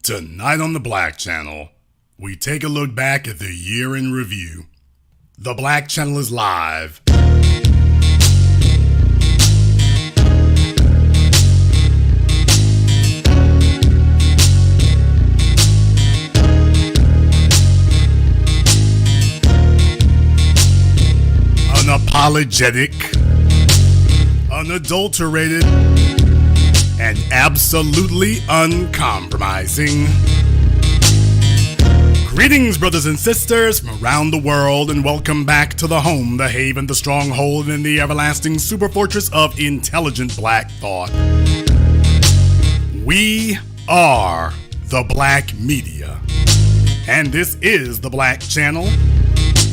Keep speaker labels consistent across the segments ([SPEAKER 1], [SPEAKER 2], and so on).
[SPEAKER 1] Tonight on the Black Channel, we take a look back at the year in review. The Black Channel is live. Unapologetic, unadulterated, and absolutely uncompromising. Greetings, brothers and sisters from around the world, and welcome back to the home, the haven, the stronghold, and the everlasting super fortress of intelligent black thought. We are the Black Media, and this is the Black Channel,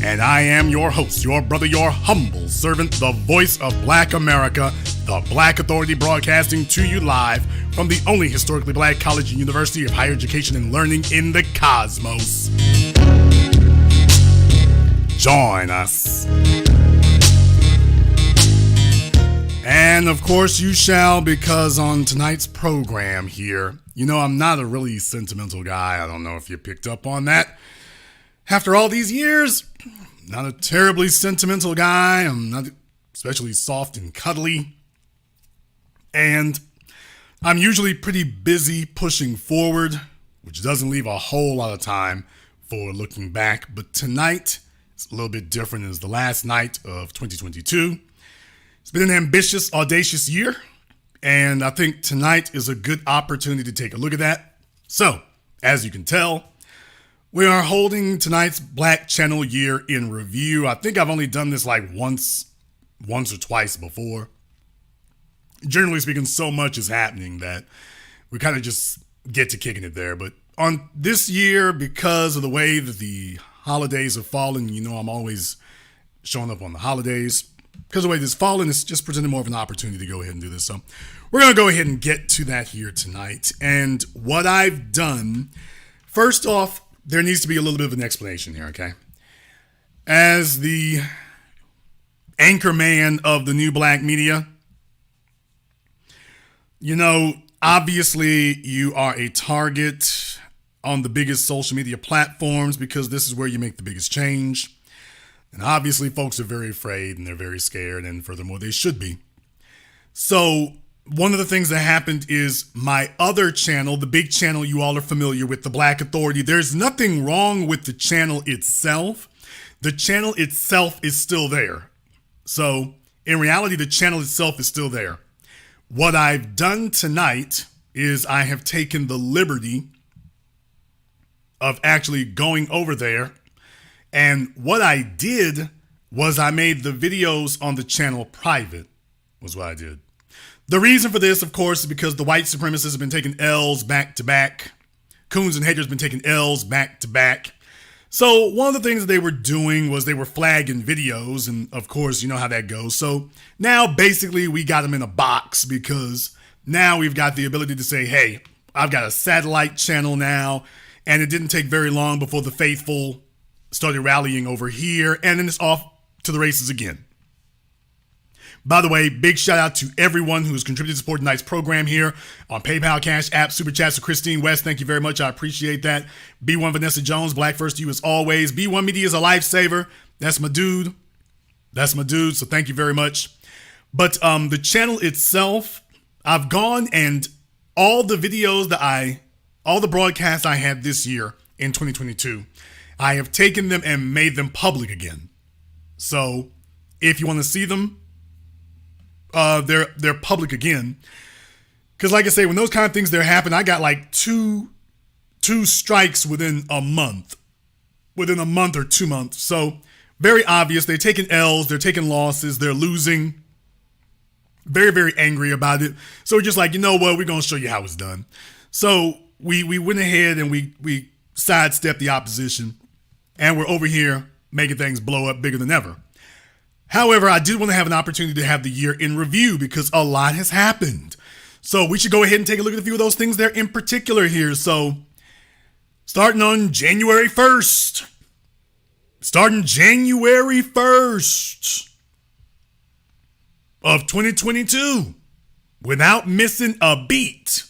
[SPEAKER 1] and I am your host, your brother, your humble servant, the voice of Black America, the Black Authority, broadcasting to you live from the only historically black college and university of higher education and learning in the cosmos. Join us. And of course you shall, because on tonight's program here, you know, I'm not a really sentimental guy. I don't know if you picked up on that. After all these years, not a terribly sentimental guy. I'm not especially soft and cuddly. And I'm usually pretty busy pushing forward, which doesn't leave a whole lot of time for looking back. But tonight is a little bit different. It's the last night of 2022. It's been an ambitious, audacious year. And I think tonight is a good opportunity to take a look at that. So, as you can tell, we are holding tonight's Black Channel year in review. I think I've only done this like once or twice before. Generally speaking, so much is happening that we kind of just get to kicking it there. But on this year, because of the way that the holidays have fallen, you know, I'm always showing up on the holidays. Because of the way this fallen, it's just presented more of an opportunity to go ahead and do this. So we're going to go ahead and get to that here tonight. And what I've done, first off, there needs to be a little bit of an explanation here, okay? As the anchor man of the new Black Media, you know, obviously you are a target on the biggest social media platforms because this is where you make the biggest change. And obviously folks are very afraid and they're very scared, and furthermore, they should be. So one of the things that happened is my other channel, the big channel you all are familiar with, the Black Authority, there's nothing wrong with the channel itself. The channel itself is still there. So in reality, the channel itself is still there. What I've done tonight is I have taken the liberty of actually going over there. And what I did was I made the videos on the channel private, was what I did. The reason for this, of course, is because the white supremacists have been taking L's back to back. Coons and haters have been taking L's back to back. So one of the things that they were doing was they were flagging videos, and of course, you know how that goes. So now basically we got them in a box because now we've got the ability to say, hey, I've got a satellite channel now, and it didn't take very long before the faithful started rallying over here, and then it's off to the races again. By the way, big shout out to everyone who's contributed to support tonight's program here on PayPal, CashApp, Super Chats. So Christine West, thank you very much. I appreciate that. B1 Vanessa Jones, Black First to you as always. B1 Media is a lifesaver. That's my dude. So thank you very much. But the channel itself, I've gone and all the videos all the broadcasts I had this year in 2022, I have taken them and made them public again. So if you want to see them, they're public again. Because like I say, when those kind of things there happen, I got like two strikes within a month or 2 months. So very obvious. They're taking L's, they're taking losses, they're losing. Very, very angry about it. So we're just like, you know what? We're going to show you how it's done. So we went ahead and we sidestepped the opposition, and we're over here making things blow up bigger than ever. However, I did want to have an opportunity to have the year in review because a lot has happened. So we should go ahead and take a look at a few of those things there in particular here. So starting on January 1st. Of 2022, without missing a beat,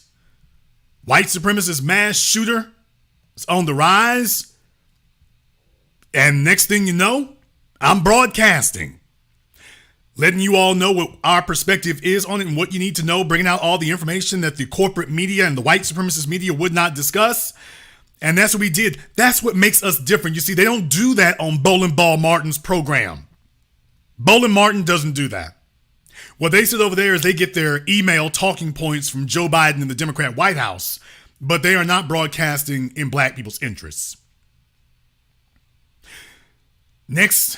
[SPEAKER 1] white supremacist mass shooter is on the rise. And next thing you know, I'm broadcasting, letting you all know what our perspective is on it and what you need to know, bringing out all the information that the corporate media and the white supremacist media would not discuss. And that's what we did. That's what makes us different. You see, they don't do that on Bowling Ball Martin's program. Bowling Martin doesn't do that. What they sit over there is they get their email talking points from Joe Biden and the Democrat White House, but they are not broadcasting in black people's interests. Next,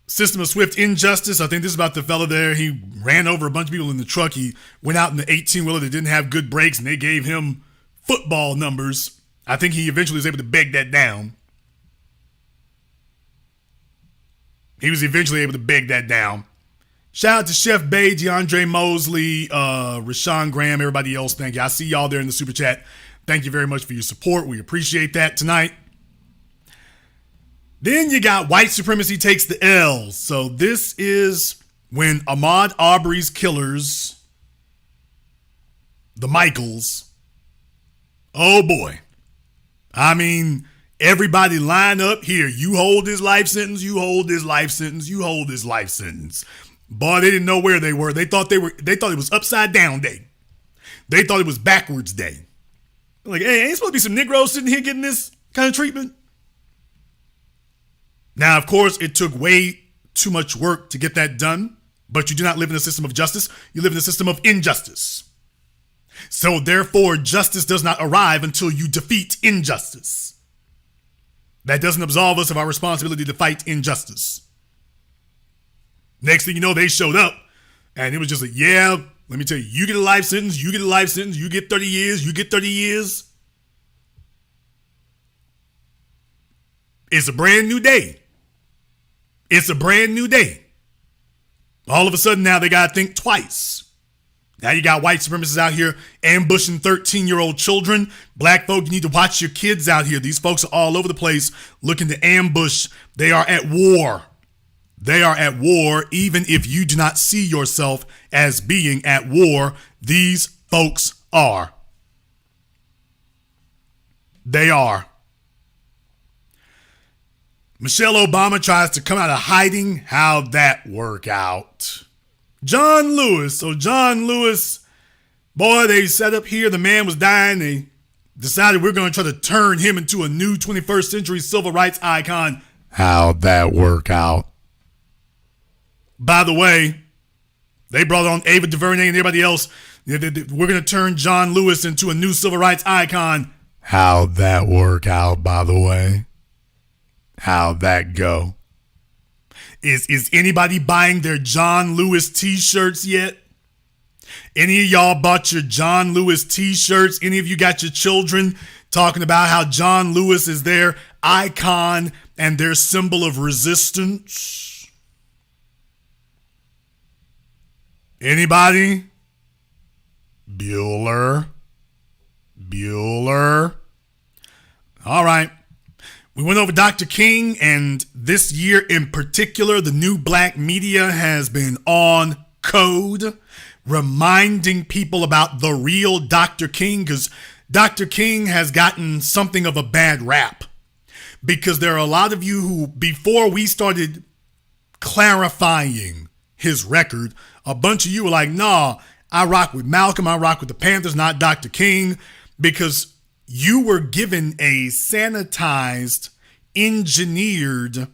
[SPEAKER 1] system of swift injustice. I think this is about the fella there. He ran over a bunch of people in the truck. He went out in the 18-wheeler that didn't have good brakes, and they gave him football numbers. I think he eventually was able to beg that down. He was eventually able to beg that down. Shout out to Chef Bay, DeAndre Mosley, Rashawn Graham, everybody else. Thank you. I see y'all there in the super chat. Thank you very much for your support. We appreciate that tonight. Then you got white supremacy takes the L. So this is when Ahmaud Arbery's killers, the Michaels, oh boy. I mean, everybody line up here. You hold this life sentence, you hold this life sentence, you hold this life sentence. Boy, they didn't know where they were. They thought it was upside down day. They thought it was backwards day. Like, hey, ain't supposed to be some Negroes sitting here getting this kind of treatment? Now, of course, it took way too much work to get that done, but you do not live in a system of justice. You live in a system of injustice. So therefore, justice does not arrive until you defeat injustice. That doesn't absolve us of our responsibility to fight injustice. Next thing you know, they showed up, and it was just like, yeah, let me tell you, you get a life sentence, you get a life sentence, you get 30 years, you get 30 years. It's a brand new day. It's a brand new day. All of a sudden now they got to think twice. Now you got white supremacists out here ambushing 13-year-old children. Black folk, you need to watch your kids out here. These folks are all over the place looking to ambush. They are at war. They are at war, even if you do not see yourself as being at war. These folks are. They are. Michelle Obama tries to come out of hiding. How'd that work out? John Lewis. So John Lewis, boy, they set up here. The man was dying. They decided we're going to try to turn him into a new 21st century civil rights icon. How'd that work out? By the way, they brought on Ava DuVernay and everybody else. We're going to turn John Lewis into a new civil rights icon. How'd that work out, by the way? How'd that go? Is anybody buying their John Lewis t-shirts yet? Any of y'all bought your John Lewis t-shirts? Any of you got your children talking about how John Lewis is their icon and their symbol of resistance? Anybody? Bueller. All right. We went over Dr. King, and this year in particular, the new black media has been on code, reminding people about the real Dr. King, because Dr. King has gotten something of a bad rap. Because there are a lot of you who, before we started clarifying his record, a bunch of you were like, nah, I rock with Malcolm, I rock with the Panthers, not Dr. King, because you were given a sanitized, engineered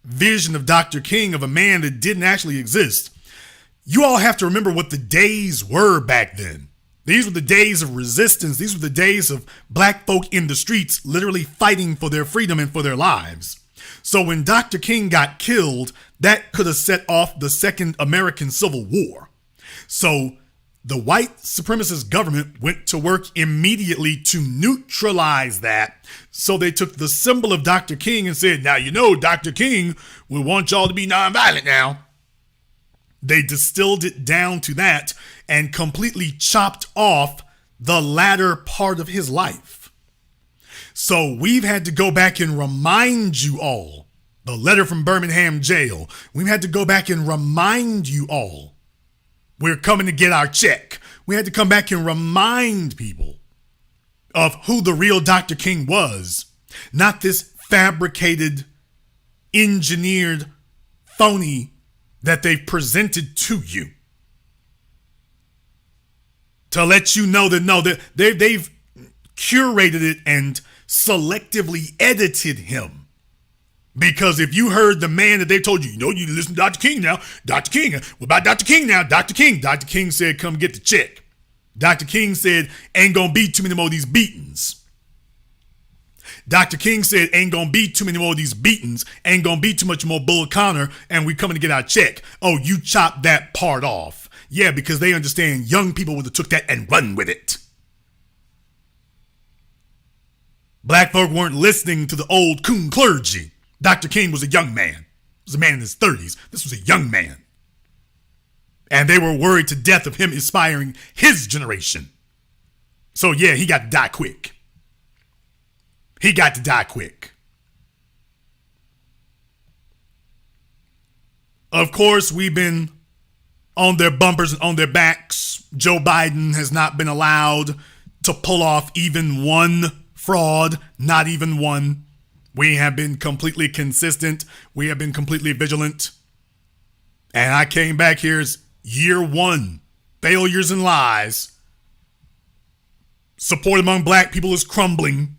[SPEAKER 1] vision of Dr. King, of a man that didn't actually exist. You all have to remember what the days were back then. These were the days of resistance. These were the days of black folk in the streets literally fighting for their freedom and for their lives. So when Dr. King got killed, that could have set off the Second American Civil War. So the white supremacist government went to work immediately to neutralize that. So they took the symbol of Dr. King and said, now, you know, Dr. King, we want y'all to be nonviolent now. They distilled it down to that and completely chopped off the latter part of his life. So we've had to go back and remind you all, the letter from Birmingham jail, we've had to go back and remind you all, we're coming to get our check. We had to come back and remind people of who the real Dr. King was, not this fabricated, engineered, phony that they've presented to you. To let you know that no, they've curated it and selectively edited him. Because if you heard the man that they told you, you know, you listen to Dr. King now. Dr. King, what about Dr. King now? Dr. King. Dr. King said, come get the check. Dr. King said, ain't gonna be too many more of these beatings. Dr. King said, ain't gonna be too many more of these beatings. Ain't gonna be too much more Bull Connor, and we coming to get our check. Oh, you chopped that part off. Yeah, because they understand young people would have took that and run with it. Black folk weren't listening to the old coon clergy. Dr. King was a young man. He was a man in his 30s. This was a young man. And they were worried to death of him inspiring his generation. So yeah, he got to die quick. He got to die quick. Of course, we've been on their bumpers and on their backs. Joe Biden has not been allowed to pull off even one fraud, not even one. We have been completely consistent. We have been completely vigilant. And I came back here as year one. Failures and lies. Support among black people is crumbling.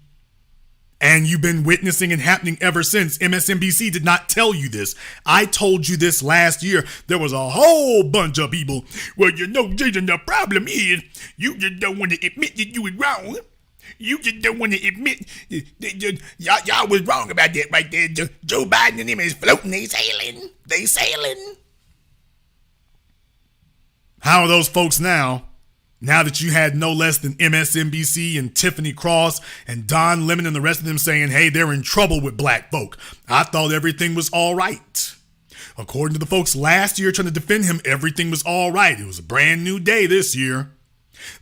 [SPEAKER 1] And you've been witnessing it happening ever since. MSNBC did not tell you this. I told you this last year. There was a whole bunch of people. Well, you know, Jason, the problem is you just don't want to admit that you was wrong. You just don't want to admit y'all was wrong about that right there. Joe Biden and him is floating. They sailing. They sailing. How are those folks now? Now that you had no less than MSNBC and Tiffany Cross and Don Lemon and the rest of them saying, hey, they're in trouble with black folk. I thought everything was all right. According to the folks last year trying to defend him, everything was all right. It was a brand new day this year.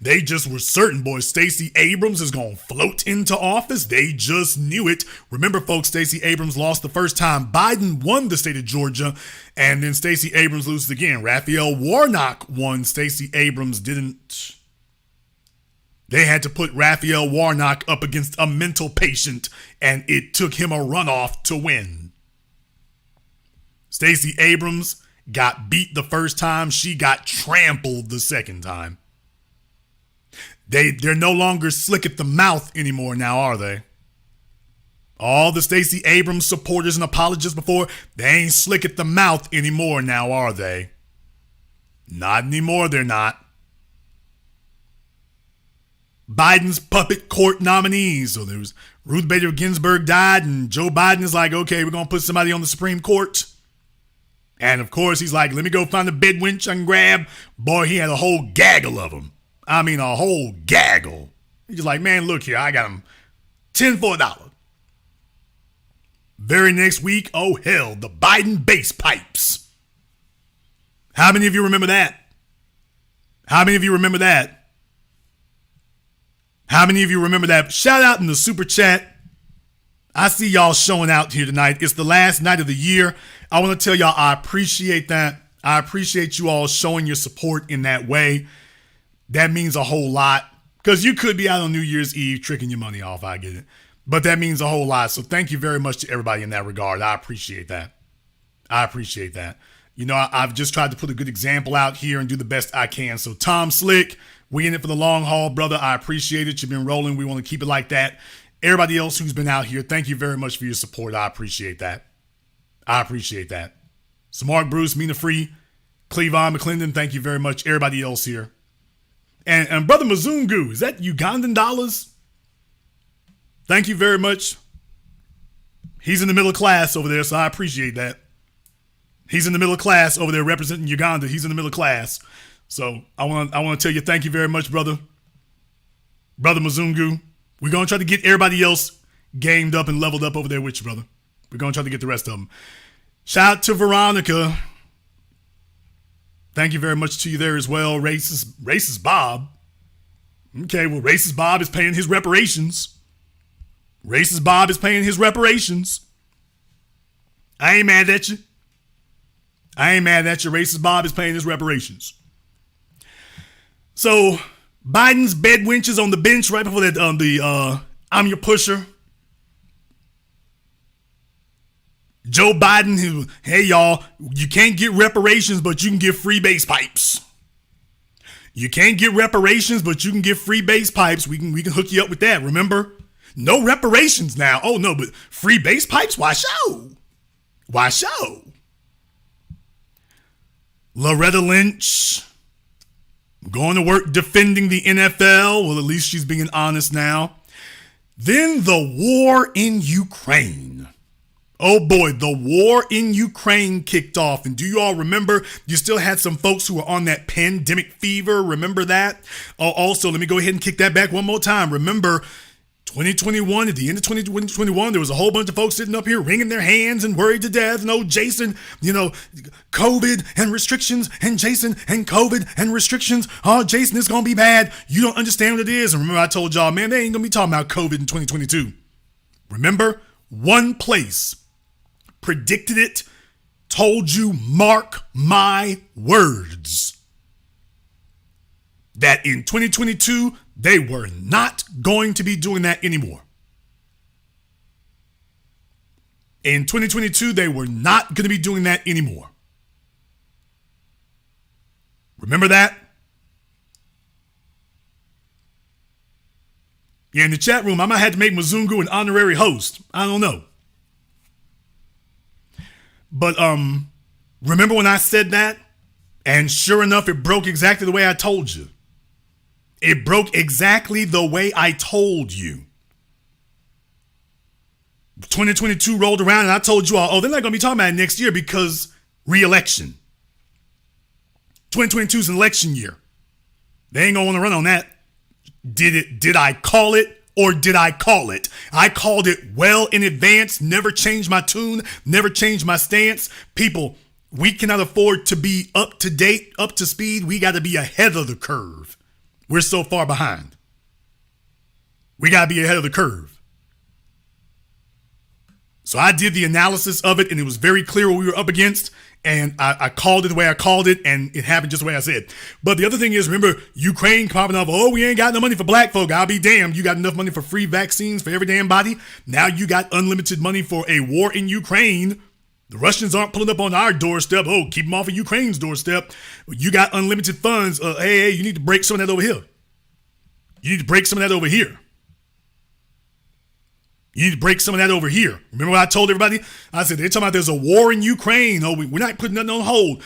[SPEAKER 1] They just were certain, boy, Stacey Abrams is going to float into office. They just knew it. Remember, folks, Stacey Abrams lost the first time. Biden won the state of Georgia, and then Stacey Abrams loses again. Raphael Warnock won. Stacey Abrams didn't. They had to put Raphael Warnock up against a mental patient, and it took him a runoff to win. Stacey Abrams got beat the first time. She got trampled the second time. They're no longer slick at the mouth anymore now, are they? All the Stacey Abrams supporters and apologists before, they ain't slick at the mouth anymore now, are they? Not anymore, they're not. Biden's puppet court nominees. So there was Ruth Bader Ginsburg died, and Joe Biden is like, okay, we're going to put somebody on the Supreme Court. And of course, he's like, let me go find a bed winch I can grab. Boy, he had a whole gaggle of them. I mean, a whole gaggle. He's like, man, look here. I got him 10 for $1. Very next week, oh hell, the Biden bass pipes. How many of you remember that? How many of you remember that? How many of you remember that? Shout out in the super chat. I see y'all showing out here tonight. It's the last night of the year. I want to tell y'all I appreciate that. I appreciate you all showing your support in that way. That means a whole lot, because you could be out on New Year's Eve tricking your money off. I get it. But that means a whole lot. So thank you very much to everybody in that regard. I appreciate that. I appreciate that. You know, I've just tried to put a good example out here and do the best I can. So Tom Slick, we in it for the long haul, brother. I appreciate it. You've been rolling. We want to keep it like that. Everybody else who's been out here, thank you very much for your support. I appreciate that. I appreciate that. So Mark Bruce, Mina Free, Cleavon McClendon, thank you very much. Everybody else here. And Brother Mzungu, is that Ugandan dollars? Thank you very much. He's in the middle class over there, so I appreciate that. He's in the middle class over there representing Uganda. He's in the middle class. So I want to tell you thank you very much, brother. Brother Mzungu. We're going to try to get everybody else gamed up and leveled up over there with you, brother. We're going to try to get the rest of them. Shout out to Veronica. Thank you very much to you there as well. Racist Bob. Okay, well, Racist Bob is paying his reparations. Racist Bob is paying his reparations. I ain't mad at you. I ain't mad at you. Racist Bob is paying his reparations. So, Biden's bed wenches on the bench right before that I'm your pusher. Joe Biden, who, hey y'all, you can't get reparations, but you can get free base pipes. You can't get reparations, but you can get free base pipes. We can hook you up with that. Remember? No reparations now. Oh no, but free base pipes? Why show? Why show? Loretta Lynch going to work defending the NFL. Well, at least she's being honest now. Then the war in Ukraine. Oh boy, the war in Ukraine kicked off. And do you all remember, you still had some folks who were on that pandemic fever. Remember that? Oh, also, let me go ahead and kick that back one more time. Remember, 2021, at the end of 2021, there was a whole bunch of folks sitting up here wringing their hands and worried to death. No, Jason, COVID and restrictions, and Jason and COVID and restrictions. Oh, Jason, it's going to be bad. You don't understand what it is. And remember, I told y'all, man, they ain't going to be talking about COVID in 2022. Remember, one place predicted it, told you, mark my words, that in 2022, they were not going to be doing that anymore. In 2022, they were not going to be doing that anymore. Remember that? Yeah, in the chat room, I might have to make Mzungu an honorary host. I don't know. But remember when I said that? And sure enough, it broke exactly the way I told you. It broke exactly the way I told you. 2022 rolled around and I told you all, oh, they're not going to be talking about it next year because re-election. 2022 is an election year. They ain't going to want to run on that. Did I call it? Or did I call it? I called it well in advance, never changed my tune, never changed my stance. People, we cannot afford to be up to date, up to speed. We got to be ahead of the curve. We're so far behind. We got to be ahead of the curve. So I did the analysis of it and it was very clear what we were up against. And I called it the way I called it, and it happened just the way I said. But the other thing is, remember, Ukraine popping off, oh, we ain't got no money for black folk. I'll be damned. You got enough money for free vaccines for every damn body. Now you got unlimited money for a war in Ukraine. The Russians aren't pulling up on our doorstep. Oh, keep them off of Ukraine's doorstep. You got unlimited funds. Hey, you need to break some of that over here. You need to break some of that over here. You need to break some of that over here. Remember what I told everybody? I said, they're talking about there's a war in Ukraine. Oh, we're not putting nothing on hold.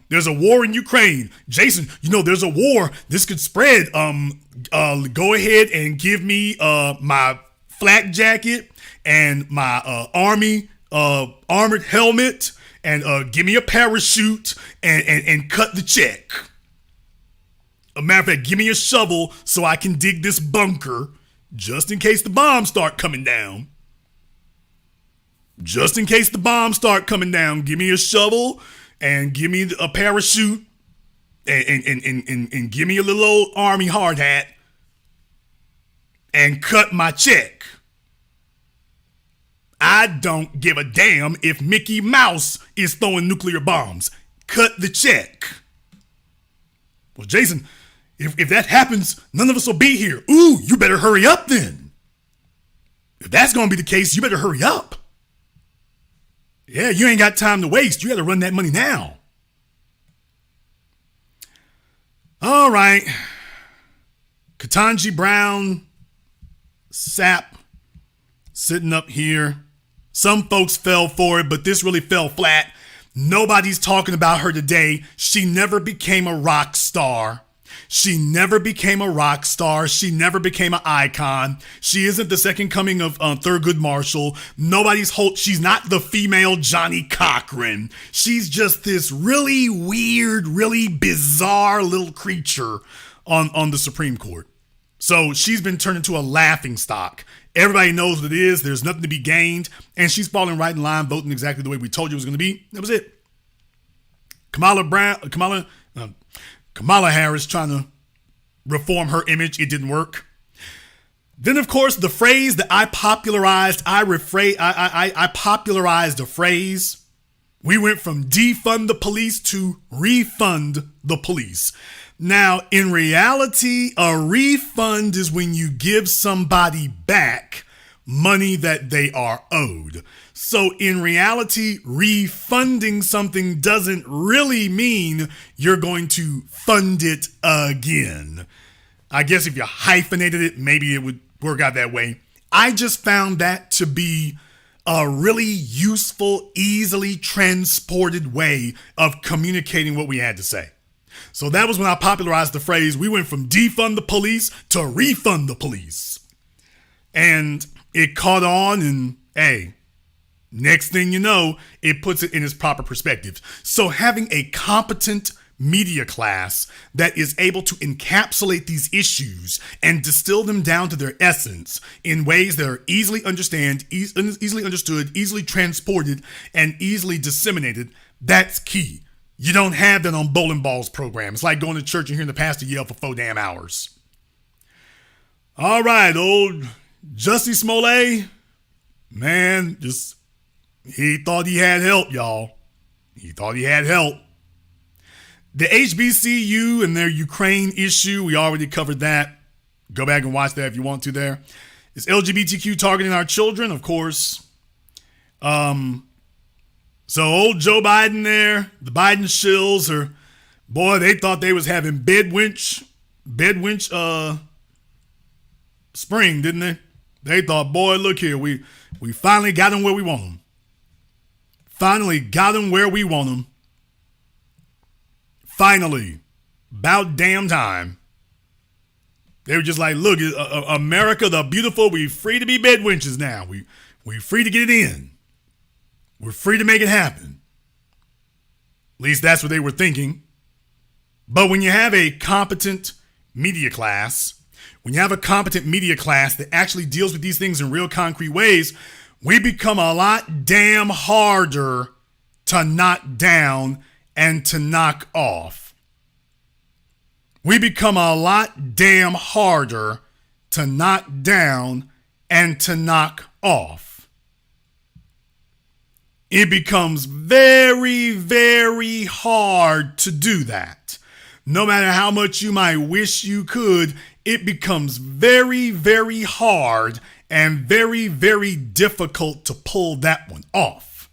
[SPEAKER 1] There's a war in Ukraine. Jason, there's a war. This could spread. Go ahead and give me my flak jacket and my army armored helmet and give me a parachute and cut the check. A matter of fact, give me a shovel so I can dig this bunker. Just in case the bombs start coming down. Just in case the bombs start coming down, give me a shovel and give me a parachute and give me a little old army hard hat and cut my check. I don't give a damn if Mickey Mouse is throwing nuclear bombs. Cut the check. Well, Jason, if that happens, none of us will be here. Ooh, you better hurry up then. If that's going to be the case, you better hurry up. Yeah, you ain't got time to waste. You got to run that money now. All right. Ketanji Brown, sap, sitting up here. Some folks fell for it, but this really fell flat. Nobody's talking about her today. She never became a rock star. She never became a rock star. She never became an icon. She isn't the second coming of Thurgood Marshall. She's not the female Johnny Cochran. She's just this really weird, really bizarre little creature on the Supreme Court. So she's been turned into a laughing stock. Everybody knows what it is. There's nothing to be gained. And she's falling right in line, voting exactly the way we told you it was going to be. That was it. Kamala Harris trying to reform her image. It didn't work. Then, of course, the phrase that I popularized, I popularized a phrase. We went from defund the police to refund the police. Now, in reality, a refund is when you give somebody back money that they are owed. So in reality, refunding something doesn't really mean you're going to fund it again. I guess if you hyphenated it, maybe it would work out that way. I just found that to be a really useful, easily transported way of communicating what we had to say. So that was when I popularized the phrase, we went from defund the police to refund the police. And it caught on, and hey, next thing you know, it puts it in its proper perspective. So having a competent media class that is able to encapsulate these issues and distill them down to their essence in ways that are easily understood, easily transported, and easily disseminated, that's key. You don't have that on bowling balls program. It's like going to church and hearing the pastor yell for 4 damn hours. All right, old Justice Molay, man, he thought he had help, y'all. He thought he had help. The HBCU and their Ukraine issue, we already covered that. Go back and watch that if you want to there. Is LGBTQ targeting our children? Of course. So old Joe Biden there, the Biden shills boy, they thought they was having bedwinch spring, didn't they? They thought, boy, look here, we finally got them where we want them. Finally got them where we want them. Finally, about damn time. They were just like, look, America the beautiful, we free to be bedwenches now. We free to get it in. We're free to make it happen. At least that's what they were thinking. But when you have a competent media class, that actually deals with these things in real concrete ways, we become a lot damn harder to knock down and to knock off. We become a lot damn harder to knock down and to knock off. It becomes very, very hard to do that. No matter how much you might wish you could, it becomes very, very hard and very, very difficult to pull that one off.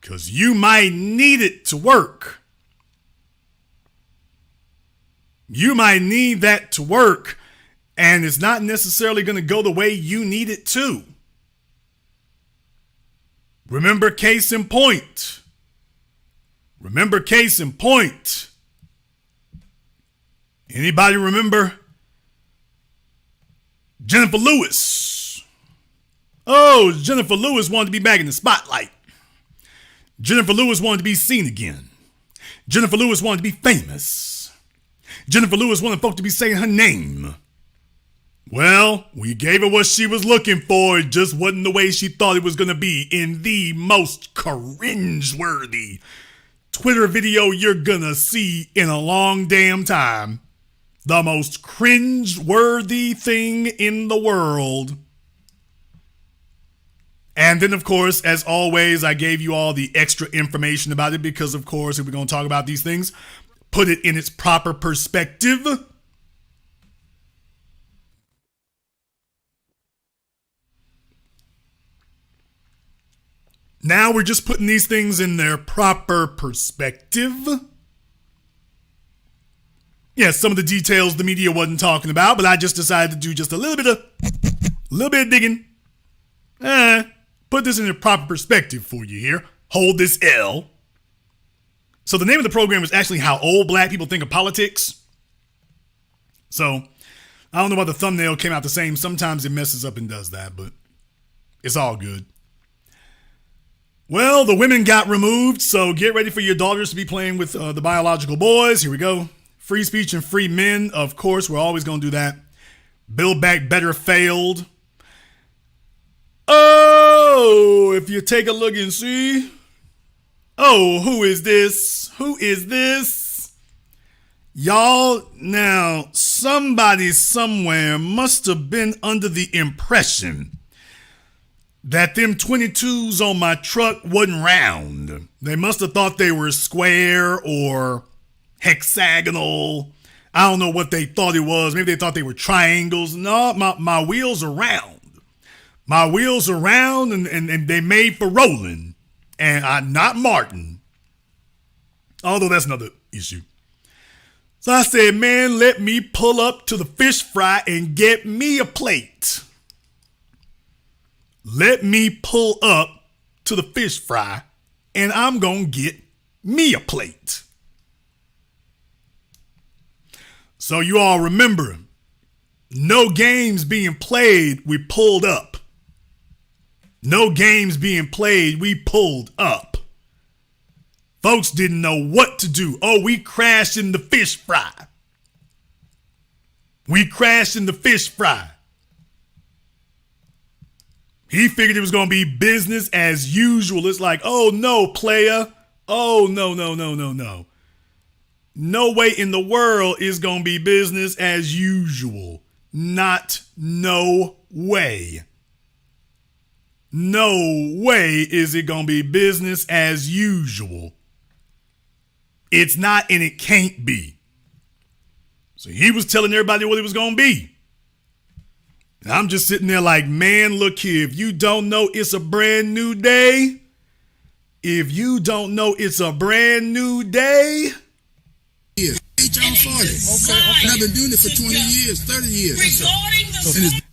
[SPEAKER 1] Because you might need it to work. You might need that to work, and it's not necessarily going to go the way you need it to. Remember case in point. Anybody remember Jennifer Lewis? Oh, Jennifer Lewis wanted to be back in the spotlight. Jennifer Lewis wanted to be seen again. Jennifer Lewis wanted to be famous. Jennifer Lewis wanted folk to be saying her name. Well, we gave her what she was looking for. It just wasn't the way she thought it was going to be in the most cringe-worthy Twitter video you're going to see in a long damn time. The most cringe-worthy thing in the world. And then, of course, as always, I gave you all the extra information about it because, of course, if we're going to talk about these things, put it in its proper perspective. Now we're just putting these things in their proper perspective. Yes, some of the details the media wasn't talking about, but I just decided to do just a little bit of digging. Put this in the proper perspective for you here. Hold this L. So the name of the program is actually How Old Black People Think of Politics. So I don't know why the thumbnail came out the same. Sometimes it messes up and does that, but it's all good. Well, the women got removed, so get ready for your daughters to be playing with the biological boys. Here we go. Free speech and free men. Of course, we're always going to do that. Build Back Better failed. Oh, if you take a look and see. Oh, who is this? Who is this? Y'all, now, somebody somewhere must have been under the impression that them 22s on my truck wasn't round. They must have thought they were square or hexagonal. I don't know what they thought it was. Maybe they thought they were triangles. No, my wheels are round. My wheels are round and they made for rolling. And I'm not Martin. Although that's another issue. So I said, man, let me pull up to the fish fry and get me a plate. Let me pull up to the fish fry and I'm going to get me a plate. So you all remember, no games being played, we pulled up. No games being played, we pulled up. Folks didn't know what to do. Oh, we crashed in the fish fry. We crashed in the fish fry. He figured it was going to be business as usual. It's like, oh no, player. Oh, no. No way in the world is going to be business as usual. No way. No way is it going to be business as usual. It's not and it can't be. So he was telling everybody what it was going to be. And I'm just sitting there like, man, look here. If you don't know it's a brand new day, if you don't know it's a brand new day.
[SPEAKER 2] HR 40. And I've been doing it for 20 years, 30 years.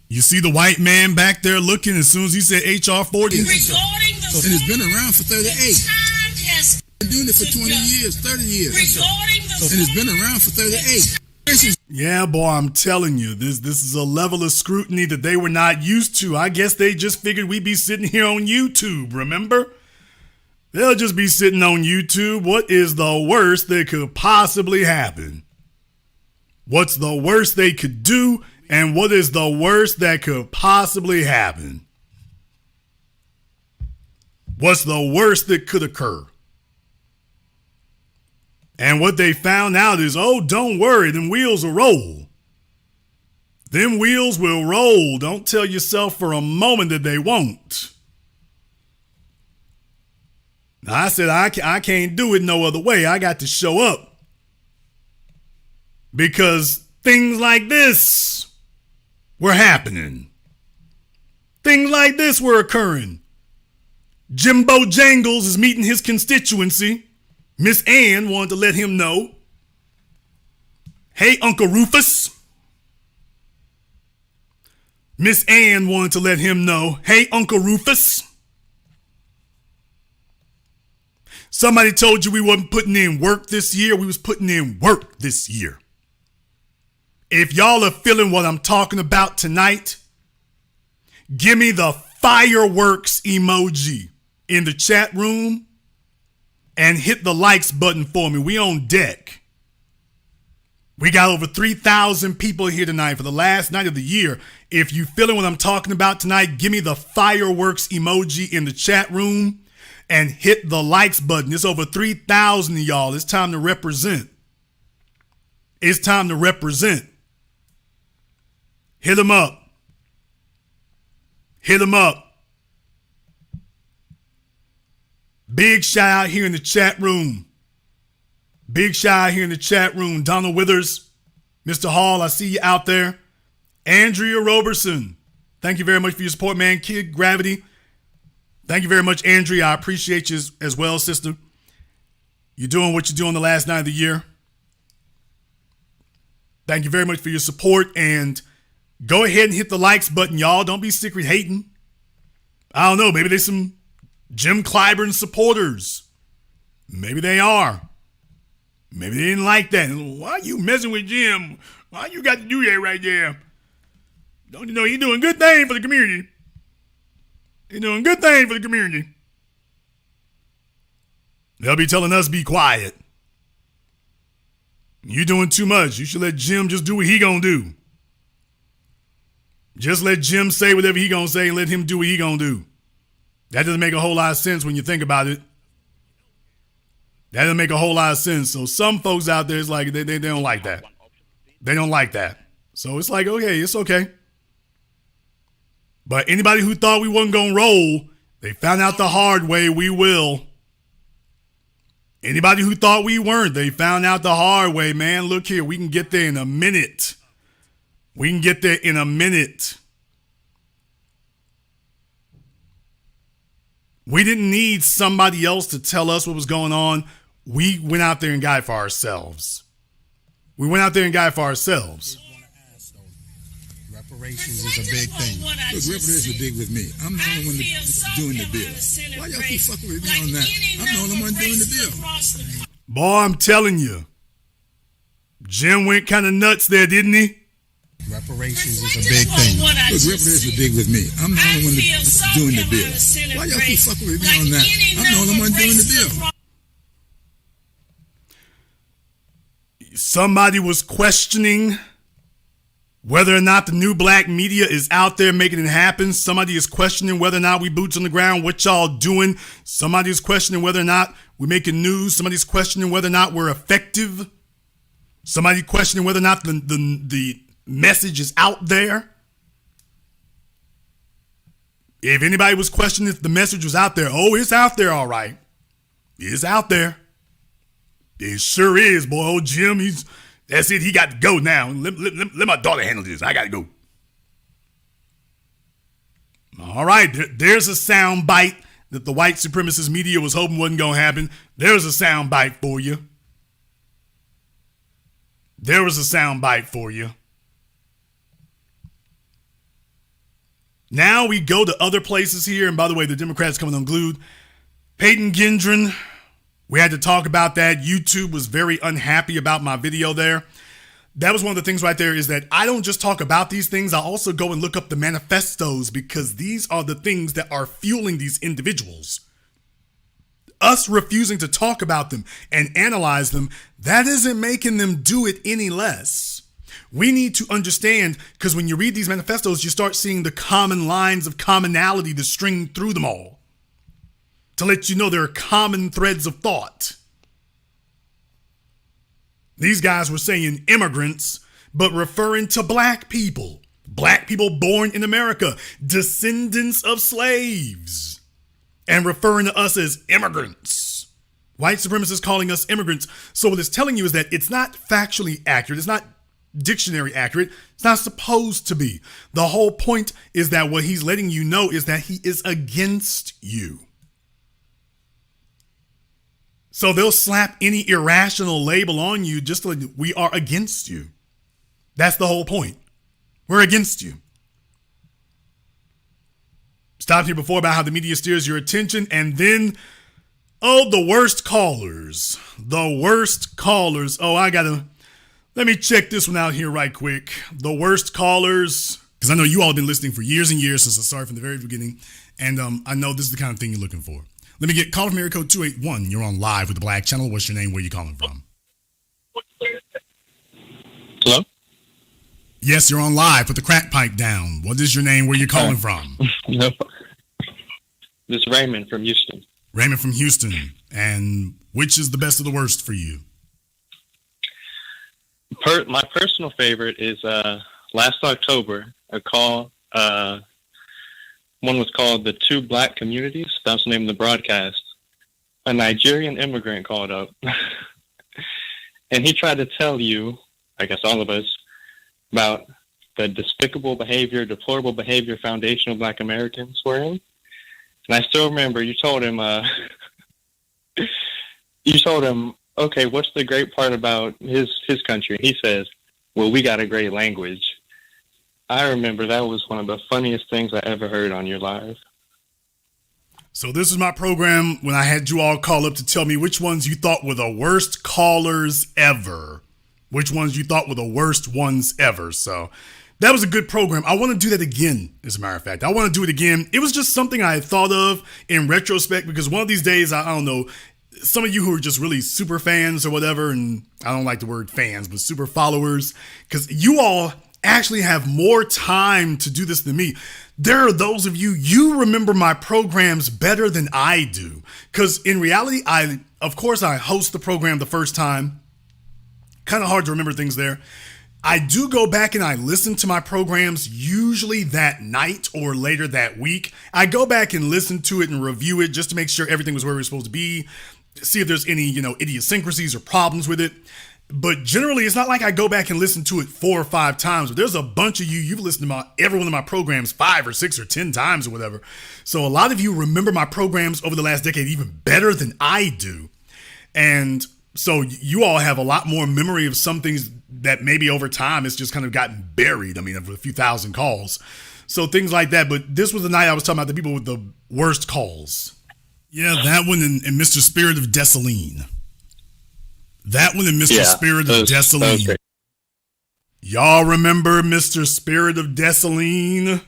[SPEAKER 1] You see the white man back there looking as soon as he said HR 40?
[SPEAKER 2] And it's been around for 38. I've been doing it for 20 years, 30 years. And it's been around for 38.
[SPEAKER 1] Yeah, boy, I'm telling you, this is a level of scrutiny that they were not used to. I guess they just figured we'd be sitting here on YouTube, remember? They'll just be sitting on YouTube. What is the worst that could possibly happen? What's the worst they could do? And what is the worst that could possibly happen? What's the worst that could occur? And what they found out is, oh, don't worry, them wheels will roll. Them wheels will roll. Don't tell yourself for a moment that they won't. Now, I said, I can't do it no other way. I got to show up. Because things like this were happening. Things like this were occurring. Jimbo Jangles is meeting his constituency. Miss Ann wanted to let him know, hey, Uncle Rufus. Miss Ann wanted to let him know, hey, Uncle Rufus. Somebody told you we wasn't putting in work this year. We was putting in work this year. If y'all are feeling what I'm talking about tonight, give me the fireworks emoji in the chat room and hit the likes button for me. We on deck. We got over 3,000 people here tonight for the last night of the year. If you feeling what I'm talking about tonight, give me the fireworks emoji in the chat room and hit the likes button. It's over 3,000 of y'all. It's time to represent. It's time to represent. Hit them up. Hit them up. Big shout out here in the chat room. Big shout out here in the chat room. Donald Withers, Mr. Hall, I see you out there. Andrea Roberson, thank you very much for your support, man. Kid Gravity, thank you very much, Andrea. I appreciate you as well, sister. You're doing what you're doing the last night of the year. Thank you very much for your support. And go ahead and hit the likes button, y'all. Don't be secret hating. I don't know. Maybe there's some Jim Clyburn supporters. Maybe they are. Maybe they didn't like that. Why are you messing with Jim? Why you got to do that right there? Don't you know you're doing good thing for the community? You're doing good thing for the community. They'll be telling us be quiet. You're doing too much. You should let Jim just do what he gonna do. Just let Jim say whatever he gonna say and let him do what he gonna do. That doesn't make a whole lot of sense when you think about it. That doesn't make a whole lot of sense. So some folks out there, it's like they don't like that. They don't like that. So it's like, okay, it's okay. But anybody who thought we wasn't going to roll, they found out the hard way, we will. Anybody who thought we weren't, they found out the hard way, man. Look here, we can get there in a minute. We can get there in a minute. We didn't need somebody else to tell us what was going on. We went out there and got it for ourselves.
[SPEAKER 2] Reparations is a big thing. Look, reparations are big with me. I'm the only one doing the bill. Why y'all keep fucking with me on that? I'm the only one doing the bill.
[SPEAKER 1] Boy, I'm telling you. Jim went kind of nuts there, didn't he?
[SPEAKER 2] Reparations is a big thing. Look, reparations are big with me. I'm the only one doing the bill. Why y'all keep fucking with me on that? I'm the only one doing the bill.
[SPEAKER 1] Somebody was questioning whether or not the new black media is out there making it happen. Somebody is questioning whether or not we boots on the ground, what y'all doing. Somebody is questioning whether or not we're making news. Somebody's questioning whether or not we're effective. Somebody questioning whether or not the message is out there. If anybody was questioning if the message was out there, oh, it's out there, all right. It's out there. It sure is, boy. Old Jim, that's it. He got to go now. Let my daughter handle this. I got to go. All right. There's a sound bite that the white supremacist media was hoping wasn't going to happen. There's a sound bite for you. There was a sound bite for you. Now we go to other places here. And by the way, the Democrats coming unglued. Peyton Gendron. We had to talk about that. YouTube was very unhappy about my video there. That was one of the things right there is that I don't just talk about these things. I also go and look up the manifestos because these are the things that are fueling these individuals. Us refusing to talk about them and analyze them, that isn't making them do it any less. We need to understand, because when you read these manifestos, you start seeing the common lines of commonality to string through them all. To let you know there are common threads of thought. These guys were saying immigrants, but referring to black people born in America, descendants of slaves, and referring to us as immigrants. White supremacists calling us immigrants. So what it's telling you is that it's not factually accurate. It's not dictionary accurate. It's not supposed to be. The whole point is that what he's letting you know is that he is against you. So they'll slap any irrational label on you just like we are against you. That's the whole point. We're against you. Stopped here before about how the media steers your attention, and then, the worst callers. The worst callers. Let me check this one out here right quick. The worst callers, because I know you all have been listening for years and years since I started from the very beginning, and I know this is the kind of thing you're looking for. Let me get call from area code 281. You're on live with the Black Channel. What's your name? Where are you calling from?
[SPEAKER 3] Hello?
[SPEAKER 1] Yes, you're on live. Put the crack pipe down. What is your name? Where are you calling from?
[SPEAKER 3] No. This is Raymond from Houston.
[SPEAKER 1] Raymond from Houston. And which is the best of the worst for you?
[SPEAKER 3] My personal favorite is last October, a call. One was called The Two Black Communities. That's the name of the broadcast. A Nigerian immigrant called up. And he tried to tell you, I guess all of us, about the despicable behavior, deplorable behavior foundational Black Americans were in. And I still remember you told him, okay, what's the great part about his country? He says, well, we got a great language. I remember that was one of the funniest things I ever heard on your live.
[SPEAKER 1] So this is my program when I had you all call up to tell me which ones you thought were the worst callers ever. Which ones you thought were the worst ones ever. So that was a good program. I want to do that again, as a matter of fact. I want to do it again. It was just something I had thought of in retrospect because one of these days, I don't know, some of you who are just really super fans or whatever, and I don't like the word fans, but super followers, because you all actually have more time to do this than me. There are those of you remember my programs better than I do. Because in reality, of course I host the program the first time. Kind of hard to remember things there. I do go back and I listen to my programs usually that night or later that week. I go back and listen to it and review it just to make sure everything was where it was supposed to be. see if there's any, idiosyncrasies or problems with it. But generally, it's not like I go back and listen to it 4 or 5 times. But there's a bunch of you've listened to every one of my programs 5 or 6 or 10 times or whatever. So a lot of you remember my programs over the last decade even better than I do. And so you all have a lot more memory of some things that maybe over time it's just kind of gotten buried. I mean, of a few thousand calls. So things like that. But this was the night I was talking about the people with the worst calls. Yeah, that one and Mr. Spirit of Desaline. That one and Mr. Spirit of Desaline. Y'all remember Mr. Spirit of Desaline?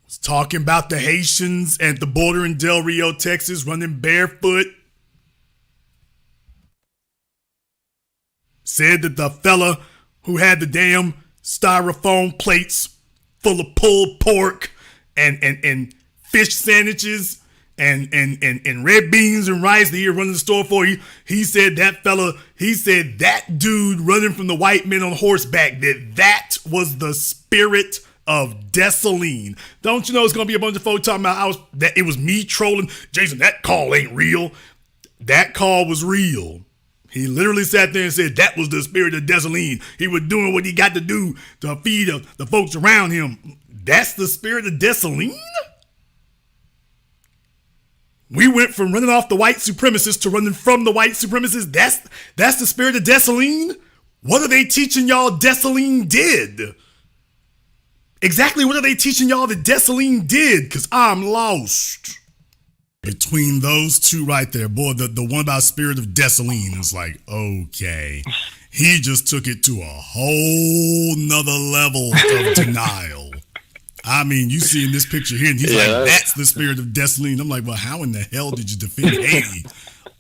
[SPEAKER 1] Was talking about the Haitians at the border in Del Rio, Texas, running barefoot. Said that the fella who had the damn styrofoam plates full of pulled pork and fish sandwiches and red beans and rice that he running the store for you. He said that dude running from the white men on horseback, that was the spirit of Desaline. Don't you know it's gonna be a bunch of folks talking about that it was me trolling? Jason, that call ain't real. That call was real. He literally sat there and said that was the spirit of Desaline. He was doing what he got to do to feed the folks around him. That's the spirit of Desaline? We went from running off the white supremacists to running from the white supremacists. That's the spirit of Desaline? What are they teaching y'all Desaline did? Exactly what are they teaching y'all that Desaline did? Because I'm lost. Between those two right there, boy, the one about spirit of Desaline is like, okay. He just took it to a whole nother level of denial. I mean, you see in this picture here, and he's like, that's the spirit of Desaline. I'm like, well, how in the hell did you defend Haiti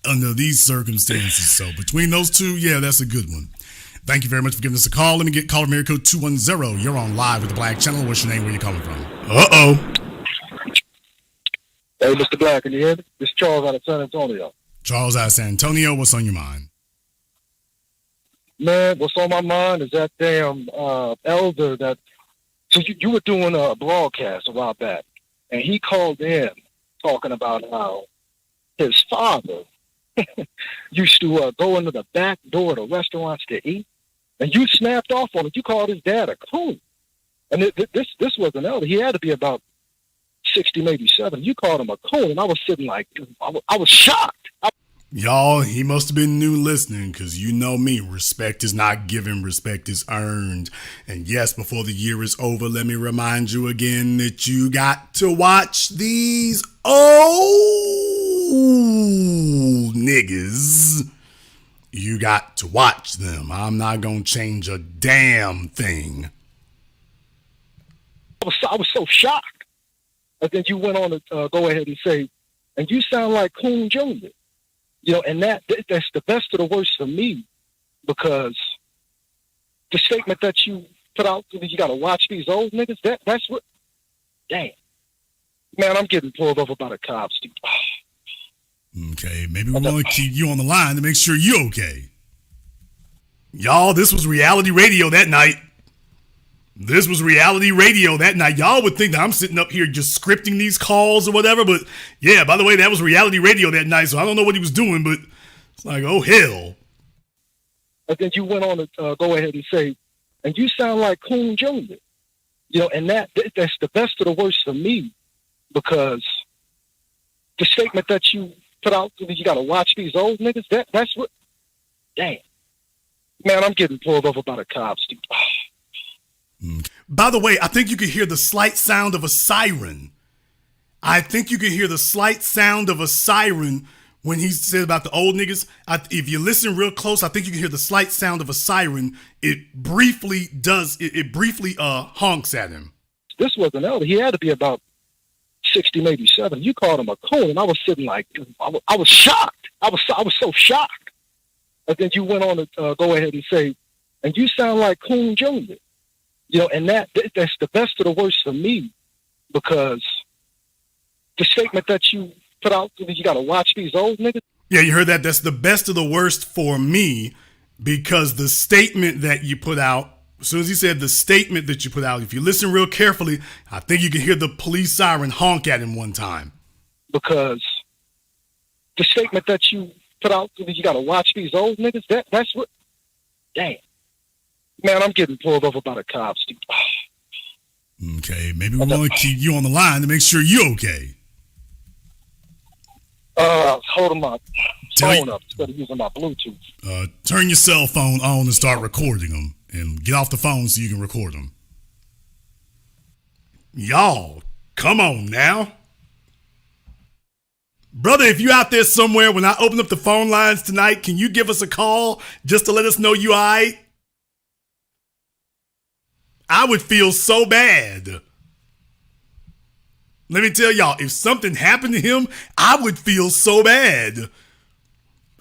[SPEAKER 1] under these circumstances? So between those two, yeah, that's a good one. Thank you very much for giving us a call. Let me get caller area code 210. You're on live with the Black Channel. What's your name? Where you calling from? Uh-oh.
[SPEAKER 4] Hey, Mr. Black, can you hear me? This is Charles out of San Antonio.
[SPEAKER 1] Charles out of San Antonio. What's on your mind?
[SPEAKER 4] Man, what's on my mind is that damn elder that... So you were doing a broadcast a while back, and he called in talking about how his father used to go into the back door of the restaurants to eat, and you snapped off on it. You called his dad a coon. And this was an elder. He had to be about 60, maybe 70. You called him a coon, and I was sitting like, I was shocked.
[SPEAKER 1] Y'all, he must have been new listening, because you know me, respect is not given, respect is earned. And yes, before the year is over, let me remind you again that you got to watch these old niggas. You got to watch them. I'm not going to change a damn thing.
[SPEAKER 4] I was so shocked. And then you went on to go ahead and say, and you sound like Coon Jr., and that's the best of the worst for me, because the statement that you put out, you got to watch these old niggas, that's what, damn. Man, I'm getting pulled over by the cops, dude.
[SPEAKER 1] Okay, maybe we want to keep you on the line to make sure you're okay. Y'all, this was reality radio that night. This was reality radio that night. Y'all would think that I'm sitting up here just scripting these calls or whatever, but yeah, by the way, that was reality radio that night, so I don't know what he was doing, but it's like, oh, hell.
[SPEAKER 4] And then you went on to go ahead and say, and you sound like Coon Jr., and that's the best of the worst for me, because the statement that you put out, you got to watch these old niggas, that's what, damn. Man, I'm getting pulled over by the cops, dude.
[SPEAKER 1] By the way, I think you could hear the slight sound of a siren. I think you could hear the slight sound of a siren when he said about the old niggas. If you listen real close, I think you can hear the slight sound of a siren. It briefly honks at him.
[SPEAKER 4] This was an elder. He had to be about 60, maybe 70. You called him a coon, and I was sitting like, I was shocked. I was so shocked. And then you went on to go ahead and say, and you sound like Coon Jr., and that's the best of the worst for me, because the statement that you put out, you got to watch these old niggas.
[SPEAKER 1] Yeah, you heard that. That's the best of the worst for me, because the statement that you put out, as soon as he said the statement that you put out, if you listen real carefully, I think you can hear the police siren honk at him one time.
[SPEAKER 4] Because the statement that you put out. You got to watch these old niggas. That's what. Damn, man, I'm getting pulled over by the cops.
[SPEAKER 1] Okay, maybe we want to keep you on the line to make sure you're okay.
[SPEAKER 4] Holding my phone up instead of using my Bluetooth.
[SPEAKER 1] Turn your cell phone on and start recording them, and get off the phone so you can record them. Y'all, come on now. Brother, if you out there somewhere, when I open up the phone lines tonight, can you give us a call just to let us know you all right? I would feel so bad. Let me tell y'all, if something happened to him, I would feel so bad.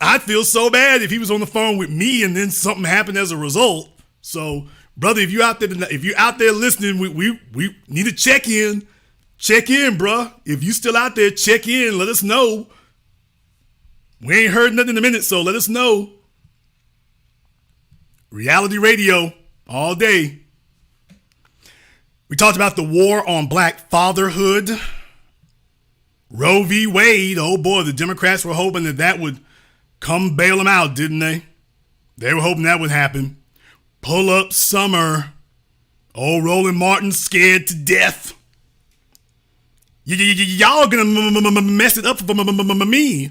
[SPEAKER 1] I'd feel so bad if he was on the phone with me and then something happened as a result. So, brother, if you're out there listening, we need to check in. Check in, bruh. If you still out there, check in. Let us know. We ain't heard nothing in a minute, so let us know. Reality radio all day. We talked about the war on black fatherhood. Roe v. Wade. Oh boy, the Democrats were hoping that would come bail them out, didn't they? They were hoping that would happen. Pull up summer. Oh, Roland Martin scared to death. Y'all gonna mess it up for me.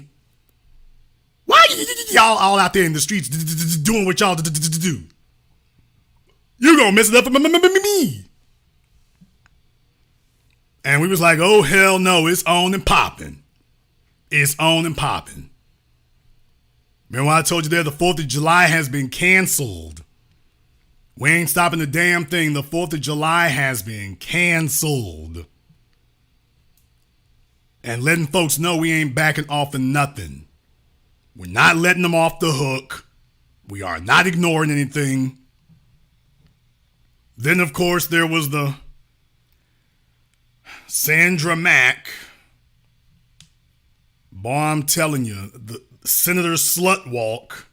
[SPEAKER 1] Why y'all all out there in the streets doing what y'all do? You gonna mess it up for me. And we was like, oh, hell no, it's on and popping. It's on and popping. Remember when I told you there the 4th of July has been canceled? We ain't stopping the damn thing. The 4th of July has been canceled. And letting folks know we ain't backing off of nothing. We're not letting them off the hook. We are not ignoring anything. Then, of course, there was the Sandra Mack. Boy, I'm telling you, the Senator Slut Walk.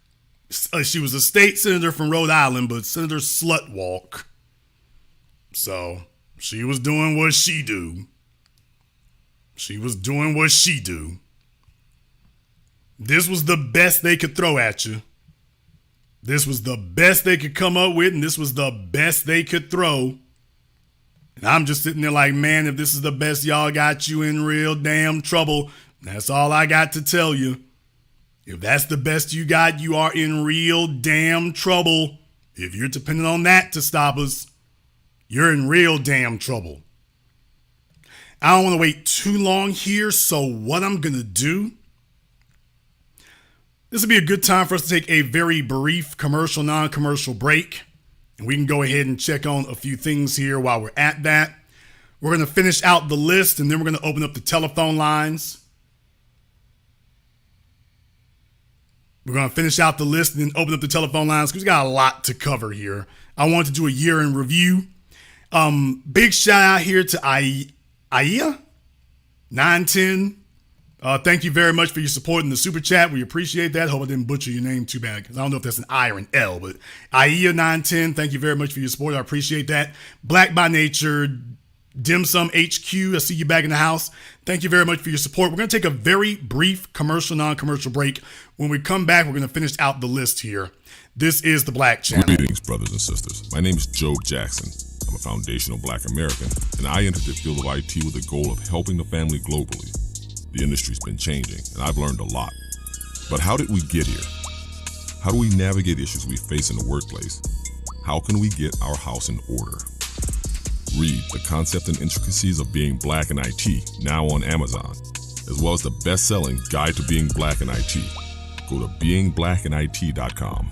[SPEAKER 1] She was a state senator from Rhode Island, but Senator Slut Walk. So she was doing what she do. She was doing what she do. This was the best they could throw at you. This was the best they could come up with, and this was the best they could throw. And I'm just sitting there like, man, if this is the best y'all got, you in real damn trouble. That's all I got to tell you. If that's the best you got, you are in real damn trouble. If you're depending on that to stop us, you're in real damn trouble. I don't want to wait too long here, so what I'm going to do, this will be a good time for us to take a very brief commercial, non-commercial break. And we can go ahead and check on a few things here while we're at that. We're going to finish out the list, and then we're going to open up the telephone lines. We're going to finish out the list and then open up the telephone lines because we got a lot to cover here. I wanted to do a year in review. Big shout out here to Aya 910. Thank you very much for your support in the super chat. We appreciate that. Hope I didn't butcher your name too bad because I don't know if that's an I or an L, but Aya 910, thank you very much for your support. I appreciate that. Black by Nature, Dim Sum HQ, I see you back in the house. Thank you very much for your support. We're going to take a very brief commercial, non-commercial break. When we come back, we're going to finish out the list here. This is the Black Channel.
[SPEAKER 5] Greetings, brothers and sisters. My name is Joe Jackson. I'm a foundational Black American, and I entered the field of IT with the goal of helping the family globally. The industry's been changing, and I've learned a lot. But how did we get here? How do we navigate issues we face in the workplace? How can we get our house in order? Read The Concept and Intricacies of Being Black in IT, now on Amazon, as well as the best-selling Guide to Being Black in IT. Go to beingblackInIT.com.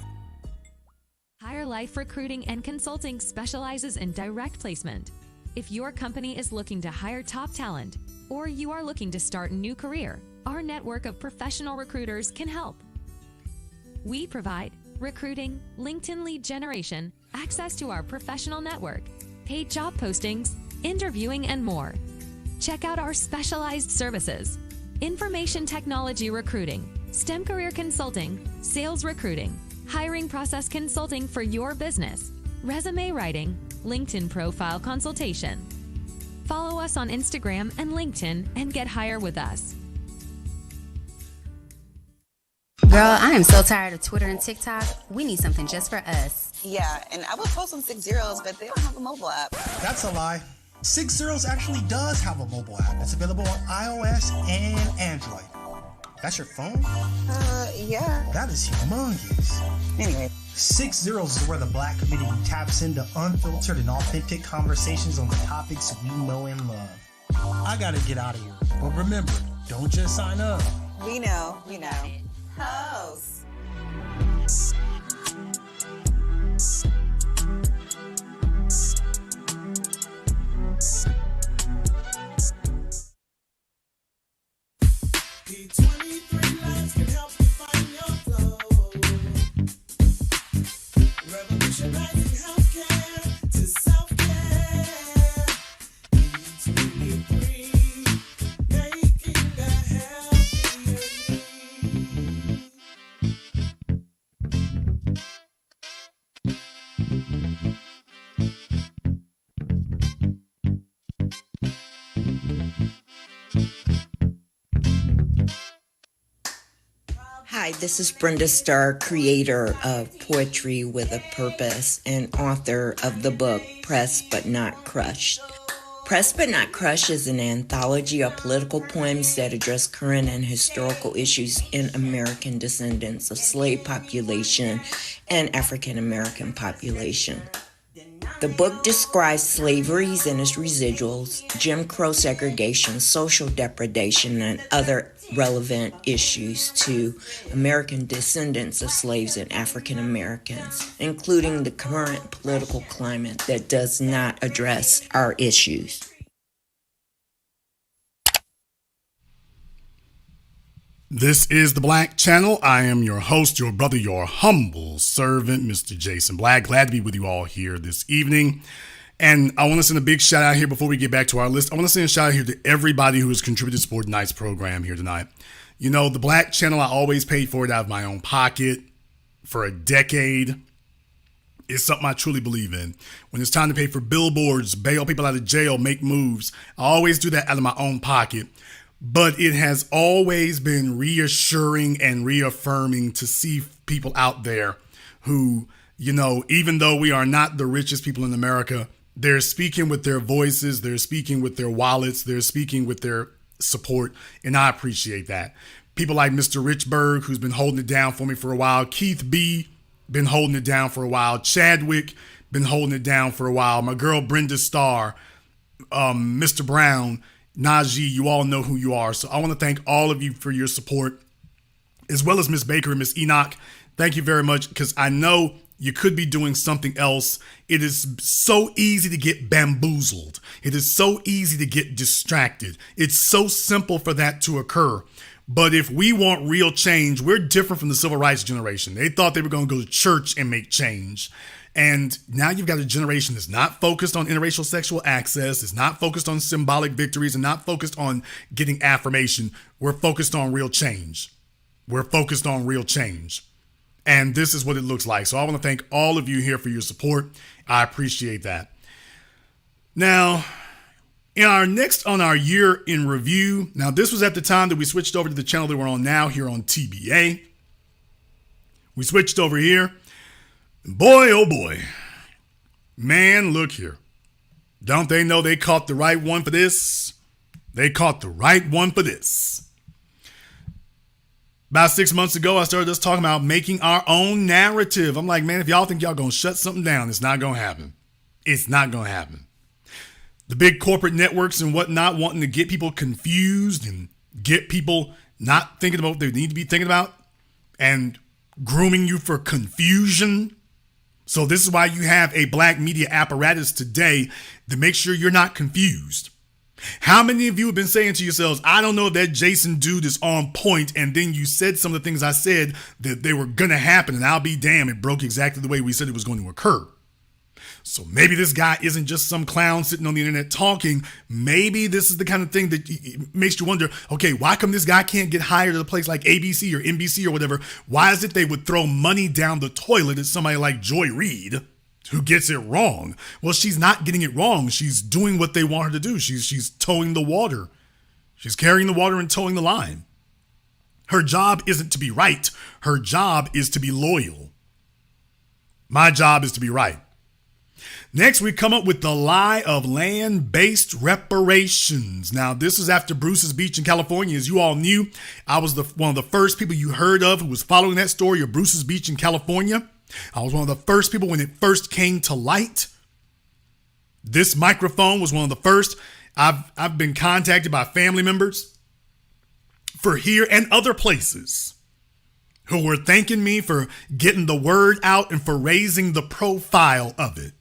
[SPEAKER 6] Higher Life Recruiting and Consulting specializes in direct placement. If your company is looking to hire top talent, or you are looking to start a new career, our network of professional recruiters can help. We provide recruiting, LinkedIn lead generation, access to our professional network, paid job postings, interviewing, and more. Check out our specialized services: information technology recruiting, STEM career consulting, sales recruiting, hiring process consulting for your business, resume writing, LinkedIn profile consultation. Follow us on Instagram and LinkedIn and get higher with us.
[SPEAKER 7] Girl, I am so tired of Twitter and TikTok. We need something just for us.
[SPEAKER 8] Yeah, and I would post on 6 Zeros, but they don't have a mobile app.
[SPEAKER 9] That's a lie. 6 Zeros actually does have a mobile app. It's available on iOS and Android. That's your phone?
[SPEAKER 8] Yeah.
[SPEAKER 9] That is humongous.
[SPEAKER 8] Anyway.
[SPEAKER 9] 6 Zeros is where the Black community taps into unfiltered and authentic conversations on the topics we know and love. I gotta get out of here. But remember, don't just sign up.
[SPEAKER 8] We know. House.
[SPEAKER 10] P23 lights can help you find your flow. Revolutionizing healthcare to self-care. P23 making a healthier
[SPEAKER 11] Hi, this is Brenda Starr, creator of Poetry with a Purpose and author of the book Pressed But Not Crushed. Pressed But Not Crushed is an anthology of political poems that address current and historical issues in American descendants of slave population and African American population. The book describes slaveries and its residuals, Jim Crow segregation, social depredation, and other relevant issues to American descendants of slaves and African Americans, including the current political climate that does not address our issues.
[SPEAKER 1] This is The Black Channel. I am your host, your brother, your humble servant, Mr. Jason Black. Glad to be with you all here this evening. And I want to send a big shout out here before we get back to our list. I want to send a shout out here to everybody who has contributed to support tonight's program here tonight. You know, The Black Channel, I always paid for it out of my own pocket for a decade. It's something I truly believe in. When it's time to pay for billboards, bail people out of jail, make moves, I always do that out of my own pocket. But it has always been reassuring and reaffirming to see people out there who, you know, even though we are not the richest people in America, they're speaking with their voices, they're speaking with their wallets, they're speaking with their support, and I appreciate that. People like Mr. Richburg, who's been holding it down for me for a while, Keith B., been holding it down for a while, Chadwick, been holding it down for a while, my girl Brenda Starr, Mr. Brown, Najee, you all know who you are. So I want to thank all of you for your support, as well as Miss Baker and Miss Enoch. Thank you very much, because I know you could be doing something else. It is so easy to get bamboozled. It is so easy to get distracted. It's so simple for that to occur. But if we want real change, we're different from the civil rights generation. They thought they were going to go to church and make change. And now you've got a generation that's not focused on interracial sexual access, is not focused on symbolic victories, and not focused on getting affirmation. We're focused on real change. We're focused on real change. And this is what it looks like. So I want to thank all of you here for your support. I appreciate that. Now, in our next on our year in review, now this was at the time that we switched over to the channel that we're on now here on TBA. We switched over here. Boy, oh boy, man, look here. Don't they know they caught the right one for this? They caught the right one for this. About 6 months ago, I started us talking about making our own narrative. I'm like, man, if y'all think y'all gonna shut something down, it's not gonna happen. It's not gonna happen. The big corporate networks and whatnot wanting to get people confused and get people not thinking about what they need to be thinking about and grooming you for confusion. So this is why you have a black media apparatus today to make sure you're not confused. How many of you have been saying to yourselves, I don't know if that Jason dude is on point, and then you said some of the things I said that they were going to happen, and I'll be damned, it broke exactly the way we said it was going to occur. So maybe this guy isn't just some clown sitting on the internet talking. Maybe this is the kind of thing that makes you wonder, okay, why come this guy can't get hired at a place like ABC or NBC or whatever? Why is it they would throw money down the toilet at somebody like Joy Reid, who gets it wrong? Well, she's not getting it wrong. She's doing what they want her to do. She's towing the water. She's carrying the water and towing the line. Her job isn't to be right. Her job is to be loyal. My job is to be right. Next, we come up with the lie of land-based reparations. Now, this is after Bruce's Beach in California. As you all knew, I was one of the first people you heard of who was following that story of Bruce's Beach in California. I was one of the first people when it first came to light. This microphone was one of the first. I've been contacted by family members for here and other places who were thanking me for getting the word out and for raising the profile of it.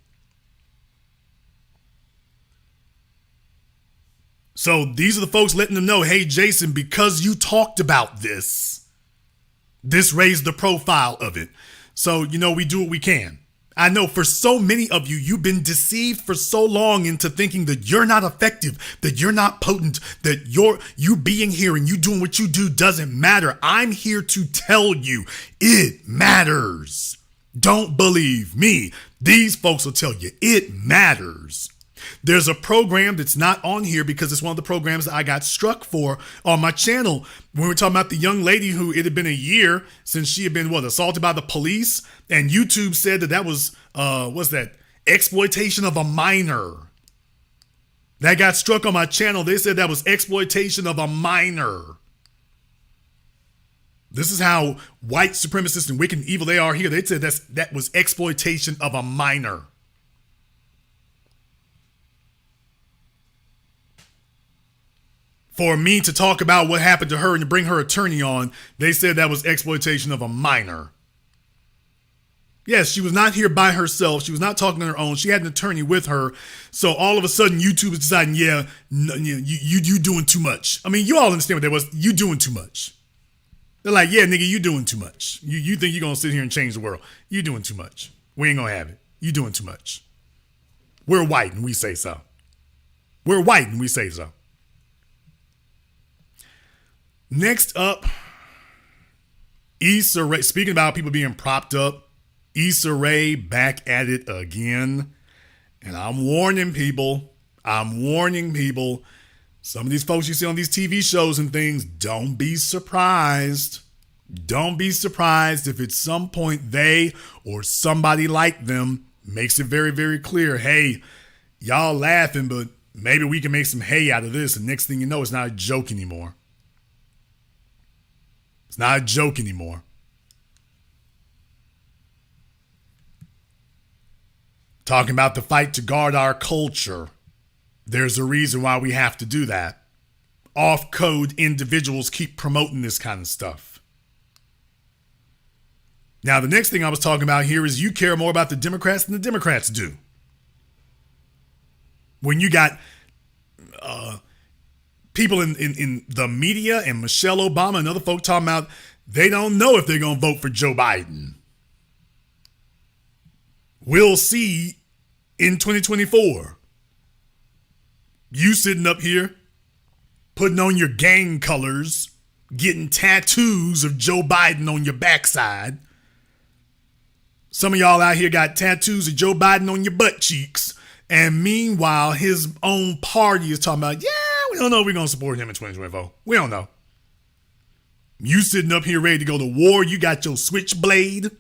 [SPEAKER 1] So these are the folks letting them know, hey, Jason, because you talked about this raised the profile of it. So, we do what we can. I know for so many of you, you've been deceived for so long into thinking that you're not effective, that you're not potent, that you being here and you doing what you do doesn't matter. I'm here to tell you it matters. Don't believe me. These folks will tell you it matters. There's a program that's not on here because it's one of the programs that I got struck for on my channel. When we were talking about the young lady who it had been a year since she had been, assaulted by the police. And YouTube said that was, exploitation of a minor. That got struck on my channel. They said that was exploitation of a minor. This is how white supremacists and wicked and evil they are here. They said that was exploitation of a minor. For me to talk about what happened to her and to bring her attorney on, they said that was exploitation of a minor. Yes, she was not here by herself. She was not talking on her own. She had an attorney with her. So all of a sudden, YouTube is deciding, you doing too much. I mean, you all understand what that was. You doing too much. They're like, yeah, nigga, you doing too much. You think you're going to sit here and change the world. You doing too much. We ain't going to have it. You doing too much. We're white and we say so. We're white and we say so. Next up, Issa Rae. Speaking about people being propped up, Issa Rae back at it again. And I'm warning people. Some of these folks you see on these TV shows and things, don't be surprised. Don't be surprised if at some point they or somebody like them makes it very, very clear, hey, y'all laughing, but maybe we can make some hay out of this. And next thing you know, it's not a joke anymore. It's not a joke anymore. Talking about the fight to guard our culture. There's a reason why we have to do that. Off-code individuals keep promoting this kind of stuff. Now, the next thing I was talking about here is you care more about the Democrats than the Democrats do. When you got people in the media and Michelle Obama and other folk talking about they don't know if they're going to vote for Joe Biden. We'll see in 2024. You sitting up here, putting on your gang colors, getting tattoos of Joe Biden on your backside. Some of y'all out here got tattoos of Joe Biden on your butt cheeks. And meanwhile, his own party is talking about, we don't know if we're going to support him in 2024. We don't know. You sitting up here ready to go to war. You got your switchblade.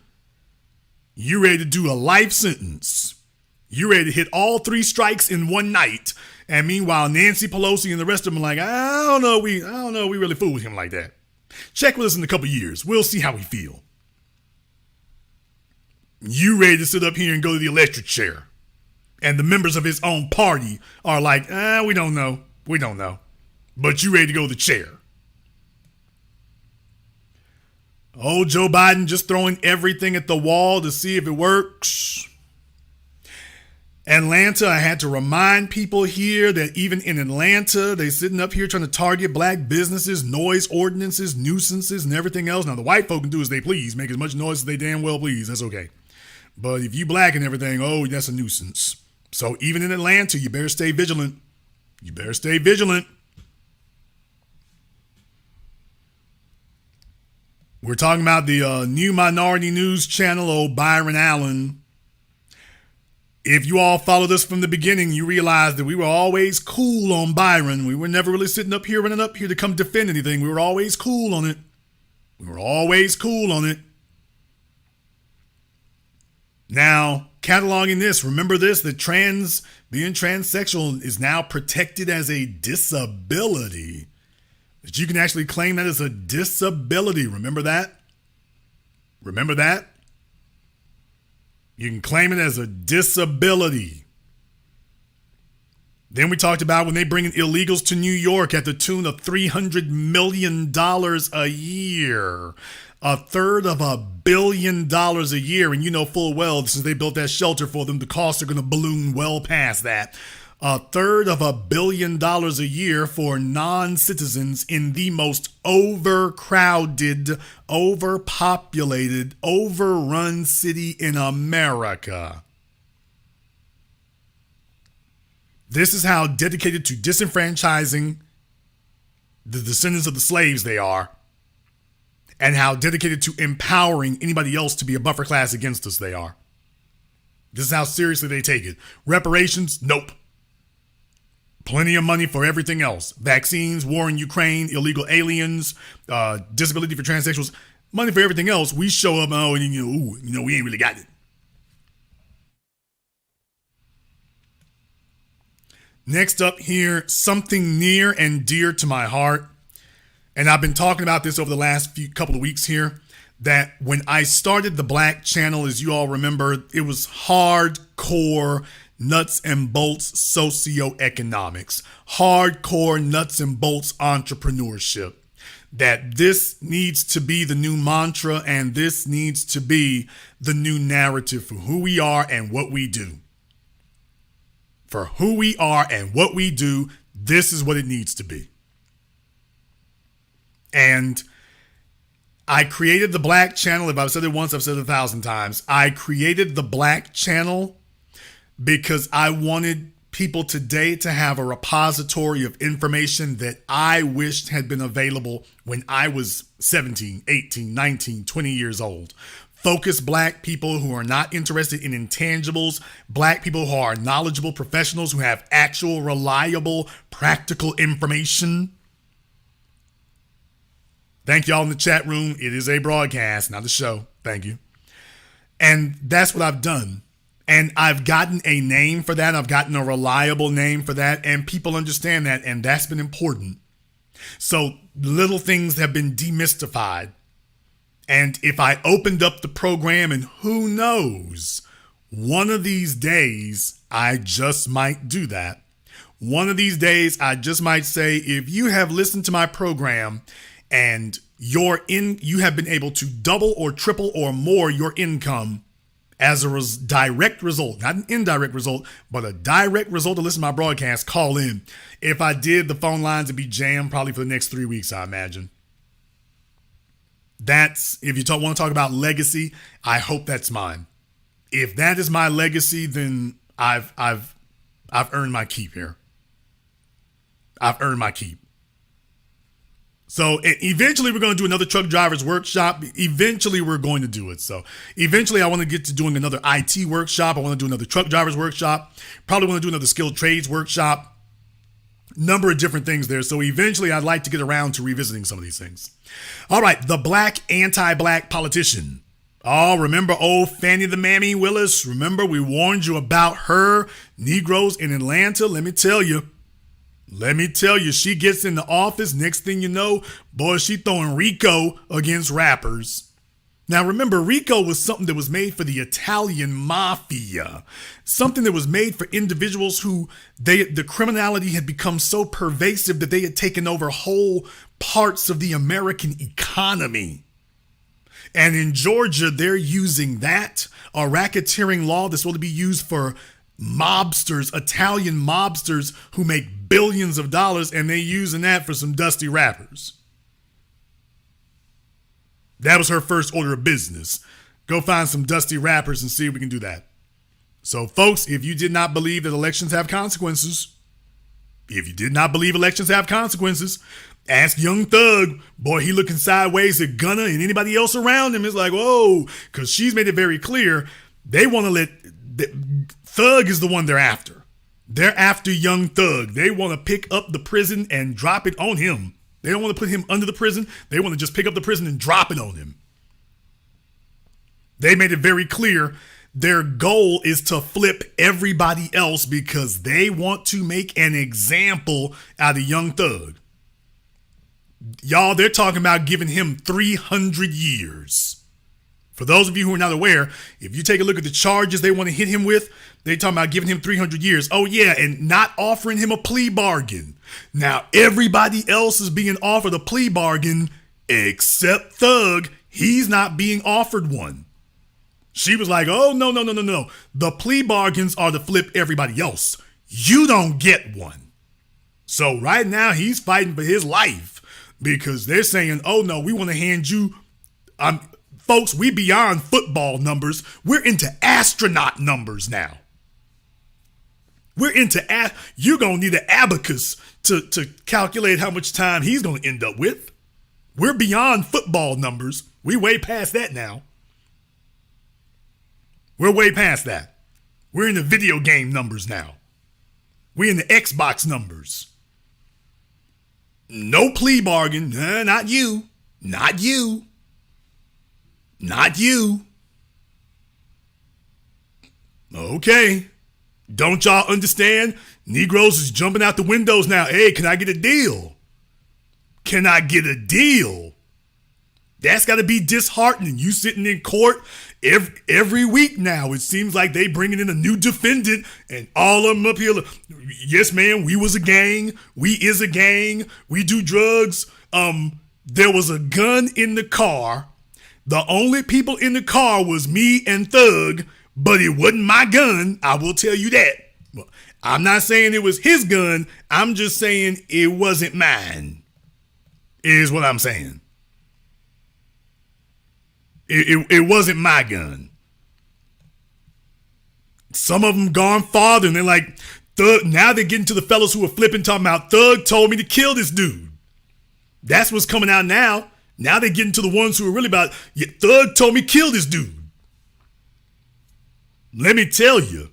[SPEAKER 1] You ready to do a life sentence. You ready to hit all 3 strikes in one night. And meanwhile, Nancy Pelosi and the rest of them are like, I don't know we really fool with him like that. Check with us in a couple years. We'll see how we feel. You ready to sit up here and go to the electric chair. And the members of his own party are like, we don't know. We don't know. But you ready to go to the chair. Oh, Joe Biden just throwing everything at the wall to see if it works. Atlanta, I had to remind people here that even in Atlanta, they sitting up here trying to target black businesses, noise ordinances, nuisances, and everything else. Now, the white folk can do as they please, make as much noise as they damn well please. That's okay. But if you black and everything, that's a nuisance. So even in Atlanta, you better stay vigilant. You better stay vigilant. We're talking about the new minority news channel, Byron Allen. If you all followed us from the beginning, you realize that we were always cool on Byron. We were never really sitting up here, running up here to come defend anything. We were always cool on it. We were always cool on it. Now, cataloging this, remember this, that being transsexual is now protected as a disability. That you can actually claim that as a disability. Remember that? Remember that? You can claim it as a disability. Then we talked about when they bring in illegals to New York at the tune of $300 million a year. $350 million a year. And you know full well, since they built that shelter for them, the costs are going to balloon well past that. $350 million a year for non-citizens in the most overcrowded, overpopulated, overrun city in America. This is how dedicated to disenfranchising the descendants of the slaves they are, and how dedicated to empowering anybody else to be a buffer class against us they are. This is how seriously they take it. Reparations? Nope. Plenty of money for everything else. Vaccines, war in Ukraine, illegal aliens, disability for transsexuals, money for everything else. We show up, and we ain't really got it. Next up here, something near and dear to my heart. And I've been talking about this over the last couple of weeks here, that when I started the Black Channel, as you all remember, it was hardcore nuts and bolts socioeconomics, hardcore nuts and bolts entrepreneurship. That this needs to be the new mantra, and this needs to be the new narrative for who we are and what we do. For who we are and what we do, this is what it needs to be. And I created the Black Channel. If I've said it once, I've said it 1,000 times. I created the Black Channel because I wanted people today to have a repository of information that I wished had been available when I was 17, 18, 19, 20 years old. Focused Black people who are not interested in intangibles, Black people who are knowledgeable professionals who have actual, reliable, practical information. Thank y'all in the chat room. It is a broadcast, not a show. Thank you. And that's what I've done. And I've gotten a name for that. I've gotten a reliable name for that. And people understand that. And that's been important. So little things have been demystified. And if I opened up the program, and who knows, one of these days, I just might do that. One of these days, I just might say, if you have listened to my program and you have been able to double or triple or more your income as a direct result, not an indirect result, but a direct result of listening to my broadcast, call in. If I did, the phone lines would be jammed probably for the next 3 weeks, I imagine. That's, if you want to talk about legacy, I hope that's mine. If that is my legacy, then I've earned my keep here. I've earned my keep. So eventually we're going to do another truck drivers workshop. Eventually we're going to do it. So eventually I want to get to doing another IT workshop. I want to do another truck drivers workshop. Probably want to do another skilled trades workshop. Number of different things there. So eventually I'd like to get around to revisiting some of these things. All right. The black anti-black politician. Oh, remember old Fannie the Mammy Willis? Remember we warned you about her, Negroes in Atlanta? Let me tell you, she gets in the office. Next thing you know, boy, she throwing RICO against rappers. Now, remember, RICO was something that was made for the Italian mafia, something that was made for individuals who the criminality had become so pervasive that they had taken over whole parts of the American economy. And in Georgia, they're using that, a racketeering law that's supposed to be used for mobsters, Italian mobsters who make billions of dollars, and they're using that for some dusty rappers. That was her first order of business. Go find some dusty rappers and see if we can do that. So, folks, if you did not believe that elections have consequences, ask Young Thug. Boy, he looking sideways at Gunna and anybody else around him is like, whoa, because she's made it very clear they want to Thug is the one they're after. They're after Young Thug. They want to pick up the prison and drop it on him. They don't want to put him under the prison. They want to just pick up the prison and drop it on him. They made it very clear their goal is to flip everybody else because they want to make an example out of Young Thug. Y'all, they're talking about giving him 300 years. For those of you who are not aware, if you take a look at the charges they want to hit him with, they're talking about giving him 300 years. Oh, yeah, and not offering him a plea bargain. Now, everybody else is being offered a plea bargain except Thug. He's not being offered one. She was like, oh, no. The plea bargains are to flip everybody else. You don't get one. So right now, he's fighting for his life because they're saying, oh, no, we want to hand you... Folks, we beyond football numbers. We're into astronaut numbers now. We're into... You're going to need an abacus to calculate how much time he's going to end up with. We're beyond football numbers. We way past that now. We're way past that. We're in the video game numbers now. We're in the Xbox numbers. No plea bargain. Not you. Not you. Not you. Okay. Don't y'all understand? Negroes is jumping out the windows now. Hey, can I get a deal? Can I get a deal? That's got to be disheartening. You sitting in court every week now. It seems like they bringing in a new defendant and all of them up here. Yes, man, we was a gang. We is a gang. We do drugs. There was a gun in the car. The only people in the car was me and Thug, but it wasn't my gun. I will tell you that. I'm not saying it was his gun. I'm just saying it wasn't mine, is what I'm saying. It wasn't my gun. Some of them gone farther and they're like, Thug. Now they're getting to the fellas who are flipping, talking about Thug told me to kill this dude. That's what's coming out now. Now they're getting to the ones who are really about, yeah, Thug told me kill this dude. Let me tell you,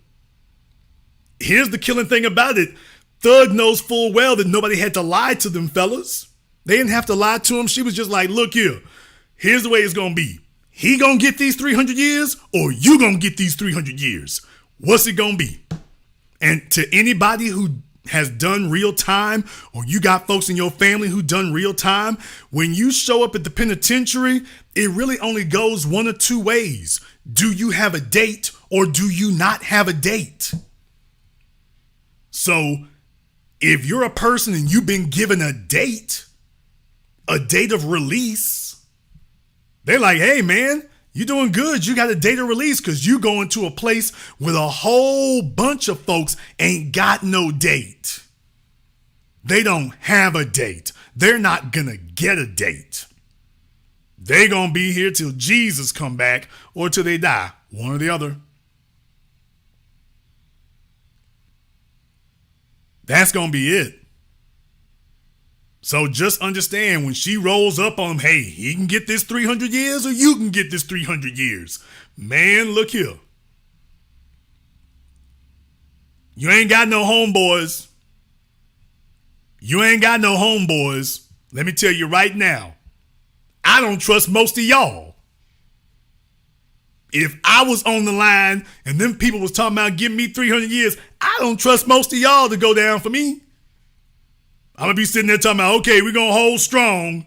[SPEAKER 1] here's the killing thing about it. Thug knows full well that nobody had to lie to them fellas. They didn't have to lie to him. She was just like, look here, here's the way it's going to be. He going to get these 300 years or you going to get these 300 years. What's it going to be? And to anybody who has done real time, or you got folks in your family who done real time, when you show up at the penitentiary, it really only goes one or two ways. Do you have a date or do you not have a date? So if you're a person and you've been given a date of release, they're like, hey man, you're doing good. You got a date of release because you going to a place with a whole bunch of folks ain't got no date. They don't have a date. They're not going to get a date. They going to be here till Jesus come back or till they die. One or the other. That's going to be it. So just understand when she rolls up on him, hey, he can get this 300 years or you can get this 300 years. Man, look here. You ain't got no homeboys. You ain't got no homeboys. Let me tell you right now, I don't trust most of y'all. If I was on the line and them people was talking about giving me 300 years, I don't trust most of y'all to go down for me. I'm going to be sitting there talking about, okay, we're going to hold strong.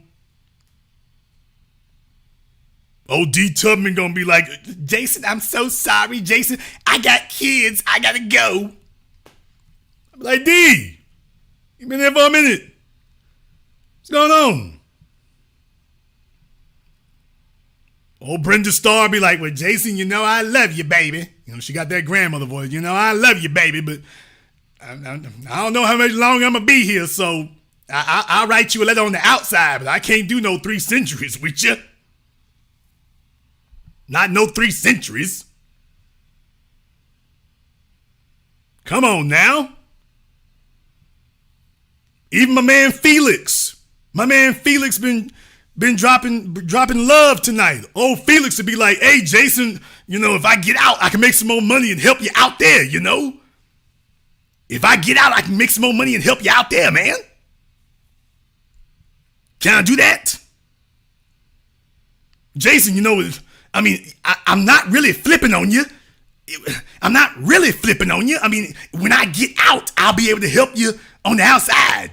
[SPEAKER 1] Old D. Tubman going to be like, Jason, I'm so sorry, Jason. I got kids. I got to go. I'm like, D, you been there for a minute. What's going on? Old Brenda Starr be like, well, Jason, you know I love you, baby. You know, she got that grandmother voice. You know I love you, baby, but I don't know how much longer I'm going to be here, so I'll write you a letter on the outside, but I can't do no 3 centuries with you. Not no 3 centuries. Come on now. Even my man Felix been dropping love tonight. Old Felix would be like, hey, Jason, you know, if I get out, I can make some more money and help you out there, you know? If I get out, I can make some more money and help you out there, man. Can I do that? Jason, I'm not really flipping on you. I'm not really flipping on you. I mean, when I get out, I'll be able to help you on the outside.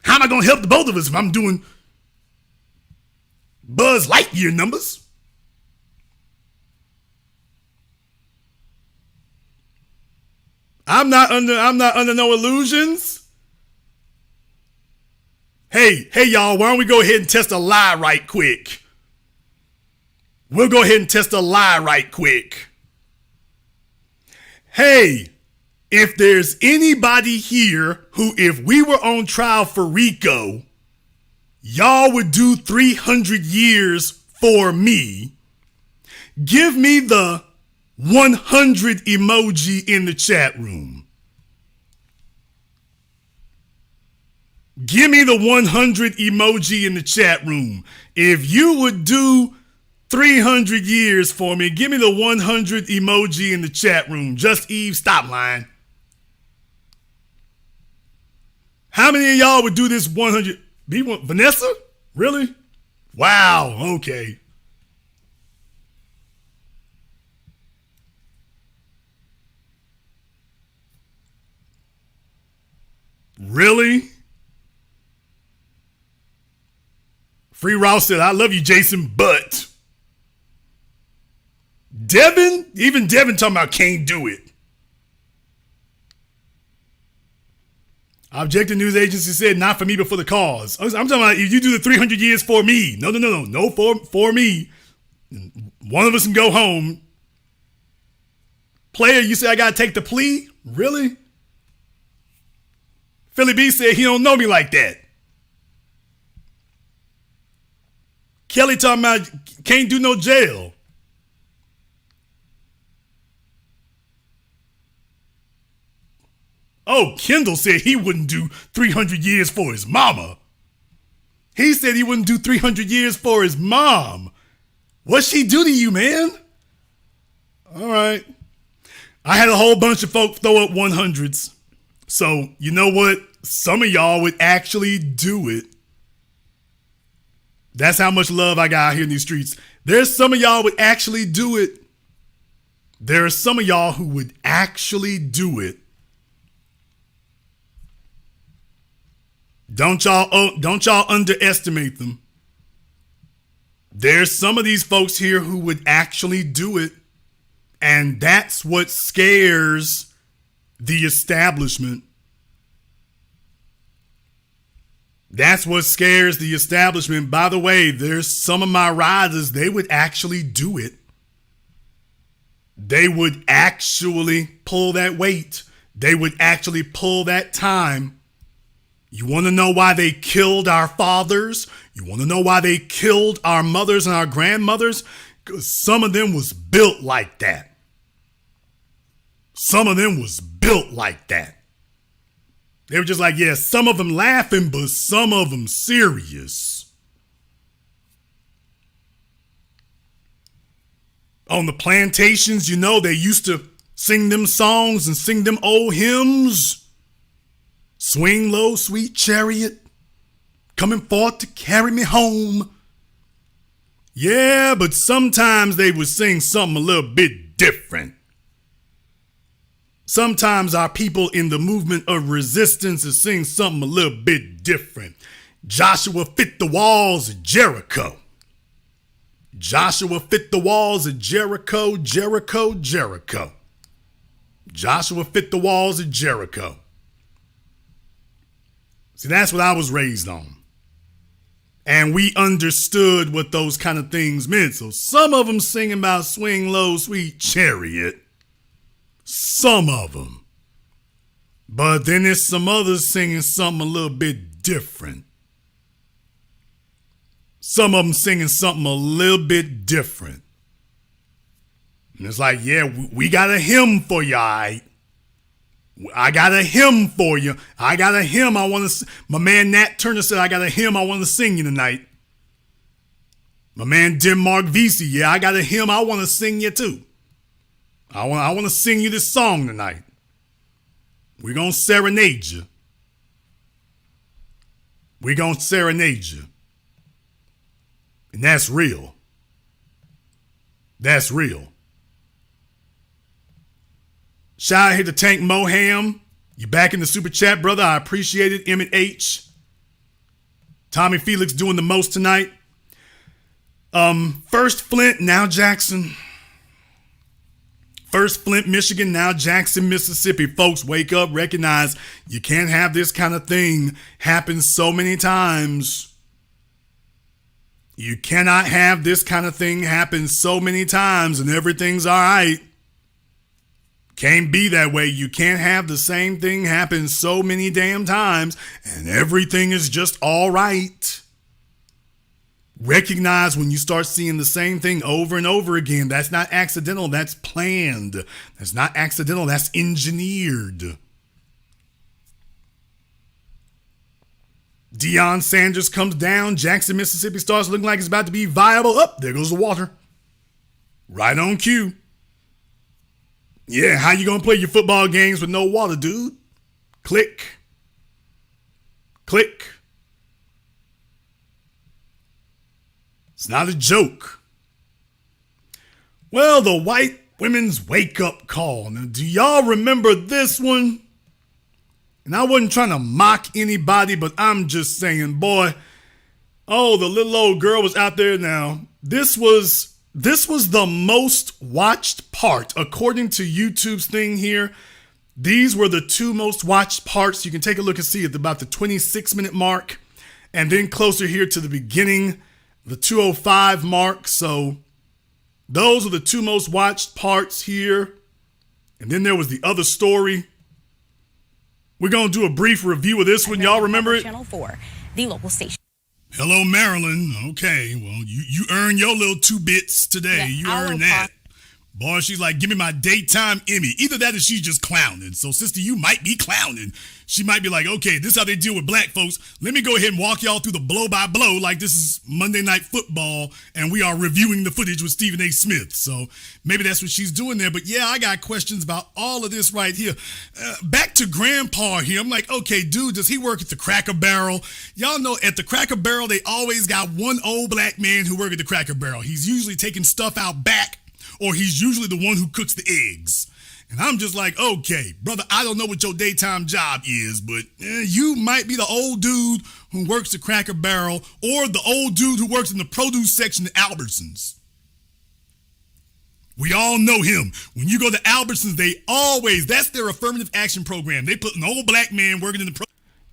[SPEAKER 1] How am I going to help the both of us if I'm doing Buzz Lightyear numbers? I'm not under no illusions. Hey, y'all, why don't we go ahead and test a lie right quick? We'll go ahead and test a lie right quick. Hey, if there's anybody here who, if we were on trial for RICO, y'all would do 300 years for me, give me the 100 emoji in the chat room. Give me the 100 emoji in the chat room. If you would do 300 years for me, give me the 100 emoji in the chat room. Just Eve, stop lying. How many of y'all would do this 100? Vanessa? Really? Wow, okay. Really? Free Rouse said, I love you, Jason, but Devin, even Devin talking about can't do it. Objective News Agency said, not for me, but for the cause. I'm talking about if you do the 300 years for me. No, for me. One of us can go home. Player, you say I got to take the plea? Really? Philly B said he don't know me like that. Kelly talking about can't do no jail. Oh, Kendall said he wouldn't do 300 years for his mama. He said he wouldn't do 300 years for his mom. What'd she do to you, man? All right. I had a whole bunch of folk throw up 100s. So, you know what? Some of y'all would actually do it. That's how much love I got out here in these streets. There's some of y'all would actually do it. There are some of y'all who would actually do it. Don't y'all underestimate them. There's some of these folks here who would actually do it. And that's what scares the establishment. That's what scares the establishment. By the way, there's some of my riders, they would actually do it. They would actually pull that weight. They would actually pull that time. You want to know why they killed our fathers? You want to know why they killed our mothers and our grandmothers? Because some of them was built like that. Some of them was built like that. They were just like, yeah, some of them laughing, but some of them serious. On the plantations, you know, they used to sing them songs and sing them old hymns. Swing low, sweet chariot, coming forth to carry me home. Yeah, but sometimes they would sing something a little bit different. Sometimes our people in the movement of resistance is sing something a little bit different. Joshua fit the walls of Jericho. Joshua fit the walls of Jericho, Jericho, Jericho. Joshua fit the walls of Jericho. See, that's what I was raised on. And we understood what those kind of things meant. So some of them singing about swing low, sweet chariot. Some of them. But then there's some others singing something a little bit different. Some of them singing something a little bit different. And it's like, yeah, we got a hymn for you, all right? I got a hymn for you. I got a hymn I want to. My man Nat Turner said, I got a hymn I want to sing you tonight. My man Denmark Vesey, yeah, I got a hymn I want to sing you too. I want to sing you this song tonight. We're going to serenade you. We gonna serenade you. And that's real. That's real. Shout out here to Tank Moham. You back in the super chat, brother. I appreciate it. Emmett H. Tommy Felix doing the most tonight. First Flint, now Jackson. First Flint, Michigan, now Jackson, Mississippi. Folks, wake up, recognize you can't have this kind of thing happen so many times. You cannot have this kind of thing happen so many times and everything's all right. Can't be that way. You can't have the same thing happen so many damn times and everything is just all right. Recognize when you start seeing the same thing over and over again. That's not accidental. That's planned. That's not accidental. That's engineered. Deion Sanders comes down. Jackson, Mississippi starts looking like it's about to be viable. Up, there goes the water. Right on cue. Yeah, how you gonna play your football games with no water, dude? Click. Click. It's not a joke. Well, the white women's wake-up call. Now, do y'all remember this one? And I wasn't trying to mock anybody, but I'm just saying, boy, oh, the little old girl was out there now. This was the most watched part. According to YouTube's thing here, these were the two most watched parts. You can take a look and see at about the 26-minute mark. And then closer here to the beginning, the 2:05 mark. So those are the two most watched parts here. And then there was the other story. We're going to do a brief review of this one. Y'all remember it?
[SPEAKER 12] Channel 4, the local station.
[SPEAKER 1] Hello, Maryland. Okay, well, you earned your little 2 bits today. You earned that. Boy, she's like, give me my daytime Emmy. Either that or she's just clowning. So, sister, you might be clowning. She might be like, okay, this is how they deal with black folks. Let me go ahead and walk y'all through the blow by blow like this is Monday Night Football and we are reviewing the footage with Stephen A. Smith. So maybe that's what she's doing there. But yeah, I got questions about all of this right here. Back to Grandpa here. I'm like, okay, dude, does he work at the Cracker Barrel? Y'all know at the Cracker Barrel, they always got one old black man who works at the Cracker Barrel. He's usually taking stuff out back, or he's usually the one who cooks the eggs. And I'm just like, okay, brother, I don't know what your daytime job is, but you might be the old dude who works at Cracker Barrel or the old dude who works in the produce section at Albertsons. We all know him. When you go to Albertsons, that's their affirmative action program. They put an old black man working in the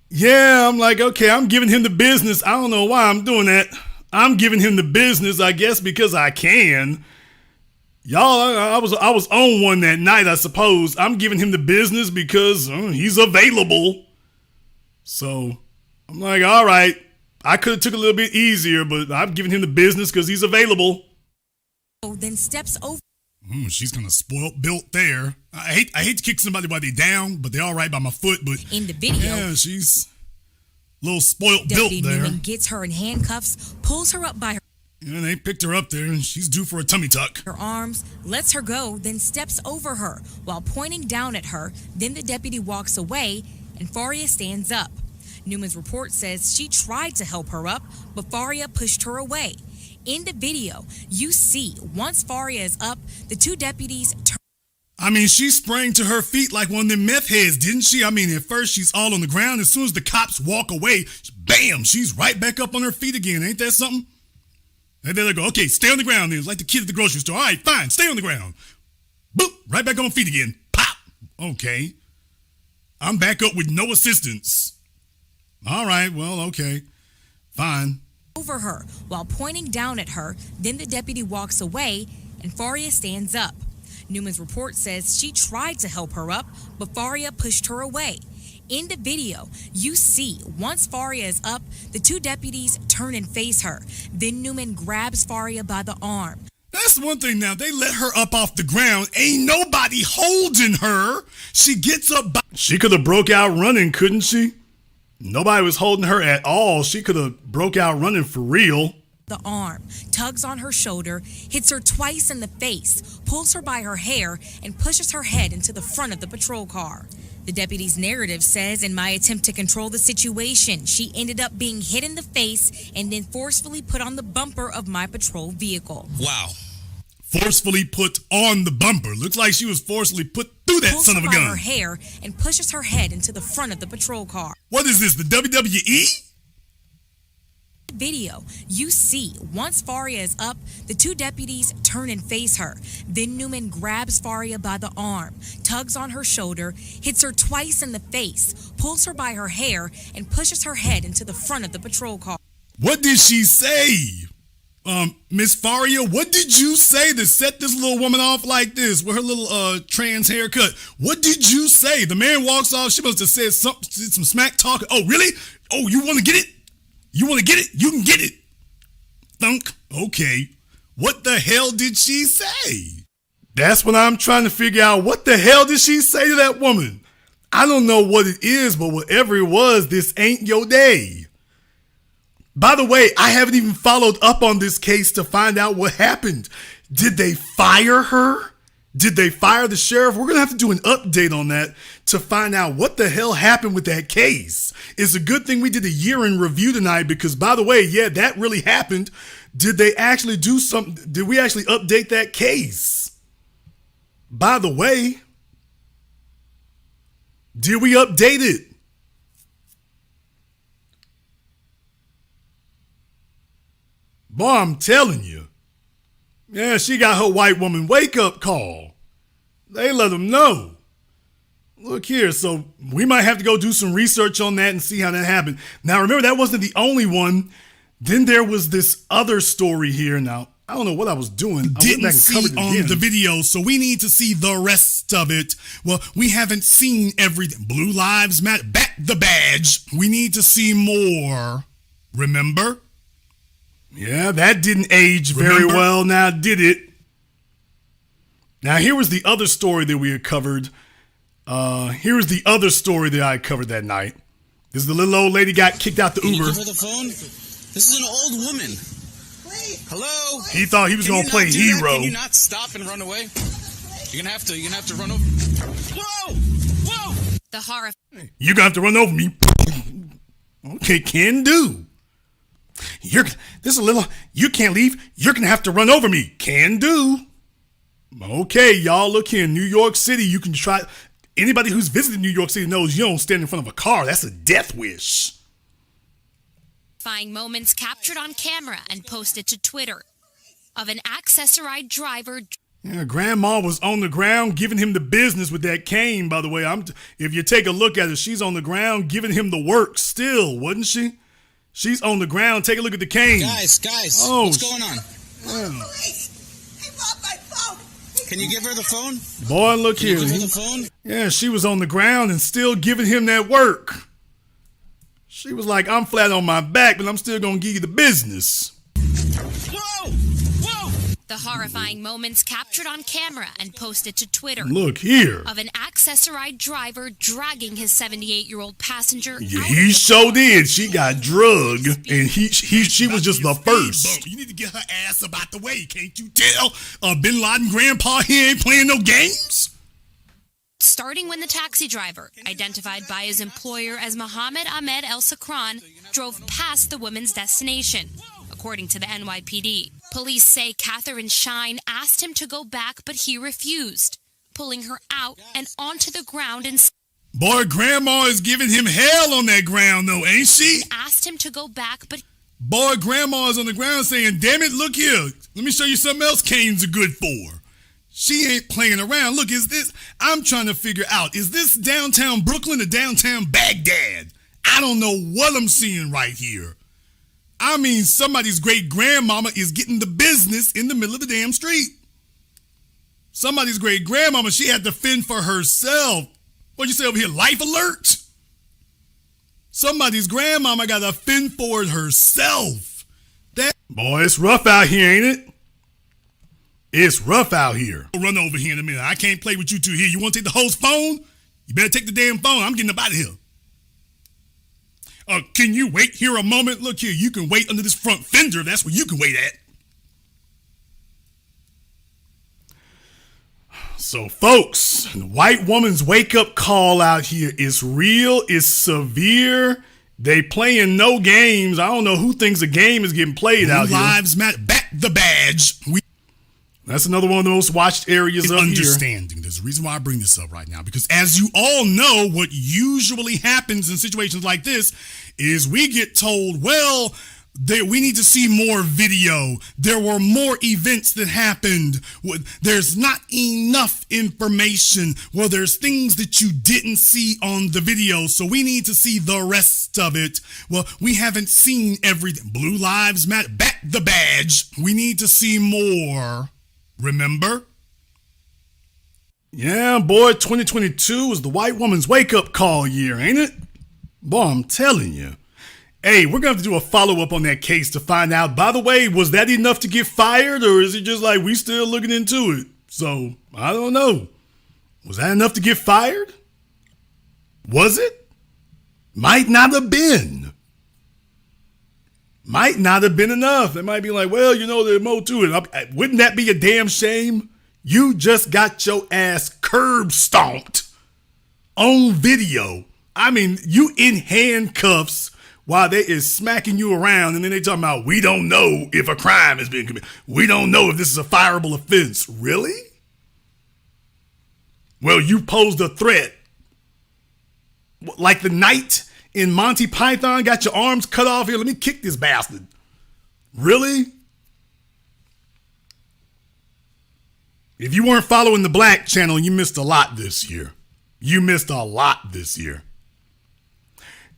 [SPEAKER 1] Yeah, I'm like, okay, I'm giving him the business. I don't know why I'm doing that. I'm giving him the business, I guess, because I can. Y'all, I was on one that night, I suppose. I'm giving him the business because he's available. So I'm like, all right, I could have took a little bit easier, but I'm giving him the business because he's available.
[SPEAKER 12] Then steps over.
[SPEAKER 1] She's kind of spoiled built there. I hate to kick somebody while they're down, but they're all right by my foot. But
[SPEAKER 12] in the video,
[SPEAKER 1] yeah, she's a little spoiled
[SPEAKER 12] Deputy
[SPEAKER 1] built there.
[SPEAKER 12] Newman gets her in handcuffs, pulls her up by
[SPEAKER 1] Yeah, they picked her up there, and she's due for a tummy tuck.
[SPEAKER 12] her arms, lets her go, then steps over her while pointing down at her. Then the deputy walks away, and Faria stands up. Newman's report says she tried to help her up, but Faria pushed her away. In the video, you see once Faria is up, the two deputies turn.
[SPEAKER 1] I mean, she sprang to her feet like one of them meth heads, didn't she? I mean, at first she's all on the ground. As soon as the cops walk away, bam, she's right back up on her feet again. Ain't that something? And then they go, okay, stay on the ground then. It's like the kid at the grocery store. All right, fine, stay on the ground. Boop, right back on feet again. Pop. Okay. I'm back up with no assistance. All right, well, okay. Fine.
[SPEAKER 12] Over her while pointing down at her. Then the deputy walks away, and Faria stands up. Newman's report says she tried to help her up, but Faria pushed her away. In the video, you see once Faria is up, the two deputies turn and face her. Then Newman grabs Faria by the arm.
[SPEAKER 1] That's one thing now. They let her up off the ground. Ain't nobody holding her. She gets up. She could have broke out running, couldn't she? Nobody was holding her at all. She could have broke out running for real.
[SPEAKER 12] the arm, tugs on her shoulder, hits her twice in the face, pulls her by her hair, and pushes her head into the front of the patrol car. The deputy's narrative says, in my attempt to control the situation, she ended up being hit in the face and then forcefully put on the bumper of my patrol vehicle.
[SPEAKER 1] Wow. Forcefully put on the bumper. Looks like she was forcefully put through that son of a gun.
[SPEAKER 12] Pulls her by her hair and pushes her head into the front of the patrol car.
[SPEAKER 1] What is this, the WWE?
[SPEAKER 12] Video, you see, once Faria is up, the two deputies turn and face her. Then Newman grabs Faria by the arm, tugs on her shoulder, hits her twice in the face, pulls her by her hair, and pushes her head into the front of the patrol car.
[SPEAKER 1] What did she say? Miss Faria, what did you say to set this little woman off like this with her little trans haircut? What did you say? The man walks off. She must have said some smack talk. Oh, really? Oh, you want to get it? You want to get it? You can get it. Thunk. Okay. What the hell did she say? That's what I'm trying to figure out. What the hell did she say to that woman? I don't know what it is, but whatever it was, this ain't your day. By the way, I haven't even followed up on this case to find out what happened. Did they fire her? Did they fire the sheriff? We're going to have to do an update on that to find out what the hell happened with that case. It's a good thing we did a year in review tonight because, by the way, yeah, that really happened. Did they actually do something? Did we actually update that case? By the way, did we update it? Boy, I'm telling you. Yeah, she got her white woman wake-up call. They let them know. Look here, so we might have to go do some research on that and see how that happened. Now, remember, that wasn't the only one. Then there was this other story here. Now, I don't know what I was doing. Didn't see on the video, so we need to see the rest of it. Well, we haven't seen everything. Blue Lives Matter. Back the badge. We need to see more. Remember? Yeah, that didn't age very well now, did it? Now, here was the other story that we had covered. Here was the other story that I covered that night. This is the little old lady got kicked out the Uber.
[SPEAKER 13] Can you give her the phone? This is an old woman. Hello?
[SPEAKER 1] He thought he was going to play hero.
[SPEAKER 13] Can you not stop and run away? You're going to have to run over. Whoa! Whoa!
[SPEAKER 12] The horror.
[SPEAKER 1] You're going to have to run over me. Okay, can do. This is a little, you can't leave. You're going to have to run over me. Can do. Okay, y'all, look here. New York City, you can try. Anybody who's visited New York City knows you don't stand in front of a car. That's a death wish.
[SPEAKER 12] Moments captured on camera and posted to Twitter of an accessorized driver.
[SPEAKER 1] Yeah, Grandma was on the ground giving him the business with that cane, by the way. If you take a look at it, she's on the ground giving him the work still, wasn't she? She's on the ground. Take a look at the cane.
[SPEAKER 13] Guys,
[SPEAKER 1] oh,
[SPEAKER 13] what's going on? Can you give her the phone?
[SPEAKER 1] Boy, look here.
[SPEAKER 13] Can you give her the phone?
[SPEAKER 1] Yeah, she was on the ground and still giving him that work. She was like, I'm flat on my back, but I'm still going to give you the business.
[SPEAKER 13] Whoa! Whoa!
[SPEAKER 12] The horrifying moments captured on camera and posted to Twitter.
[SPEAKER 1] Look here.
[SPEAKER 12] Of an accessorized driver dragging his 78-year-old passenger.
[SPEAKER 1] Yeah, he sure did. She got drugged, and she was just the first. You need to get her ass about the way, can't you tell? Bin Laden grandpa, he ain't playing no games.
[SPEAKER 12] Starting when the taxi driver, identified by his employer as Mohammed Ahmed El Sakran, drove past the woman's destination, according to the NYPD. Police say Catherine Shine asked him to go back, but he refused, pulling her out and onto the ground and...
[SPEAKER 1] Boy, Grandma is giving him hell on that ground, though, ain't she?
[SPEAKER 12] Asked him to go back, but...
[SPEAKER 1] Boy, Grandma is on the ground saying, damn it, look here. Let me show you something else canes are good for. She ain't playing around. Look, I'm trying to figure out, is this downtown Brooklyn or downtown Baghdad? I don't know what I'm seeing right here. I mean, somebody's great-grandmama is getting the business in the middle of the damn street. Somebody's great-grandmama, she had to fend for herself. What'd you say over here, life alert? Somebody's grandmama got to fend for it herself. Boy, it's rough out here, ain't it? It's rough out here. I'll run over here in a minute. I can't play with you two here. You want to take the host phone? You better take the damn phone. I'm getting up out of here. Can you wait here a moment? Look here, you can wait under this front fender. That's where you can wait at. So, folks, the white woman's wake-up call out here is real, is severe. They playing no games. I don't know who thinks a game is getting played out here. Lives matter. Back the badge. That's another one of the most watched areas of understanding. Here. There's a reason why I bring this up right now, because as you all know, what usually happens in situations like this is we get told, well, we need to see more video. There were more events that happened. There's not enough information. Well, there's things that you didn't see on the video, so we need to see the rest of it. Well, we haven't seen everything. Blue Lives Matter. Back the badge. We need to see more. Remember? Yeah, boy, 2022 is the white woman's wake-up call year, ain't it? Boy, I'm telling you. Hey, we're going to have to do a follow-up on that case to find out, by the way, was that enough to get fired, or is it just like we still looking into it? So, I don't know. Was that enough to get fired? Was it? Might not have been. Might not have been enough. They might be like, well, you know, there's more to it. Wouldn't that be a damn shame? You just got your ass curb stomped on video. I mean, you in handcuffs while they is smacking you around, and then they talking about, we don't know if a crime has been committed. We don't know if this is a fireable offense. Really? Well, you posed a threat. Like the knight in Monty Python got your arms cut off. Here, let me kick this bastard. Really? If you weren't following the Black Channel, you missed a lot this year. You missed a lot this year.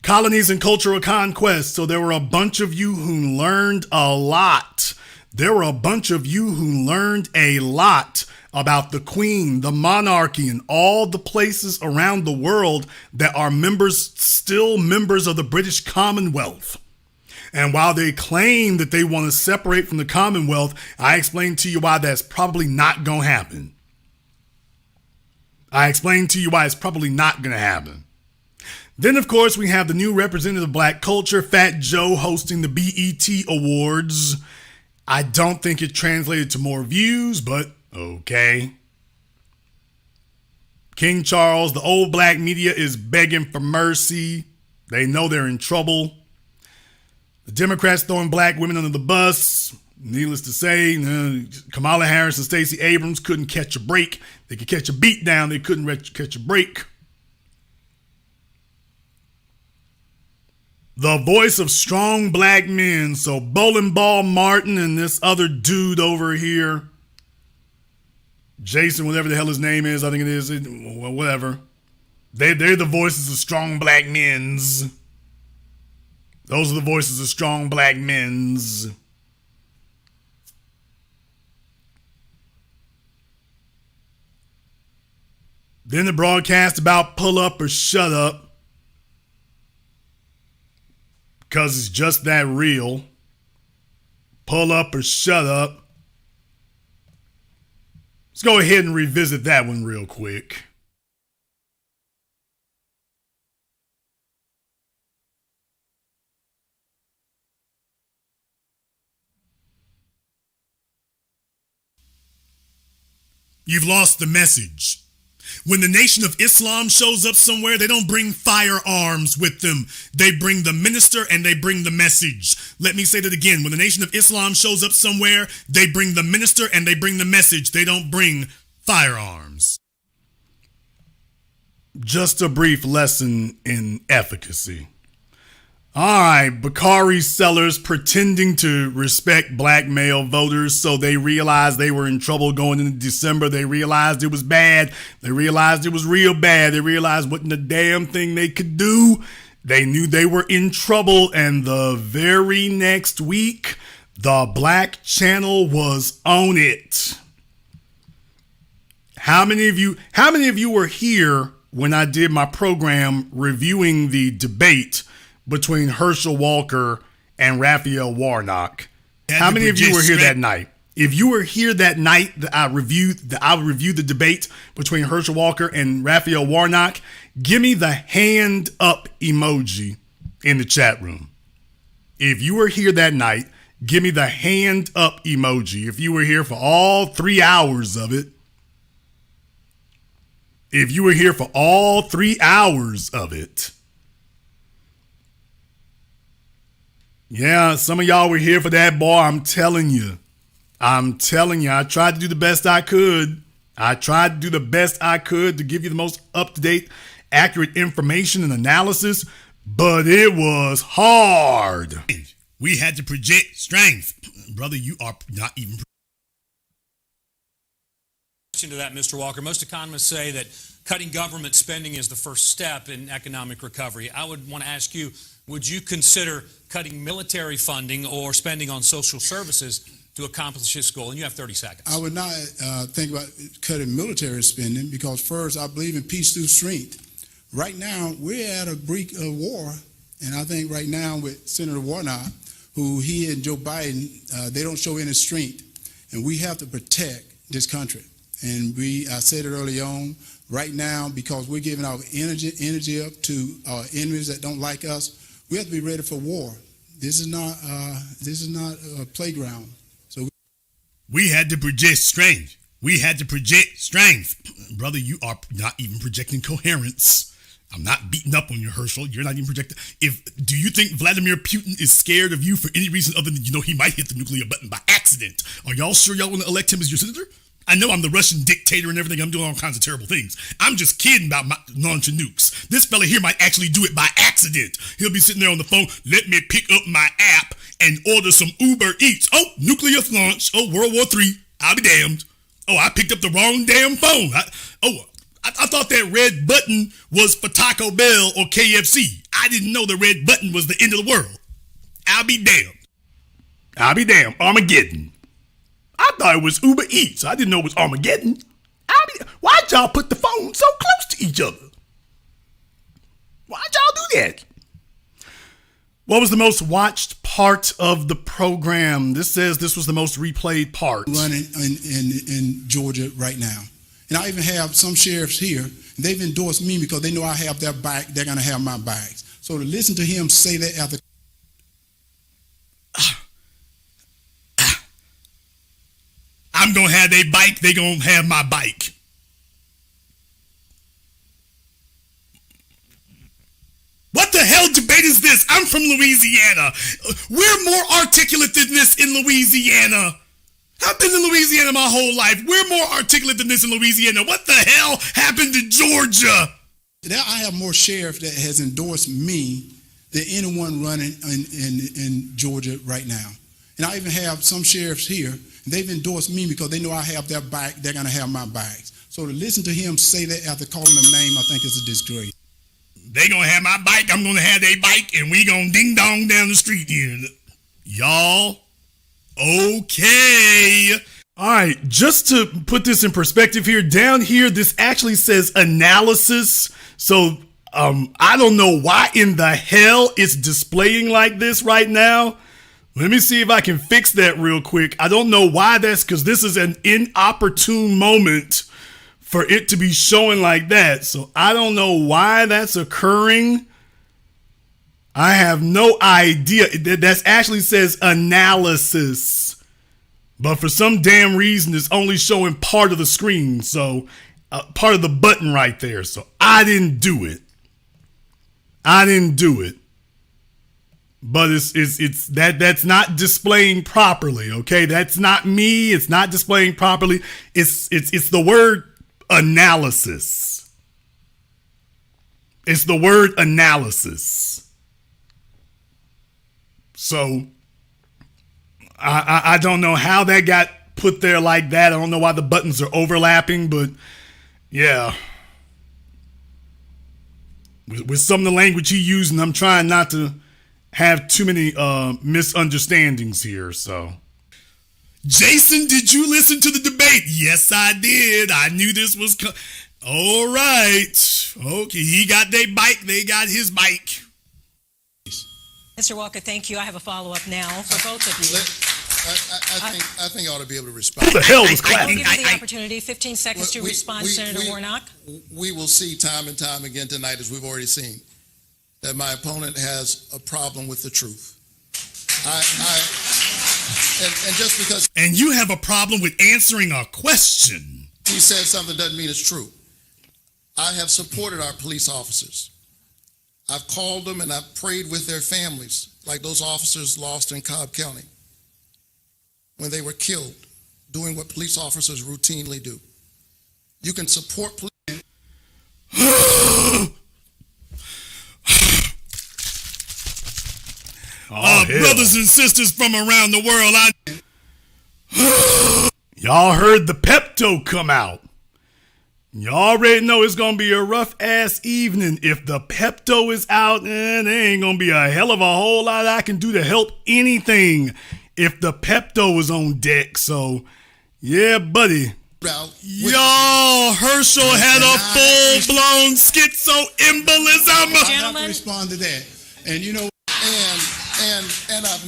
[SPEAKER 1] Colonies and cultural conquest. So there were a bunch of you who learned a lot. There were a bunch of you who learned a lot about the Queen, the monarchy, and all the places around the world that are still members of the British Commonwealth. And while they claim that they want to separate from the Commonwealth, I explained to you why that's probably not going to happen. I explained to you why it's probably not going to happen. Then, of course, we have the new representative of black culture, Fat Joe, hosting the BET Awards. I don't think it translated to more views, but okay. King Charles, the old black media is begging for mercy. They know they're in trouble. The Democrats throwing black women under the bus. Needless to say, Kamala Harris and Stacey Abrams couldn't catch a break. They could catch a beat down. They couldn't catch a break. The voice of strong black men. So Bowling Ball Martin and this other dude over here, Jason, whatever the hell his name is, I think it is, whatever. They're the voices of strong black men's. Those are the voices of strong black men's. Then the broadcast about pull up or shut up. Because it's just that real. Pull up or shut up. Let's go ahead and revisit that one real quick. You've lost the message. When the Nation of Islam shows up somewhere, they don't bring firearms with them. They bring the minister and they bring the message. Let me say that again. When the Nation of Islam shows up somewhere, they bring the minister and they bring the message. They don't bring firearms. Just a brief lesson in efficacy. All right, Bakari sellers pretending to respect black male voters, so they realized they were in trouble going into December. They realized it was bad. They realized it was real bad. They realized wasn't a damn thing they could do. They knew they were in trouble, and the very next week, the Black Channel was on it. How many of you were here when I did my program reviewing the debate between Herschel Walker and Raphael Warnock? How many of you were here that night? If you were here that night that I reviewed the debate between Herschel Walker and Raphael Warnock, give me the hand up emoji. in the chat room. If you were here that night, give me the hand up emoji. If you were here for all 3 hours of it. If you were here for all 3 hours of it. Yeah, some of y'all were here for that, boy. I'm telling you. I tried to do the best I could. To give you the most up-to-date, accurate information and analysis, but it was hard.
[SPEAKER 14] We had to project strength. Brother, you are not even...
[SPEAKER 15] To that, Mr. Walker, most economists say that cutting government spending is the first step in economic recovery. I would want to ask you, would you consider cutting military funding or spending on social services to accomplish this goal? And you have 30 seconds.
[SPEAKER 2] I would not think about cutting military spending because first, I believe in peace through strength. Right now, we're at a brink of war, and I think right now with Senator Warnock, who he and Joe Biden, they don't show any strength, and we have to protect this country. And I said it early on, right now, because we're giving our energy up to our enemies that don't like us, we have to be ready for war. This is not a playground. So
[SPEAKER 14] we had to project strength. Brother, you are not even projecting coherence. I'm not beating up on you, Herschel. You're not even projecting. Do you think Vladimir Putin is scared of you for any reason other than he might hit the nuclear button by accident? Are y'all sure y'all want to elect him as your senator? I know I'm the Russian dictator and everything. I'm doing all kinds of terrible things. I'm just kidding about launching nukes. This fella here might actually do it by accident. He'll be sitting there on the phone. Let me pick up my app and order some Uber Eats. Oh, nuclear launch. Oh, World War III. I'll be damned. Oh, I picked up the wrong damn phone. I thought that red button was for Taco Bell or KFC. I didn't know the red button was the end of the world. I'll be damned. Armageddon. I thought it was Uber Eats. I didn't know it was Armageddon. Why'd y'all put the phones so close to each other? Why'd y'all do that? What was the most watched part of the program? This says this was the most replayed part.
[SPEAKER 2] Running in Georgia right now. And I even have some sheriffs here. And they've endorsed me because they know I have their back. They're going to have my backs. So to listen to him say that after...
[SPEAKER 14] I'm going to have their bike. They going to have my bike. What the hell debate is this? I'm from Louisiana. We're more articulate than this in Louisiana. I've been in Louisiana my whole life. We're more articulate than this in Louisiana. What the hell happened to Georgia?
[SPEAKER 2] I have more sheriff that has endorsed me than anyone running in Georgia right now. And I even have some sheriffs here. They've endorsed me because they know I have their back. They're going to have my backs. So to listen to him say that after calling them name, I think it's a disgrace.
[SPEAKER 14] They going to have my bike. I'm going to have their bike. And we going to ding dong down the street here. Y'all, okay.
[SPEAKER 1] All right, just to put this in perspective here, down here, this actually says analysis. So I don't know why in the hell it's displaying like this right now. Let me see if I can fix that real quick. I don't know why that's, because this is an inopportune moment for it to be showing like that. So I don't know why that's occurring. I have no idea. That actually says analysis. But for some damn reason, it's only showing part of the screen. So part of the button right there. So I didn't do it. But it's that's not displaying properly, okay? That's not me. It's not displaying properly. It's the word analysis. It's the word analysis. So I don't know how that got put there like that. I don't know why the buttons are overlapping, but yeah. With some of the language he used, and I'm trying not to have too many misunderstandings here, so.
[SPEAKER 14] Jason, did you listen to the debate? Yes, I did. I knew this was all right. Okay, he got their bike. They got his bike.
[SPEAKER 16] Mr. Walker, thank you. I have a follow-up now for both of you.
[SPEAKER 17] I think I ought to be able to respond.
[SPEAKER 1] Who the hell was clapping?
[SPEAKER 16] I'll give you the opportunity, 15 seconds to respond, Senator Warnock.
[SPEAKER 17] We will see time and time again tonight, as we've already seen. that my opponent has a problem with the truth. And just because
[SPEAKER 14] And you have a problem with answering a question.
[SPEAKER 17] he said something doesn't mean it's true. I have supported our police officers. I've called them and I've prayed with their families, like those officers lost in Cobb County when they were killed, doing what police officers routinely do. You can support police.
[SPEAKER 14] Brothers and sisters from around the world,
[SPEAKER 1] Y'all heard the Pepto come out. Y'all already know it's gonna be a rough ass evening. If the Pepto is out, there ain't gonna be a hell of a whole lot I can do to help anything if the Pepto is on deck. So, yeah, buddy.
[SPEAKER 14] Y'all, Herschel had a full-blown schizoembolism.
[SPEAKER 2] I have to respond to that. And you know,
[SPEAKER 17] And I've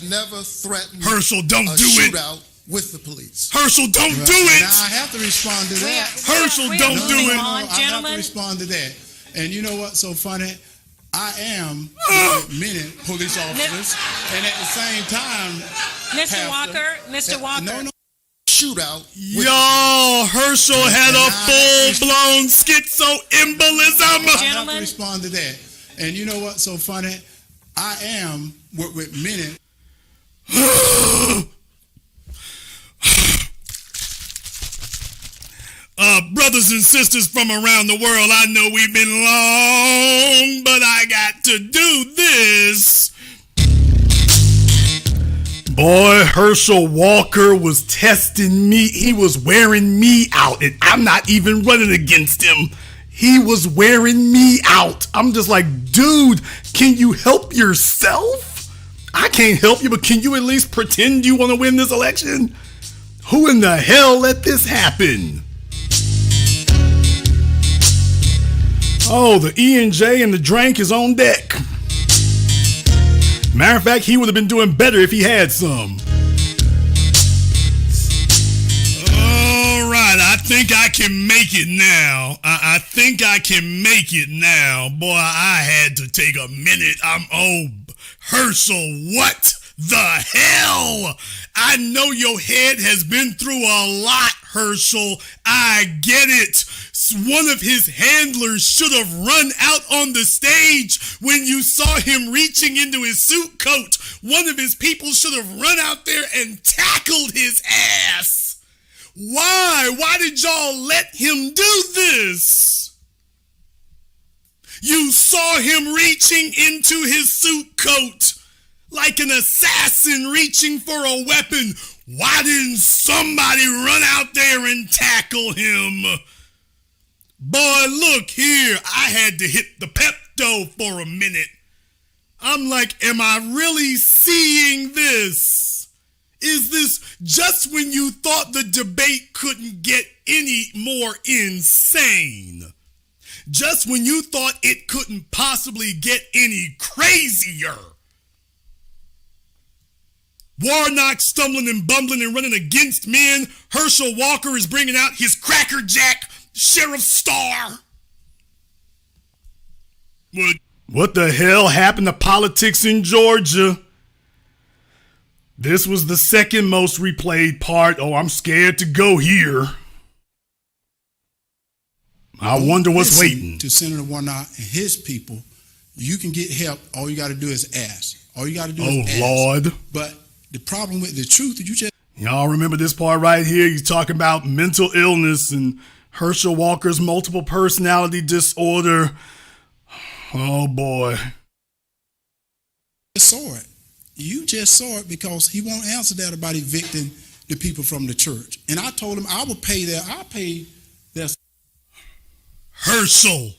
[SPEAKER 17] never threatened
[SPEAKER 14] Herschel, don't
[SPEAKER 17] a
[SPEAKER 14] do it.
[SPEAKER 17] shootout with the police.
[SPEAKER 14] Herschel, don't do it.
[SPEAKER 2] Now I have to respond to that.
[SPEAKER 14] Herschel, don't do it.
[SPEAKER 2] I have to respond to that. And you know what's so funny? I am many police officers, and at the same time,
[SPEAKER 16] Mr. Walker, Mr. Walker.
[SPEAKER 2] No.
[SPEAKER 17] Shootout.
[SPEAKER 14] Y'all, Herschel had a full-blown schizoembolism.
[SPEAKER 2] I have to respond to that. And you know what's so funny? I am with many.
[SPEAKER 14] Brothers and sisters from around the world, I know we've been long, but I got to do this.
[SPEAKER 1] Boy, Herschel Walker was testing me. He was wearing me out, and I'm not even running against him. He was wearing me out. I'm just like, dude, can you help yourself? I can't help you, but can you at least pretend you want to win this election? Who in the hell let this happen? Oh, the E&J and the drink is on deck. Matter of fact, he would have been doing better if he had some.
[SPEAKER 14] All right, I think I can make it now. I think I can make it now. Boy, I had to take a minute. Herschel, what the hell? I know your head has been through a lot, Herschel. I get it. One of his handlers should have run out on the stage when you saw him reaching into his suit coat. One of his people should have run out there and tackled his ass. Why? Why did y'all let him do this? You saw him reaching into his suit coat like an assassin reaching for a weapon. Why didn't somebody run out there and tackle him? Boy, look here. I had to hit the Pepto for a minute. I'm like, am I really seeing this? Is this just when you thought the debate couldn't get any more insane? Just when you thought it couldn't possibly get any crazier? Warnock stumbling and bumbling and running against men. Herschel Walker is bringing out his Cracker Jack Sheriff Star.
[SPEAKER 1] What the hell happened to politics in Georgia? This was the second most replayed part. Oh, I'm scared to go here. I wonder what's waiting.
[SPEAKER 2] To Senator Warnock and his people, you can get help. All you got to do is ask. All you got to do is ask.
[SPEAKER 1] Oh, Lord.
[SPEAKER 2] But the problem with the truth is you just...
[SPEAKER 1] Y'all remember this part right here? He's talking about mental illness and Herschel Walker's multiple personality disorder. Oh, boy.
[SPEAKER 2] You saw it. You just saw it because he won't answer that about evicting the people from the church. And I told him I will pay their... I'll pay their...
[SPEAKER 14] Herschel.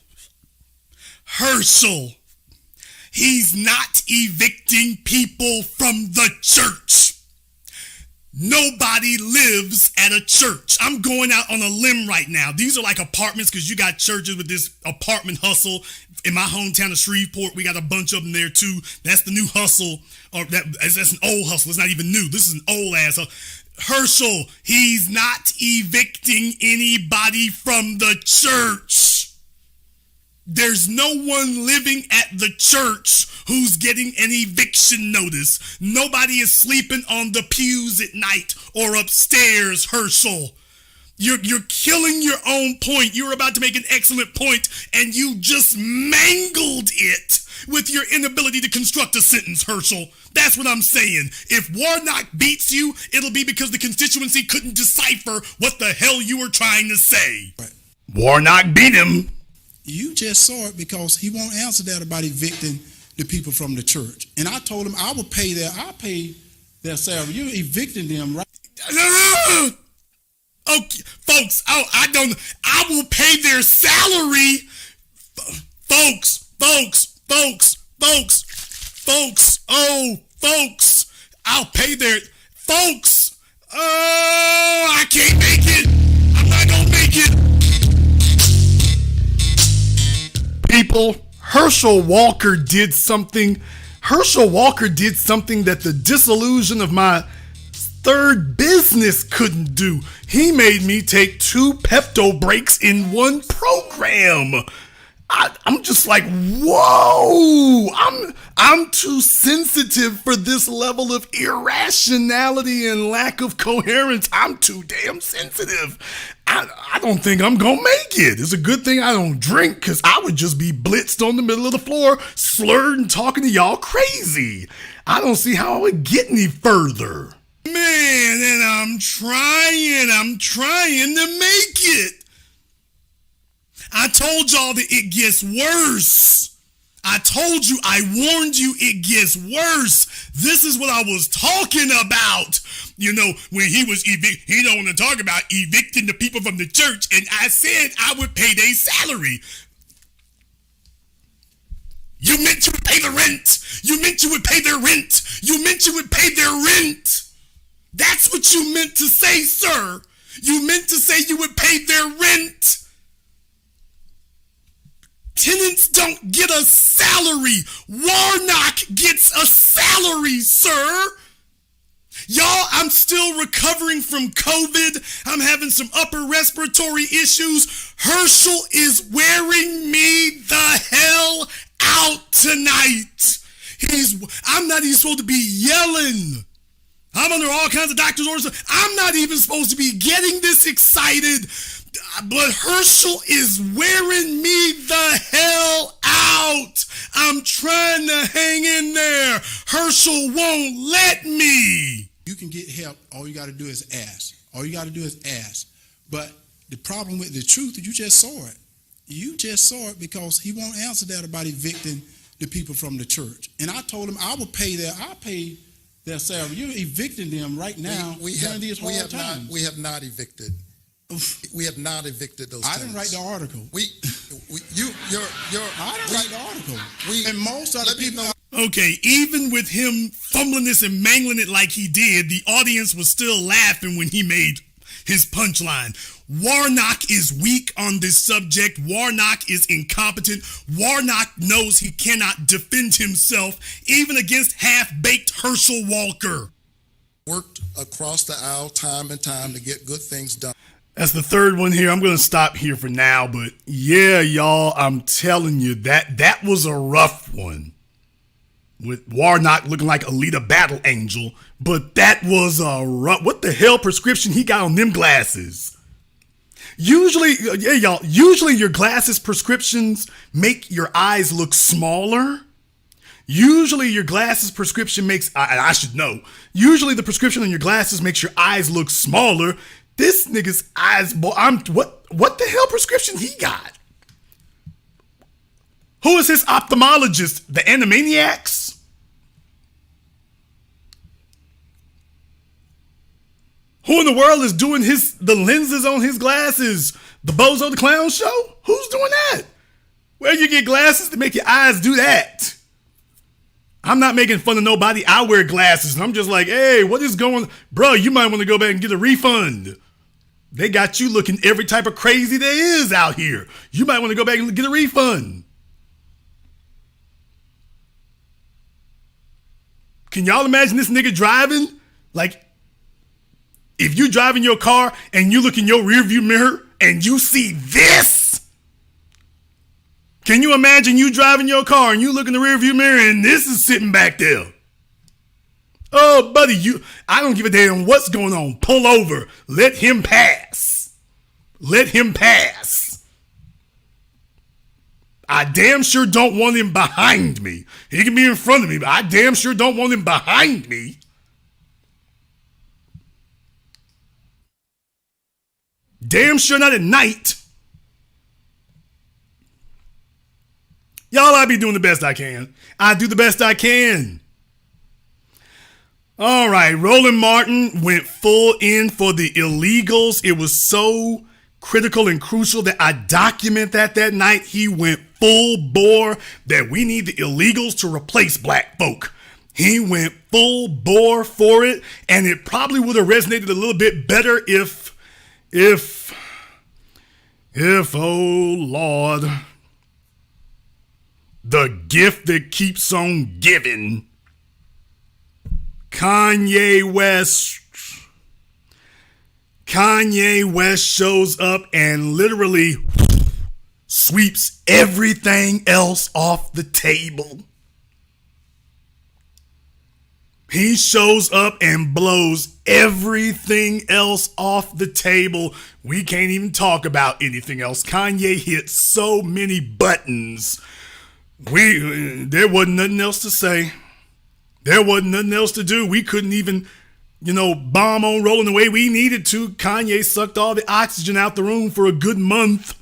[SPEAKER 14] He's not evicting people from the church. Nobody lives at a church. I'm going out on a limb right now. These are like apartments because you got churches with this apartment hustle. In my hometown of Shreveport, we got a bunch of them there too. That's the new hustle. Or that's an old hustle. It's not even new. This is an old ass hustle. Herschel, he's not evicting anybody from the church. There's no one living at the church who's getting an eviction notice. Nobody is sleeping on the pews at night or upstairs, Herschel. You're killing your own point. You were about to make an excellent point, and you just mangled it with your inability to construct a sentence, Herschel. That's what I'm saying. If Warnock beats you, it'll be because the constituency couldn't decipher what the hell you were trying to say.
[SPEAKER 2] Right.
[SPEAKER 14] Warnock beat him.
[SPEAKER 2] You just saw it because he won't answer that about evicting the people from the church. And I told him I'll pay their salary. You're evicting them, right?
[SPEAKER 14] Okay, folks, I will pay their salary. Folks, I'll pay their, folks, oh, I can't make it. I'm not gonna make it. People, Herschel Walker did something that the disillusion of my third business couldn't do. He made me take 2 Pepto breaks in one program. I'm just like, whoa, I'm too sensitive for this level of irrationality and lack of coherence. I'm too damn sensitive. I don't think I'm gonna make it. It's a good thing I don't drink, because I would just be blitzed on the middle of the floor, slurred and talking to y'all crazy. I don't see how I would get any further. Man, and I'm trying to make it. I told y'all that it gets worse. I told you, I warned you, it gets worse. This is what I was talking about. You know, when he don't want to talk about evicting the people from the church, and I said I would pay their salary. You meant you would pay the rent. You meant you would pay their rent. You meant you would pay their rent. That's what you meant to say, sir. You meant to say you would pay their rent. Tenants don't get a salary. Warnock gets a salary, sir. Y'all, I'm still recovering from COVID. I'm having some upper respiratory issues. Herschel is wearing me the hell out tonight. I'm not even supposed to be yelling. I'm under all kinds of doctor's orders. I'm not even supposed to be getting this excited. But Herschel is wearing me the hell out. I'm trying to hang in there. Herschel won't let me.
[SPEAKER 2] You can get help. All you got to do is ask. All you got to do is ask. But the problem with the truth is you just saw it. You just saw it because he won't answer that about evicting the people from the church. And I told him I'll pay their salary. You're evicting them right now.
[SPEAKER 17] We have not evicted. We have not evicted those tenants.
[SPEAKER 2] I didn't write the article.
[SPEAKER 17] I
[SPEAKER 2] didn't write the article. And most other people.
[SPEAKER 14] Okay, even with him fumbling this and mangling it like he did, the audience was still laughing when he made his punchline. Warnock is weak on this subject. Warnock is incompetent. Warnock knows he cannot defend himself, even against half-baked Herschel Walker.
[SPEAKER 17] Worked across the aisle time and time to get good things done.
[SPEAKER 14] That's the third one here. I'm going to stop here for now, but yeah, y'all, I'm telling you, that was a rough one. With Warnock looking like Alita Battle Angel, but that was a rough. What the hell prescription he got on them glasses? Usually your glasses prescriptions make your eyes look smaller. Usually your glasses prescription makes, I should know, usually the prescription on your glasses makes your eyes look smaller. This nigga's eyes, what the hell prescription he got? Who is his ophthalmologist? The Animaniacs? Who in the world is doing the lenses on his glasses? The Bozo the Clown Show? Who's doing that? Where you get glasses to make your eyes do that? I'm not making fun of nobody. I wear glasses. And I'm just like, hey, what is going on? Bro, you might want to go back and get a refund. They got you looking every type of crazy there is out here. You might want to go back and get a refund. Can y'all imagine this nigga driving? Like, if you driving your car and you look in your rearview mirror and you see this,
[SPEAKER 1] Can you imagine you driving your car and you look in the rearview mirror and this is sitting back there? Oh, buddy, I don't give a damn what's going on. Pull over. Let him pass. Let him pass. I damn sure don't want him behind me. He can be in front of me, but I damn sure don't want him behind me. Damn sure not at night. Y'all, I be doing the best I can. I do the best I can. All right, Roland Martin went full in for the illegals. It was so critical and crucial that I document that night. He went full bore that we need the illegals to replace black folk. He went full bore for it, and it probably would have resonated a little bit better if, oh Lord, the gift that keeps on giving, Kanye West shows up and literally sweeps everything else off the table. He shows up and blows everything else off the table. We can't even talk about anything else. Kanye hit so many buttons. There wasn't nothing else to say. There wasn't nothing else to do. We couldn't even, bomb on rolling the way we needed to. Kanye sucked all the oxygen out the room for a good month.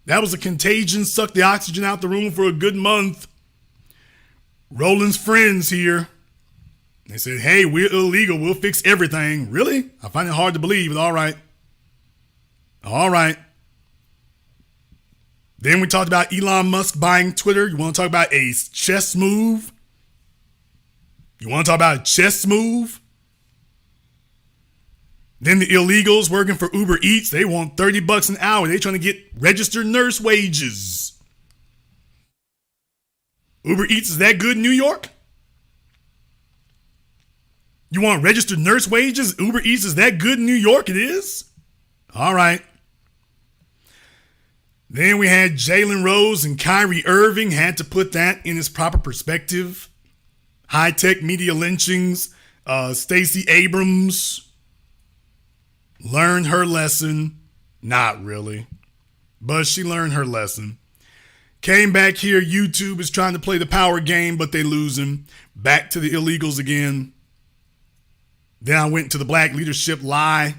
[SPEAKER 1] That was a contagion. Sucked the oxygen out the room for a good month. Roland's friends here, they said, hey, we're illegal. We'll fix everything. Really? I find it hard to believe, but all right. All right. Then we talked about Elon Musk buying Twitter. You want to talk about a chess move? You want to talk about a chess move? Then the illegals working for Uber Eats, they want $30 an hour. They trying to get registered nurse wages. Uber Eats is that good in New York? You want registered nurse wages? Uber Eats is that good in New York? It is? All right. Then we had Jalen Rose and Kyrie Irving. Had to put that in its proper perspective. High-tech media lynchings. Stacey Abrams learned her lesson. Not really. But she learned her lesson. Came back here. YouTube is trying to play the power game, but they losing. Back to the illegals again. Then I went to the Black Leadership Lie.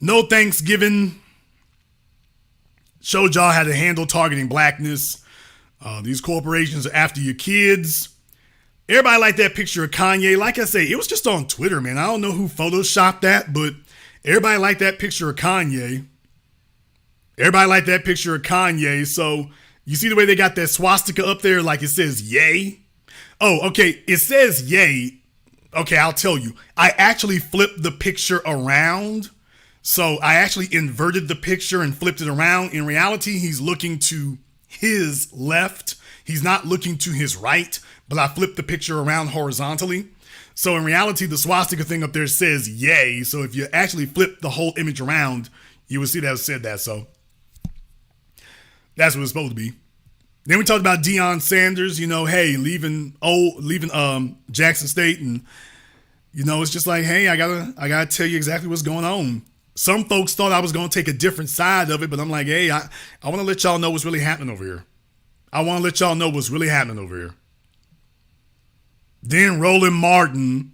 [SPEAKER 1] No Thanksgiving. Showed y'all how to handle targeting blackness. These corporations are after your kids. Everybody liked that picture of Kanye. Like I say, it was just on Twitter, man. I don't know who photoshopped that, but everybody liked that picture of Kanye. Everybody liked that picture of Kanye. So you see the way they got that swastika up there like it says yay? Oh, okay. It says yay. Okay, I'll tell you. I actually flipped the picture around. So I actually inverted the picture and flipped it around. In reality, he's looking to his left. He's not looking to his right, but I flipped the picture around horizontally. So in reality, the swastika thing up there says yay. So if you actually flip the whole image around, you would see that it said that. So that's what it's supposed to be. Then we talked about Deion Sanders, hey, leaving Jackson State. And, it's just like, hey, I gotta tell you exactly what's going on. Some folks thought I was going to take a different side of it, but I'm like, hey, I want to let y'all know what's really happening over here. Then Roland Martin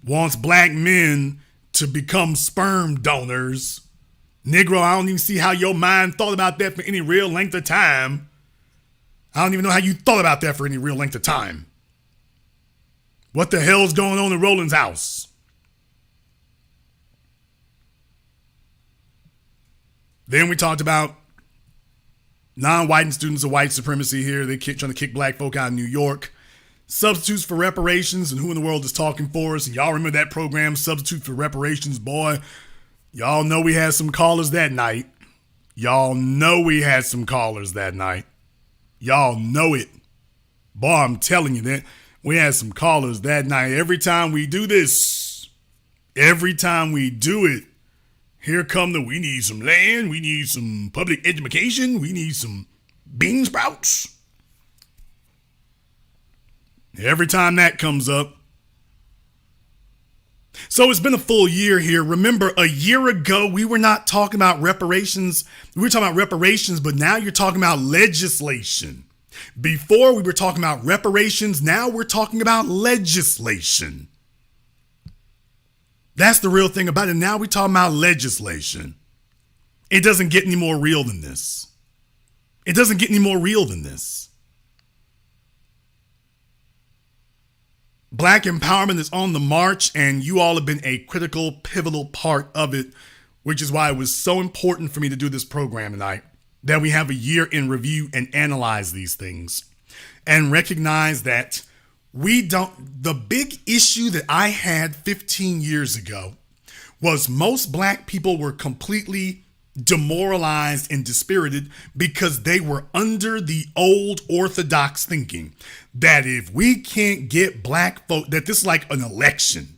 [SPEAKER 1] wants black men to become sperm donors. Negro, I don't even see how your mind thought about that for any real length of time. I don't even know how you thought about that for any real length of time. What the hell's going on in Roland's house? Then we talked about non-white students of white supremacy here. They trying to kick black folk out of New York. Substitutes for reparations and who in the world is talking for us. And y'all remember that program, Substitute for Reparations, boy. Y'all know we had some callers that night. Y'all know it. Boy, I'm telling you that we had some callers that night. Every time we do this, every time we do it, here come we need some land, we need some public education, we need some bean sprouts. Every time that comes up. So it's been a full year here. Remember, a year ago, we were not talking about reparations. We were talking about reparations, but now you're talking about legislation. Before we were talking about reparations, now we're talking about legislation. That's the real thing about it. Now we're talking about legislation. It doesn't get any more real than this. It doesn't get any more real than this. Black empowerment is on the march, and you all have been a critical, pivotal part of it, which is why it was so important for me to do this program tonight, that we have a year in review and analyze these things and recognize that the big issue that I had 15 years ago was most black people were completely demoralized and dispirited because they were under the old orthodox thinking that if we can't get black folk, that this is like an election.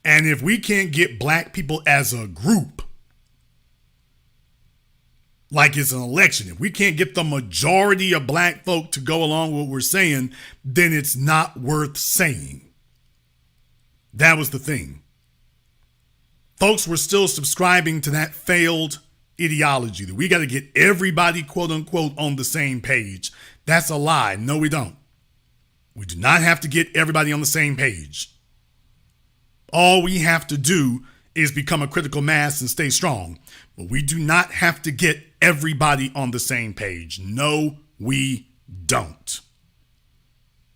[SPEAKER 1] And if we can't get black people as a group, like it's an election, if we can't get the majority of black folk to go along with what we're saying, then it's not worth saying. That was the thing. Folks were still subscribing to that failed ideology that we got to get everybody, quote unquote, on the same page. That's a lie. No, we don't. We do not have to get everybody on the same page. All we have to do is become a critical mass and stay strong. But we do not have to get everybody on the same page. No, we don't.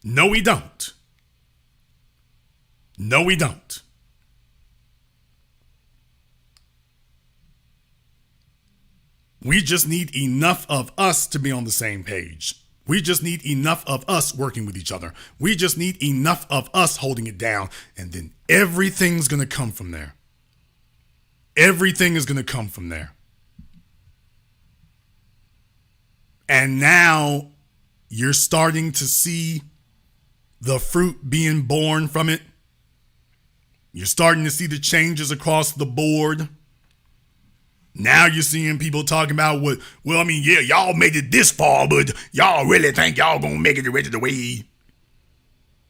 [SPEAKER 1] No, we don't. No, we don't. We just need enough of us to be on the same page. We just need enough of us working with each other. We just need enough of us holding it down. And then everything's going to come from there. Everything is going to come from there. And now you're starting to see the fruit being born from it. You're starting to see the changes across the board. Now you're seeing people talking about y'all made it this far, but y'all really think y'all gonna make it the rest of the way.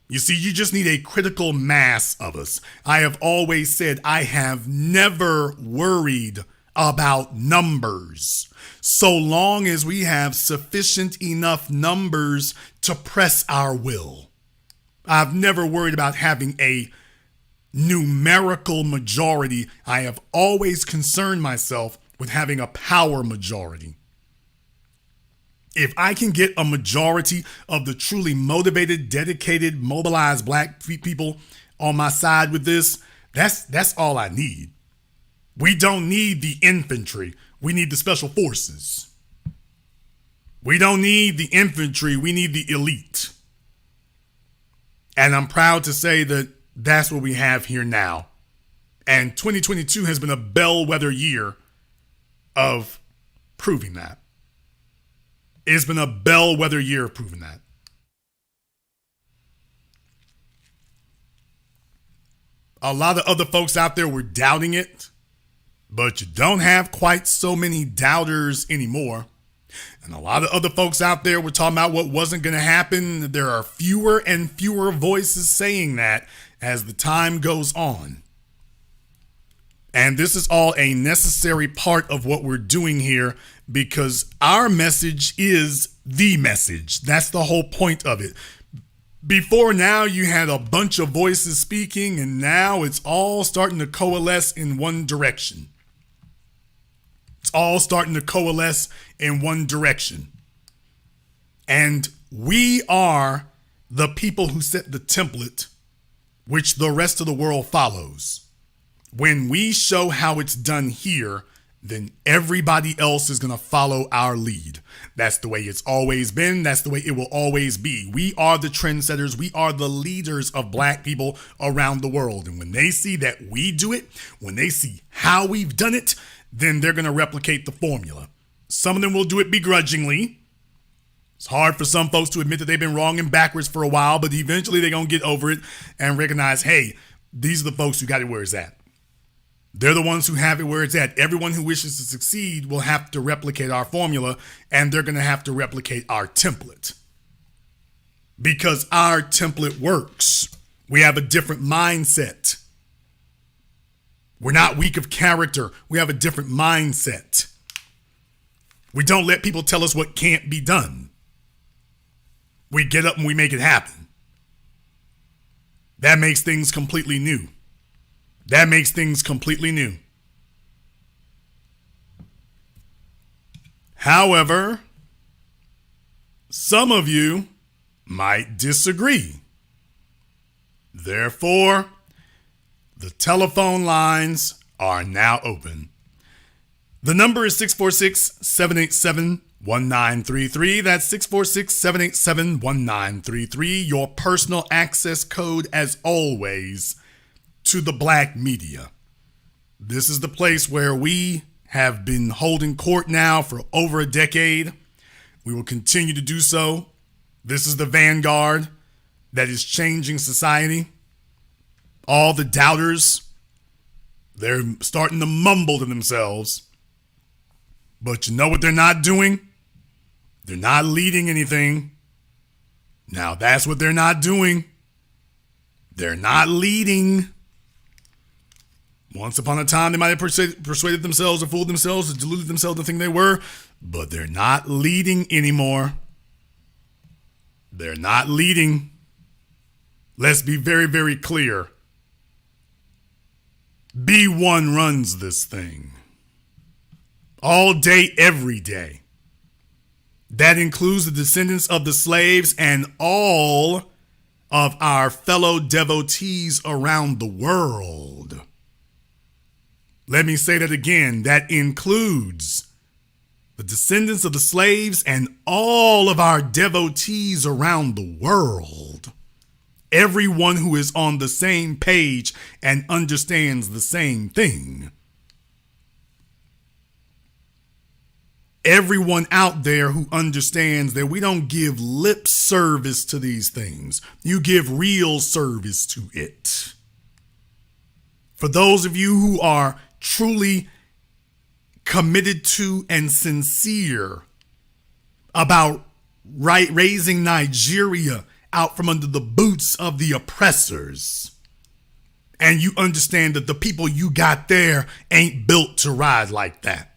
[SPEAKER 1] You see, you just need a critical mass of us. I have always said I have never worried about numbers so long as we have sufficient enough numbers to press our will. I've never worried about having a numerical majority. I have always concerned myself with having a power majority. If I can get a majority of the truly motivated, dedicated, mobilized black people on my side with this, that's all I need. We don't need the infantry. We need the special forces. We don't need the infantry. We need the elite. And I'm proud to say that that's what we have here now. And 2022 has been a bellwether year of proving that. It's been a bellwether year of proving that. A lot of other folks out there were doubting it, but you don't have quite so many doubters anymore. And a lot of other folks out there were talking about what wasn't going to happen. There are fewer and fewer voices saying that as the time goes on. And this is all a necessary part of what we're doing here because our message is the message. That's the whole point of it. Before now, you had a bunch of voices speaking, and now it's all starting to coalesce in one direction. It's all starting to coalesce in one direction. And we are the people who set the template which the rest of the world follows. When we show how it's done here, then everybody else is going to follow our lead. That's the way it's always been. That's the way it will always be. We are the trendsetters. We are the leaders of black people around the world. And when they see that we do it, when they see how we've done it, then they're going to replicate the formula. Some of them will do it begrudgingly. It's hard for some folks to admit that they've been wrong and backwards for a while, but eventually they're going to get over it and recognize, hey, these are the folks who got it where it's at. They're the ones who have it where it's at. Everyone who wishes to succeed will have to replicate our formula, and they're going to have to replicate our template. Because our template works. We have a different mindset. We're not weak of character. We have a different mindset. We don't let people tell us what can't be done. We get up and we make it happen. That makes things completely new. That makes things completely new. However, some of you might disagree. Therefore, the telephone lines are now open. The number is 646-787-1933. That's 646-787-1933. Your personal access code, as always, to the Black media. This is the place where we have been holding court now for over a decade. We will continue to do so. This is the vanguard that is changing society. All the doubters, they're starting to mumble to themselves. But you know what they're not doing? They're not leading anything. Now that's what they're not doing. They're not leading. Once upon a time, they might have persuaded themselves or fooled themselves or deluded themselves to think they were, but they're not leading anymore. They're not leading. Let's be very, very clear. B1 runs this thing. All day, every day. That includes the descendants of the slaves and all of our fellow devotees around the world. Let me say that again. That includes the descendants of the slaves and all of our devotees around the world. Everyone who is on the same page and understands the same thing. Everyone out there who understands that we don't give lip service to these things. You give real service to it. For those of you who are truly committed to and sincere about raising Nigeria out from under the boots of the oppressors, and you understand that the people you got there ain't built to ride like that.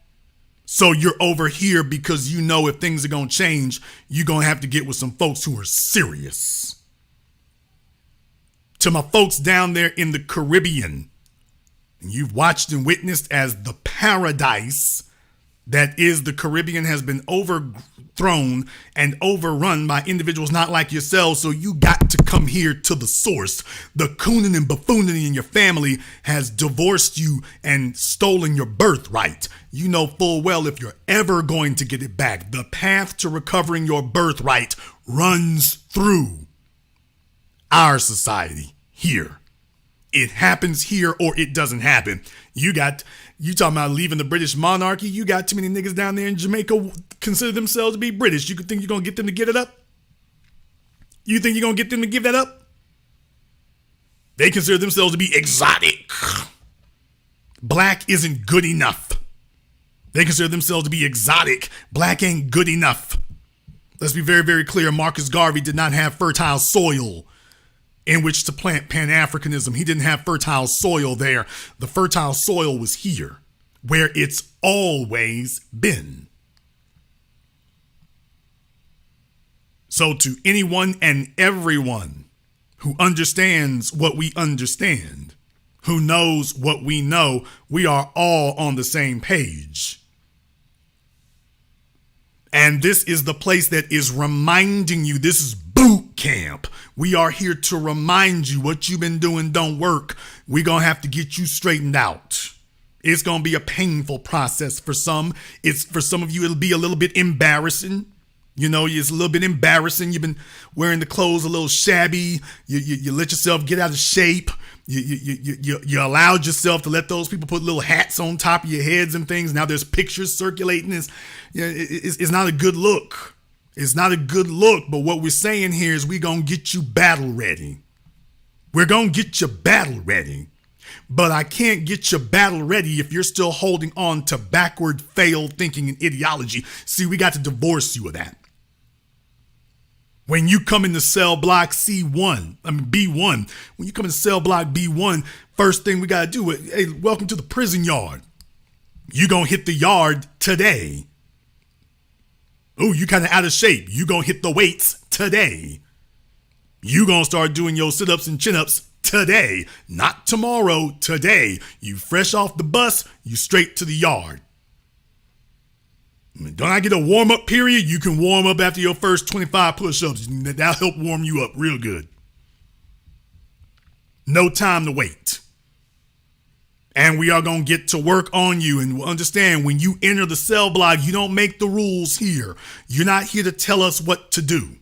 [SPEAKER 1] So you're over here because you know if things are going to change, you're going to have to get with some folks who are serious. To my folks down there in the Caribbean, and you've watched and witnessed as the paradise that is the Caribbean has been overthrown and overrun by individuals not like yourselves, so you got to come here to the source. The cooning and buffooning in your family has divorced you and stolen your birthright. You know full well if you're ever going to get it back, the path to recovering your birthright runs through our society here. It happens here or it doesn't happen. You talking about leaving the British monarchy? You got too many niggas down there in Jamaica consider themselves to be British. You think you're going to get them to give it up? You think you're going to get them to give that up? They consider themselves to be exotic. Black isn't good enough. They consider themselves to be exotic. Black ain't good enough. Let's be very, very clear. Marcus Garvey did not have fertile soil in which to plant Pan-Africanism. He didn't have fertile soil there. The fertile soil was here, where it's always been. So to anyone and everyone who understands what we understand, who knows what we know, we are all on the same page. And this is the place that is reminding you, this is boot camp. We are here to remind you what you've been doing don't work. We're going to have to get you straightened out. It's going to be a painful process for some. For some of you, it'll be a little bit embarrassing. You know, it's a little bit embarrassing. You've been wearing the clothes a little shabby. You let yourself get out of shape. You allowed yourself to let those people put little hats on top of your heads and things. Now there's pictures circulating. It's not a good look. It's not a good look. But what we're saying here is we're going to get you battle ready. We're going to get you battle ready. But I can't get you battle ready if you're still holding on to backward, failed thinking and ideology. See, we got to divorce you of that. When you come into cell block B1, when you come into cell block B1, first thing we got to do is, hey, welcome to the prison yard. You gonna hit the yard today. Ooh, you kind of out of shape. You gonna hit the weights today. You gonna start doing your sit-ups and chin-ups today, not tomorrow, today. You fresh off the bus, you straight to the yard. Don't I get a warm-up period? You can warm up after your first 25 push-ups. That'll help warm you up real good. No time to wait. And we are going to get to work on you. And understand, when you enter the cell block, you don't make the rules here. You're not here to tell us what to do.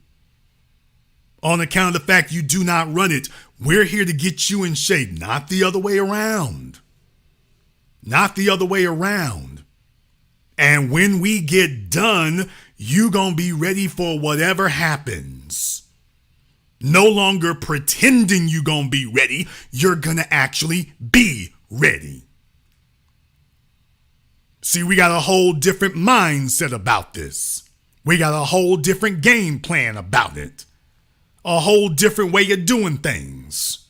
[SPEAKER 1] On account of the fact you do not run it, we're here to get you in shape, not the other way around. Not the other way around. And when we get done, you going to be ready for whatever happens. No longer pretending you going to be ready. You're going to actually be ready. See, we got a whole different mindset about this. We got a whole different game plan about it. A whole different way of doing things.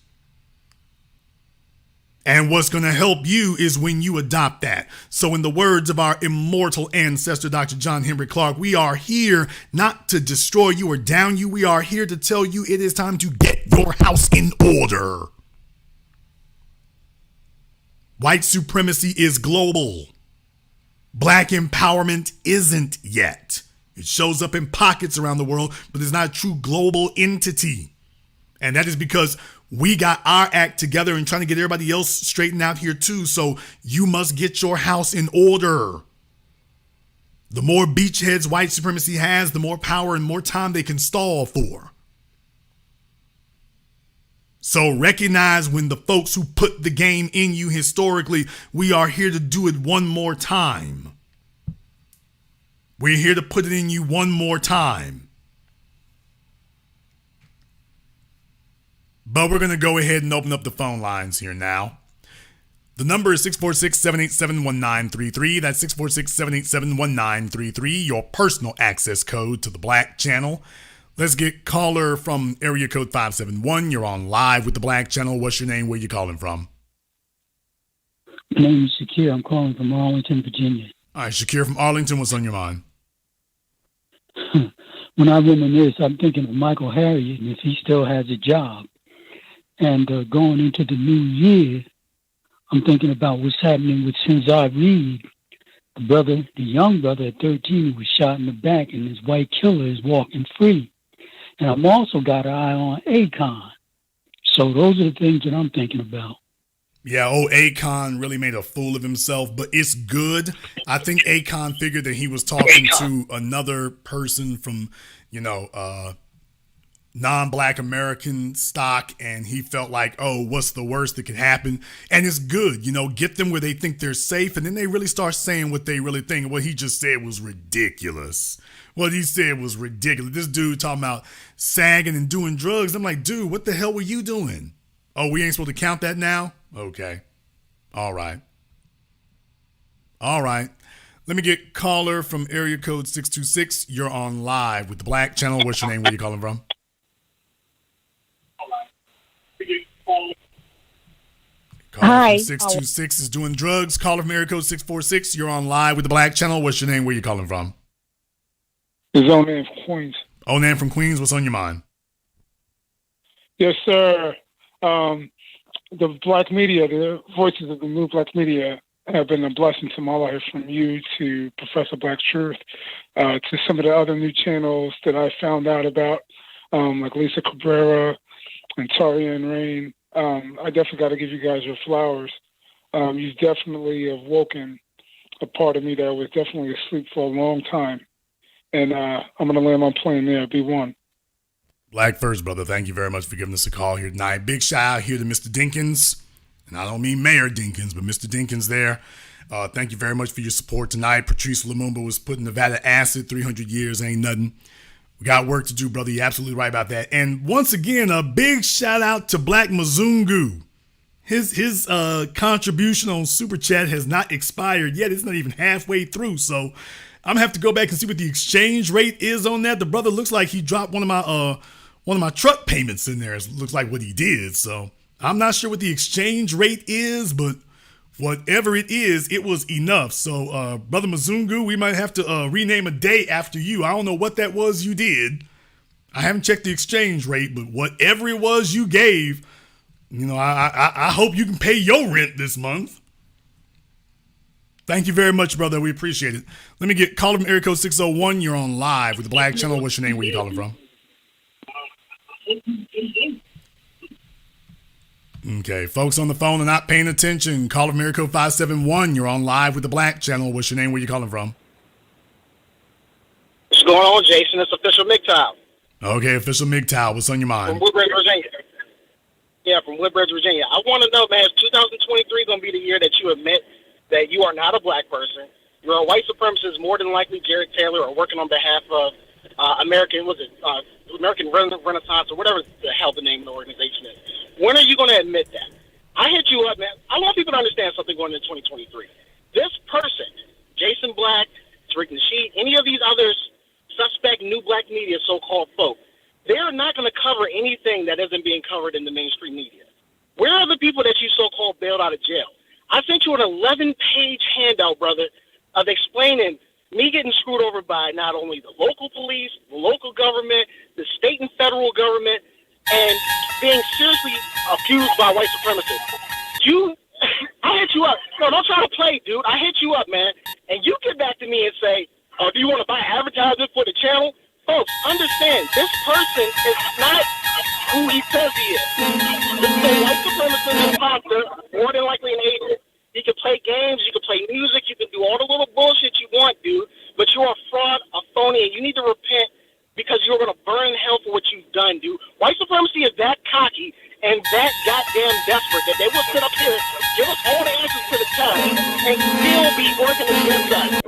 [SPEAKER 1] And what's going to help you is when you adopt that. So in the words of our immortal ancestor, Dr. John Henry Clark, we are here not to destroy you or down you. We are here to tell you it is time to get your house in order. White supremacy is global. Black empowerment isn't yet. It shows up in pockets around the world, but it's not a true global entity. And that is because we got our act together and trying to get everybody else straightened out here too. So you must get your house in order. The more beachheads white supremacy has, the more power and more time they can stall for. So recognize when the folks who put the game in you historically, we are here to do it one more time. We're here to put it in you one more time. But we're going to go ahead and open up the phone lines here now. The number is 646-787-1933. That's 646-787-1933. Your personal access code to the Black Channel. Let's get caller from area code 571. You're on live with the Black Channel. What's your name? Where you calling from?
[SPEAKER 18] My name is Shakir. I'm calling from Arlington, Virginia.
[SPEAKER 1] All right, Shakir from Arlington. What's on your mind?
[SPEAKER 18] When I reminisce, I'm thinking of Michael Harriot and if he still has a job. And going into the new year, I'm thinking about what's happening with Sinzar Reed, the young brother at 13 who was shot in the back, and his white killer is walking free. And I've also got an eye on Akon. So those are the things that I'm thinking about.
[SPEAKER 1] Yeah, Akon really made a fool of himself, but it's good. I think Akon figured that he was talking to another person from, non-Black American stock, and he felt like, what's the worst that could happen? And it's good, get them where they think they're safe, and then they really start saying what they really think. What he just said was ridiculous. What he said was ridiculous. This dude talking about sagging and doing drugs. I'm like, dude, what the hell were you doing? Oh, we ain't supposed to count that now? Okay. All right. Let me get caller from area code 626. You're on live with the Black Channel. What's your name? Where you calling from?
[SPEAKER 19] Hi.
[SPEAKER 1] 626 is doing drugs. Caller from area code 646. You're on live with the Black Channel. What's your name? Where you calling from?
[SPEAKER 19] It's Onan from Queens.
[SPEAKER 1] Onan from Queens. What's on your mind?
[SPEAKER 19] Yes, sir. The black media, the voices of the new black media have been a blessing to my life, from you to Professor Black Truth, to some of the other new channels that I found out about, like Lisa Cabrera and Taria and Rain. I definitely got to give you guys your flowers. You've definitely awoken a part of me that was definitely asleep for a long time. And I'm going to land my plane there, B1.
[SPEAKER 1] Black first, brother. Thank you very much for giving us a call here tonight. Big shout out here to Mr. Dinkins. And I don't mean Mayor Dinkins, but Mr. Dinkins there. Thank you very much for your support tonight. Patrice Lumumba was put in Nevada acid. 300 years ain't nothing. We got work to do, brother. You're absolutely right about that. And once again, a big shout out to Black Mzungu. his contribution on Super Chat has not expired yet. It's not even halfway through. So I'm gonna have to go back and see what the exchange rate is on that. The brother looks like he dropped one of my truck payments in there. It looks like what he did. So I'm not sure what the exchange rate is, but whatever it is, it was enough. So Brother Mzungu, we might have to rename a day after you. I don't know what that was you did. I haven't checked the exchange rate, but whatever it was you gave, I hope you can pay your rent this month. Thank you very much, brother. We appreciate it. Let me get caller from area code 601. You're on live with the Black Channel. What's your name? Where you calling from? Okay, folks on the phone are not paying attention. Caller from area code 571. You're on live with the Black Channel. What's your name? Where you calling from?
[SPEAKER 20] What's going on, Jason? It's official MGTOW.
[SPEAKER 1] Okay, official MGTOW. What's on your mind?
[SPEAKER 20] From Woodbridge, Virginia. Yeah, from Woodbridge, Virginia. I want to know, man, is 2023 going to be the year that you admit that you are not a black person? You're a white supremacist, more than likely Jared Taylor, or working on behalf of American Renaissance, or whatever the hell the name of the organization is. When are you going to admit that? I hit you up, man. I want people to understand something going into 2023. This person, Jason Black, Tariq Nasheed, any of these others, suspect new black media so-called folk, they are not going to cover anything that isn't being covered in the mainstream media. Where are the people that you so-called bailed out of jail? I sent you an 11-page handout, brother, of explaining me getting screwed over by not only the local police, the local government, the state and federal government, and being seriously abused by white supremacists. I hit you up. No, don't try to play, dude. I hit you up, man. And you get back to me and say, oh, do you want to buy advertising for the channel? Folks, understand, this person is not who he says he is. This is a white supremacist imposter, more than likely an agent. You can play games, you can play music, you can do all the little bullshit you want, dude, but you're a fraud, a phony, and you need to repent because you're going to burn in hell for what you've done, dude. White supremacy is that cocky and that goddamn desperate that they will sit up here, give us all the answers to the test, and still be working against us.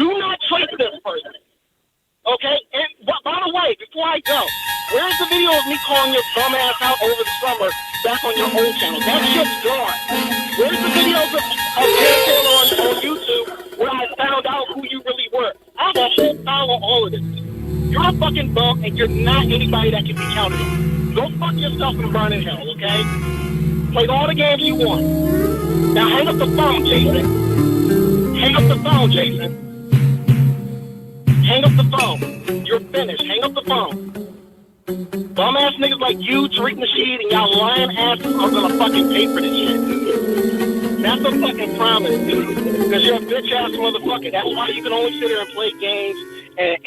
[SPEAKER 20] Do not trust this person. Okay? And by the way, before I go, where's the video of me calling your bum ass out over the summer back on your old channel? That shit's gone. Where's the videos of Jared Taylor on YouTube where I found out who you really were? I have a whole file of all of this. You're a fucking bum and you're not anybody that can be counted on. Go fuck yourself and burn in hell, okay? Play all the games you want. Now hang up the phone, Jason. Hang up the phone, Jason. Hang up the phone. You're finished. Hang up the phone. Bum ass niggas like you, Tariq Nasheed, and y'all lying asses are gonna fucking pay for this shit, dude. That's a fucking promise, dude. Because you're a bitch ass motherfucker. That's why you can only sit here and play games and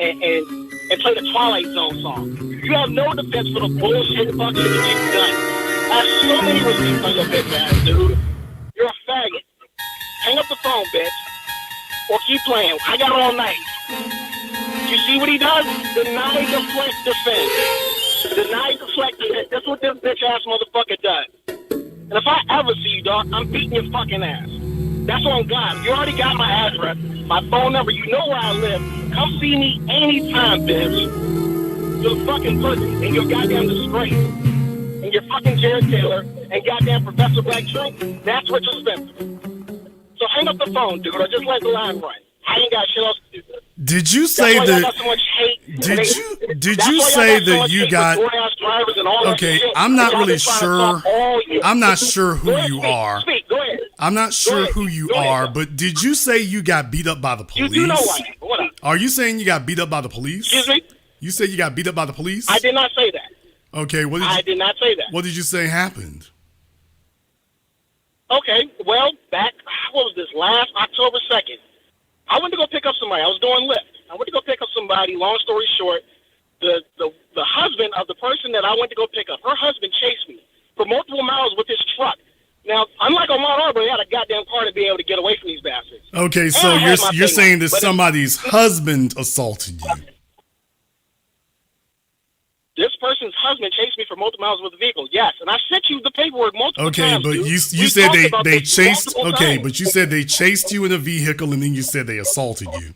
[SPEAKER 20] play the Twilight Zone song. You have no defense for the bullshit fuck shit that you've done. I have so many receipts on your bitch ass, dude. You're a faggot. Hang up the phone, bitch. Or keep playing. I got all night. You see what he does? Deny, deflect, defend. Deny, deflect, defend. That's what this bitch ass motherfucker does. And if I ever see you, dog, I'm beating your fucking ass. That's on God. You already got my address, my phone number. You know where I live. Come see me anytime, bitch. You're a fucking pussy, and you're goddamn disgrace. And you're fucking Jared Taylor and goddamn Professor Black Trump. That's what you're spending. So hang up the phone, dude, or just let the line run. I ain't got shit else to do.
[SPEAKER 1] Did you say that? Did you say that you got? Okay, I'm not really sure. I'm not sure who you are. I'm not sure who you are, but did you say you got beat up by the police?
[SPEAKER 20] You do know why. What up?
[SPEAKER 1] Are you saying you got beat up by the police?
[SPEAKER 20] Excuse me?
[SPEAKER 1] You said you got beat up by the police?
[SPEAKER 20] I did not say that.
[SPEAKER 1] Okay,
[SPEAKER 20] I did not say that.
[SPEAKER 1] What did you say happened?
[SPEAKER 20] Okay, well, what was this, last October 2nd? I went to go pick up somebody. I was doing Lyft. I went to go pick up somebody. Long story short, the husband of the person that I went to go pick up, her husband chased me for multiple miles with his truck. Now, unlike on Mount Arbor, he had a goddamn car to be able to get away from these bastards.
[SPEAKER 1] Okay, so you're saying that somebody's husband assaulted you.
[SPEAKER 20] This person's husband chased me for multiple miles with the vehicle. Yes, and I sent you the paperwork multiple times.
[SPEAKER 1] Okay, but you said they chased. Okay, but you said they chased you in a vehicle, and then you said they assaulted you.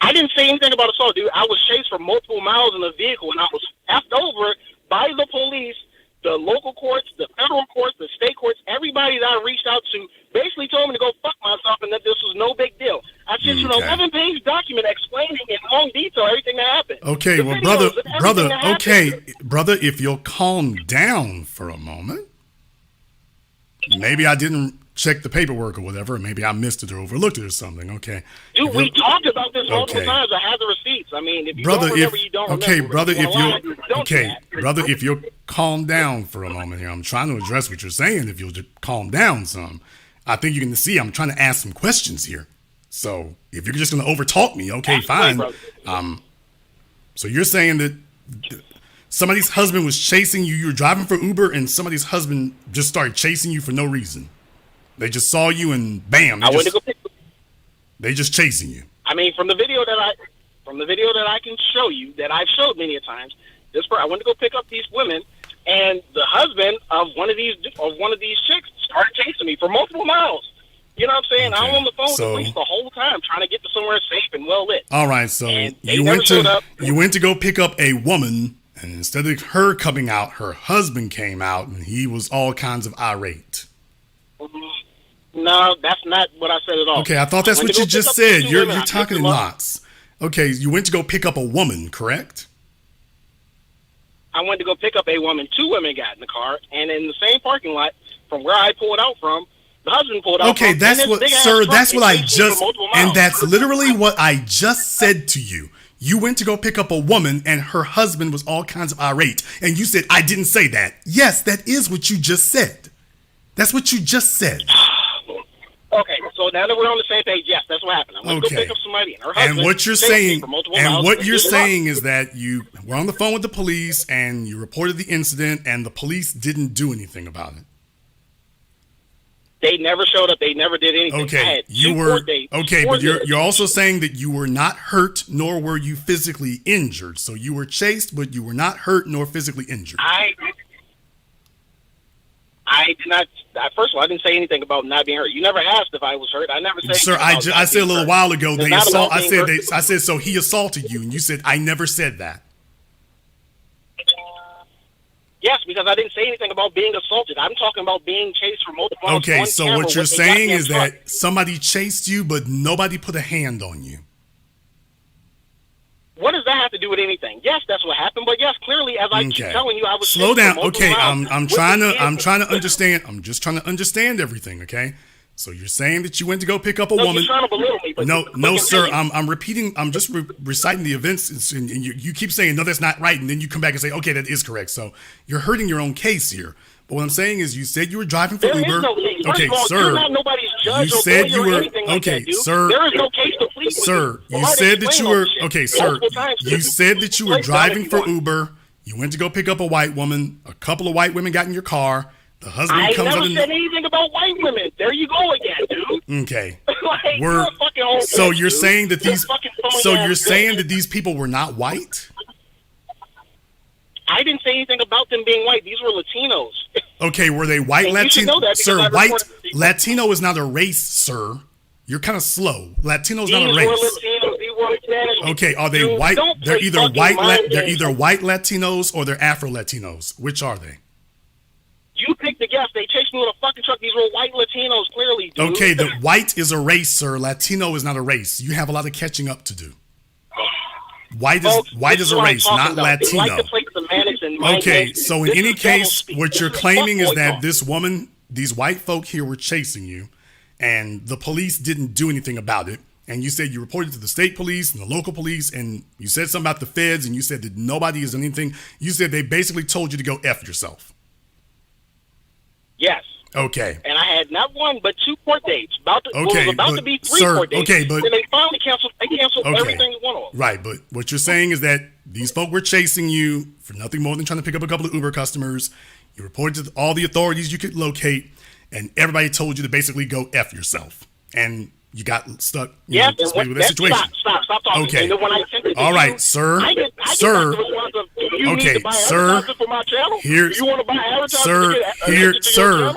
[SPEAKER 20] I didn't say anything about assault, dude. I was chased for multiple miles in a vehicle, and I was effed over by the police, the local courts, the federal courts.
[SPEAKER 1] Okay, well, brother, okay, brother, if you'll calm down for a moment. Maybe I didn't check the paperwork or whatever. Maybe I missed it or overlooked it or something. Okay.
[SPEAKER 20] Dude, we talked about this multiple times. I have the receipts. I mean, if you don't remember, you don't remember.
[SPEAKER 1] Okay, brother, if you'll calm down for a moment here. I'm trying to address what you're saying. If you'll just calm down some. I think you can see I'm trying to ask some questions here. So if you're just going to overtalk me, okay, fine. So you're saying that somebody's husband was chasing you. You were driving for Uber, and somebody's husband just started chasing you for no reason. They just saw you, and bam! They just chasing you.
[SPEAKER 20] I mean, from the video that I can show you, that I've showed many a times, I went to go pick up these women, and the husband of one of these chicks started chasing me for multiple miles. You know what I'm saying? Okay. I'm on the phone with the police the whole time, trying to get to somewhere safe and well lit.
[SPEAKER 1] All right, so you went to go pick up a woman, and instead of her coming out, her husband came out, and he was all kinds of irate.
[SPEAKER 20] No, that's not what I said at all.
[SPEAKER 1] Okay, I thought that's what you just said. You're talking in lots. Okay, you went to go pick up a woman, correct?
[SPEAKER 20] I went to go pick up a woman. 2 women got in the car, and in the same parking lot from where I pulled out from, the husband pulled out.
[SPEAKER 1] Okay, that's what, sir. That's what I just, and that's literally what I just said to you. You went to go pick up a woman, and her husband was all kinds of irate, and you said I didn't say that. Yes, that is what you just said. That's what you just said.
[SPEAKER 20] Okay, so now that we're on the same page, yes, that's what happened. I went to go pick up somebody, and her husband.
[SPEAKER 1] And what you're saying is that you were on the phone with the police, and you reported the incident, and the police didn't do anything about it.
[SPEAKER 20] They never showed up. They never did anything.
[SPEAKER 1] Okay, but you're also saying that you were not hurt, nor were you physically injured. So you were chased, but you were not hurt nor physically injured.
[SPEAKER 20] I did not. First of all, I didn't say anything about not being hurt. You never asked if I was hurt. I never said.
[SPEAKER 1] Sir, I said a little while ago I said so he assaulted you, and you said I never said that.
[SPEAKER 20] Yes, because I didn't say anything about being assaulted. I'm talking about being chased for multiple.
[SPEAKER 1] Okay, so what you're saying is that somebody chased you, but nobody put a hand on you.
[SPEAKER 20] What does that have to do with anything? Yes, that's what happened. But yes, clearly, as I keep telling you, I was.
[SPEAKER 1] Slow down. Okay, I'm trying to understand. I'm just trying to understand everything. Okay, so you're saying that you went to go pick up a woman.
[SPEAKER 20] You're trying to belittle me, but
[SPEAKER 1] no, sir. I'm repeating. I'm just reciting the events, and you keep saying no, that's not right, and then you come back and say, okay, that is correct. So you're hurting your own case here. But what I'm saying is, you said you were driving for Uber.
[SPEAKER 20] Is no case.
[SPEAKER 1] Okay,
[SPEAKER 20] all,
[SPEAKER 1] sir.
[SPEAKER 20] You're not nobody's judge
[SPEAKER 1] you said you were okay,
[SPEAKER 20] like that,
[SPEAKER 1] sir.
[SPEAKER 20] There is no case to plead
[SPEAKER 1] sir. You said that you were okay, sir. You said that you were driving for Uber. You went to go pick up a white woman. A couple of white women got in your car. The husband
[SPEAKER 20] I
[SPEAKER 1] comes
[SPEAKER 20] never
[SPEAKER 1] up.
[SPEAKER 20] said anything about white women. There you go again, dude.
[SPEAKER 1] Okay.
[SPEAKER 20] Like, so
[SPEAKER 1] you're saying that these. So you're saying that these people were not white?
[SPEAKER 20] I didn't say anything about them being white. These were Latinos.
[SPEAKER 1] Okay, were they white Latino? Sir, Latino is not a race, sir. You're kind of slow. Latino is not a race. Okay, are they white? They're either white. They're either white Latinos or they're Afro Latinos. Which are they?
[SPEAKER 20] You picked the guess. They chased me with a fucking truck. These were white Latinos, clearly, dude.
[SPEAKER 1] Okay, the white is a race, sir. Latino is not a race. You have a lot of catching up to do. White is a race, not Latino. Okay, so in any case, what you're claiming is that this woman, these white folk here were chasing you, and the police didn't do anything about it. And you said you reported to the state police and the local police, and you said something about the feds, and you said that nobody is anything. You said they basically told you to go F yourself.
[SPEAKER 20] Yes.
[SPEAKER 1] Okay.
[SPEAKER 20] And I had not one but 2 court dates. About to be 3 court dates.
[SPEAKER 1] Okay, but
[SPEAKER 20] when they finally canceled, everything in one of them.
[SPEAKER 1] Right, but what you're saying is that these folk were chasing you for nothing more than trying to pick up a couple of Uber customers. You reported to all the authorities you could locate, and everybody told you to basically go F yourself. And you got stuck with that situation.
[SPEAKER 20] Stop talking.
[SPEAKER 1] Okay.
[SPEAKER 20] And then when I
[SPEAKER 1] all right, sir. Sir. Okay, sir. Here, sir.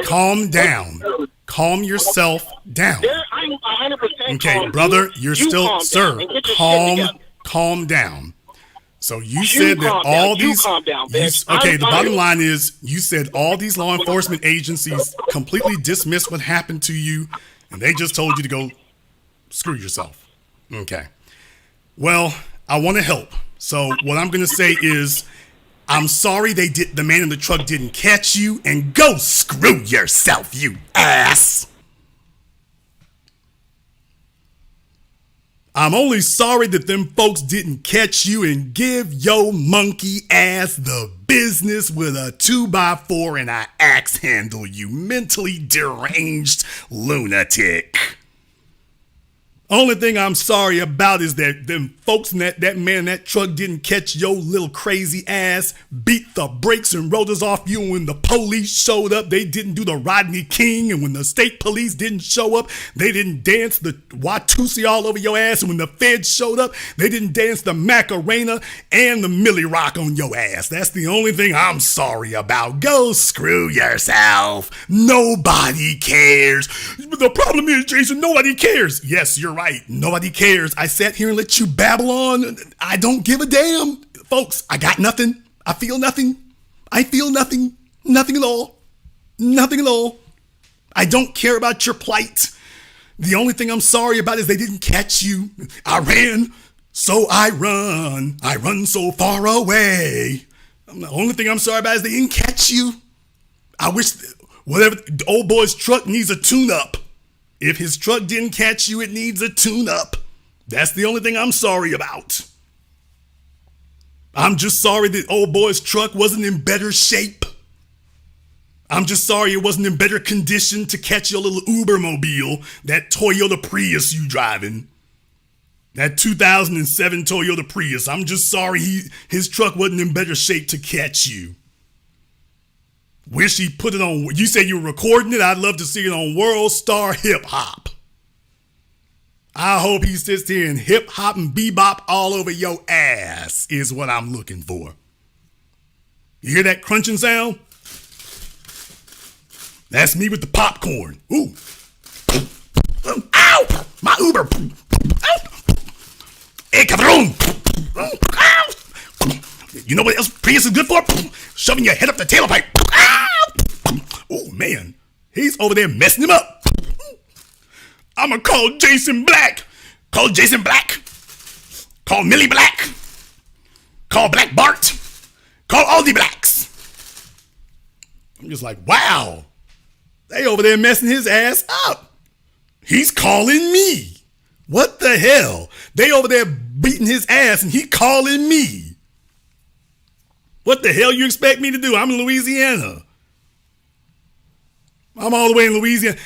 [SPEAKER 1] Calm down. Calm yourself down.
[SPEAKER 20] I'm 100%
[SPEAKER 1] okay, brother, you're still, sir. Calm down. So you said that all these. Okay, the bottom line is you said all these law enforcement agencies completely dismissed what happened to you, and they just told you to go screw yourself. Okay. Well, I want to help. So what I'm going to say is, I'm sorry the man in the truck didn't catch you, and go screw yourself, you ass. I'm only sorry that them folks didn't catch you and give your monkey ass the business with a 2x4 and an axe handle, you mentally deranged lunatic. Only thing I'm sorry about is that them folks and that man in that truck didn't catch your little crazy ass, beat the brakes and rotors off you, and when the police showed up, they didn't do the Rodney King, and when the state police didn't show up, they didn't dance the Watusi all over your ass, and when the feds showed up, they didn't dance the Macarena and the Millie Rock on your ass. That's the only thing I'm sorry about. Go screw yourself. Nobody cares. The problem is, Jason, nobody cares. Yes, you're right. Nobody cares. I sat here and let you babble on. I don't give a damn. Folks, I got nothing. I feel nothing. I feel nothing. Nothing at all. Nothing at all. I don't care about your plight. The only thing I'm sorry about is they didn't catch you. I ran, so I run. I run so far away. The only thing I'm sorry about is they didn't catch you. I wish whatever the old boy's truck needs a tune-up. If his truck didn't catch you, it needs a tune-up. That's the only thing I'm sorry about. I'm just sorry that old boy's truck wasn't in better shape. I'm just sorry it wasn't in better condition to catch your little Ubermobile, that Toyota Prius you driving. That 2007 Toyota Prius. I'm just sorry his truck wasn't in better shape to catch you. Wish he put it on. You say you were recording it. I'd love to see it on World Star Hip Hop. I hope he sits here and hip hop and bebop all over your ass is what I'm looking for. You hear that crunching sound? That's me with the popcorn. Ooh. Ow! My Uber. Hey, Cabron. You know what else Prius is good for? Shoving your head up the tailpipe. Oh, man. He's over there messing him up. I'm going to call Jason Black. Call Jason Black. Call Millie Black. Call Black Bart. Call all the blacks. I'm just like, wow. They over there messing his ass up. He's calling me. What the hell? They over there beating his ass and he calling me. What the hell you expect me to do? I'm in Louisiana. I'm all the way in Louisiana.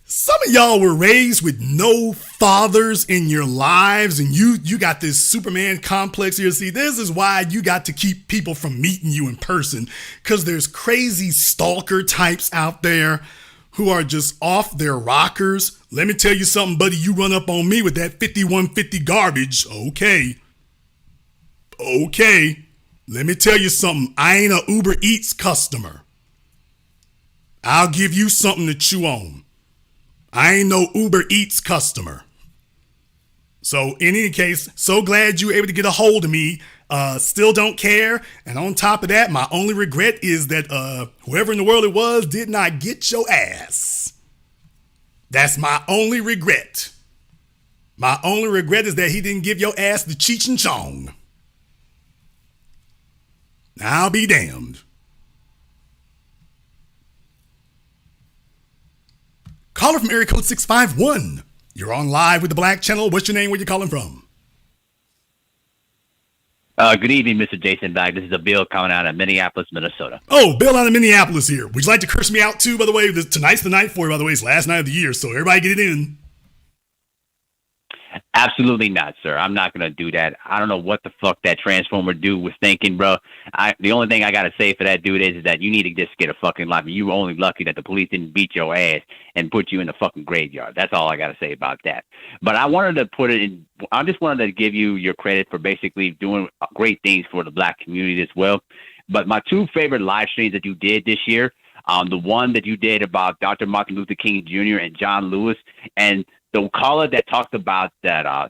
[SPEAKER 1] Some of y'all were raised with no fathers in your lives, and you got this Superman complex here. See, this is why you got to keep people from meeting you in person, because there's crazy stalker types out there who are just off their rockers. Let me tell you something, buddy. You run up on me with that 5150 garbage. Okay. Let me tell you something. I ain't a Uber Eats customer. I'll give you something to chew on. I ain't no Uber Eats customer. So in any case, so glad you were able to get a hold of me. Still don't care. And on top of that, my only regret is that whoever in the world it was did not get your ass. That's my only regret. My only regret is that he didn't give your ass the Cheech and Chong. I'll be damned. Caller from area code 651. You're on live with the Black Channel. What's your name? Where you calling from?
[SPEAKER 21] Good evening, Mr. Jason Black. This is a Bill coming out of Minneapolis, Minnesota.
[SPEAKER 1] Oh, Bill out of Minneapolis here. Would you like to curse me out too, by the way? Tonight's the night for you, by the way. It's the last night of the year, so everybody get it in.
[SPEAKER 21] Absolutely not, sir. I'm not going to do that. I don't know what the fuck that Transformer dude was thinking, bro. The only thing I got to say for that dude is that you need to just get a fucking life. You were only lucky that the police didn't beat your ass and put you in the fucking graveyard. That's all I got to say about that. But I wanted to put it in, I just wanted to give you your credit for basically doing great things for the black community as well. But my two favorite live streams that you did this year, the one that you did about Dr. Martin Luther King Jr. and John Lewis, and the caller that talked about that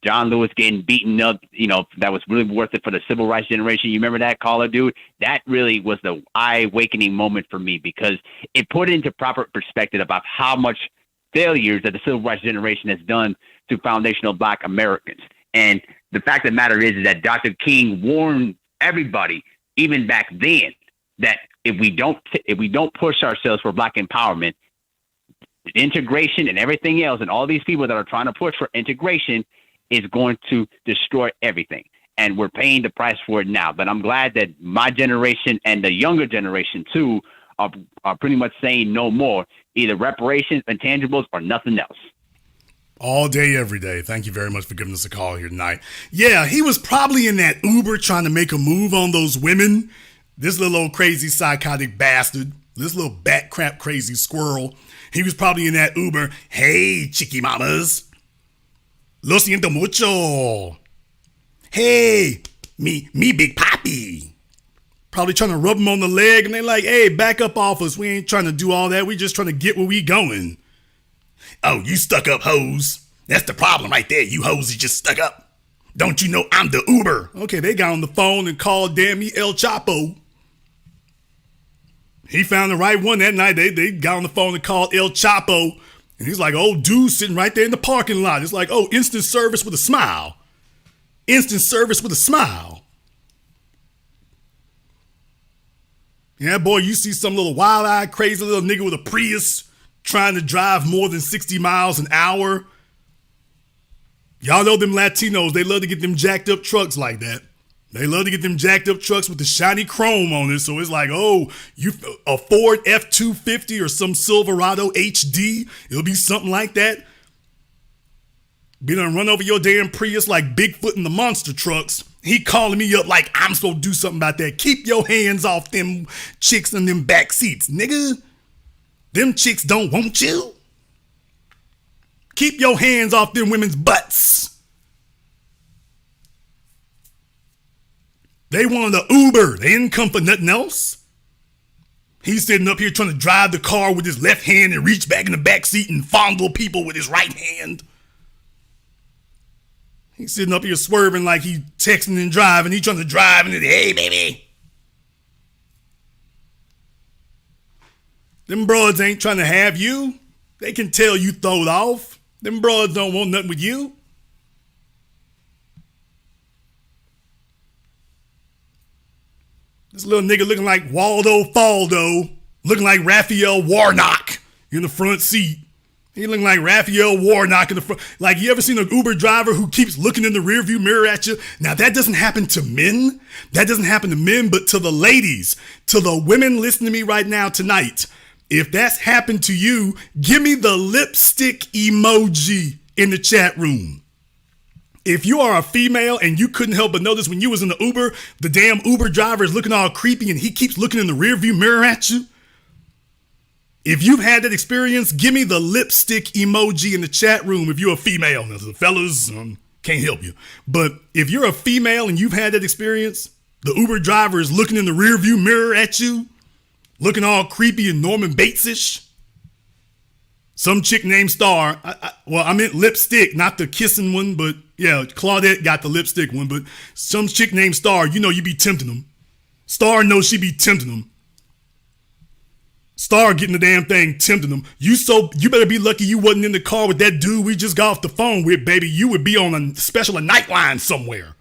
[SPEAKER 21] John Lewis getting beaten up, you know, that was really worth it for the civil rights generation. You remember that caller, dude? That really was the eye-awakening moment for me, because it put it into proper perspective about how much failures that the civil rights generation has done to foundational black Americans. And the fact of the matter is that Dr. King warned everybody, even back then, that if we don't push ourselves for Black empowerment, integration and everything else, and all these people that are trying to push for integration is going to destroy everything. And we're paying the price for it now. But I'm glad that my generation and the younger generation too are pretty much saying no more, either reparations, intangibles, or nothing else.
[SPEAKER 1] All day, every day. Thank you very much for giving us a call here tonight. Yeah, he was probably in that Uber trying to make a move on those women. This little old crazy psychotic bastard, this little bat crap crazy squirrel. He was probably in that Uber. Hey, chicky mamas. Lo siento mucho. Hey, me big papi. Probably trying to rub him on the leg, and they're like, hey, back up off us. We ain't trying to do all that. We just trying to get where we going. Oh, you stuck up hoes. That's the problem right there. You hoes is just stuck up. Don't you know I'm the Uber? Okay, they got on the phone and called damn me El Chapo. He found the right one that night. They got on the phone and called El Chapo. And he's like, oh, dude sitting right there in the parking lot. It's like, oh, instant service with a smile. Instant service with a smile. Yeah, boy, you see some little wild-eyed, crazy little nigga with a Prius trying to drive more than 60 miles an hour. Y'all know them Latinos, they love to get them jacked up trucks like that. They love to get them jacked up trucks with the shiny chrome on it. So it's like, oh, you a Ford F-250 or some Silverado HD. It'll be something like that. Be done run over your damn Prius like Bigfoot in the monster trucks. He calling me up like I'm supposed to do something about that. Keep your hands off them chicks in them back seats, nigga. Them chicks don't want you. Keep your hands off them women's butts. They wanted an Uber. They didn't come for nothing else. He's sitting up here trying to drive the car with his left hand and reach back in the back seat and fondle people with his right hand. He's sitting up here swerving like he texting and driving. He trying to drive and hey, baby. Them broads ain't trying to have you. They can tell you throwed off. Them broads don't want nothing with you. This little nigga looking like Waldo Faldo, looking like Raphael Warnock in the front seat. He looking like Raphael Warnock in the front. Like, you ever seen an Uber driver who keeps looking in the rearview mirror at you? Now, that doesn't happen to men. That doesn't happen to men, but to the ladies, to the women listening to me right now tonight. If that's happened to you, give me the lipstick emoji in the chat room. If you are a female and you couldn't help but notice when you was in the Uber, the damn Uber driver is looking all creepy and he keeps looking in the rearview mirror at you. If you've had that experience, give me the lipstick emoji in the chat room if you're a female. Now, the fellas, can't help you. But if you're a female and you've had that experience, the Uber driver is looking in the rearview mirror at you, looking all creepy and Norman Bates-ish. Some chick named Star. I meant lipstick, not the kissing one, but yeah, Claudette got the lipstick one. But some chick named Star, you know you be tempting them. Star knows she be tempting them. Star getting the damn thing, tempting them. You better be lucky you wasn't in the car with that dude we just got off the phone with, baby. You would be on a Nightline somewhere.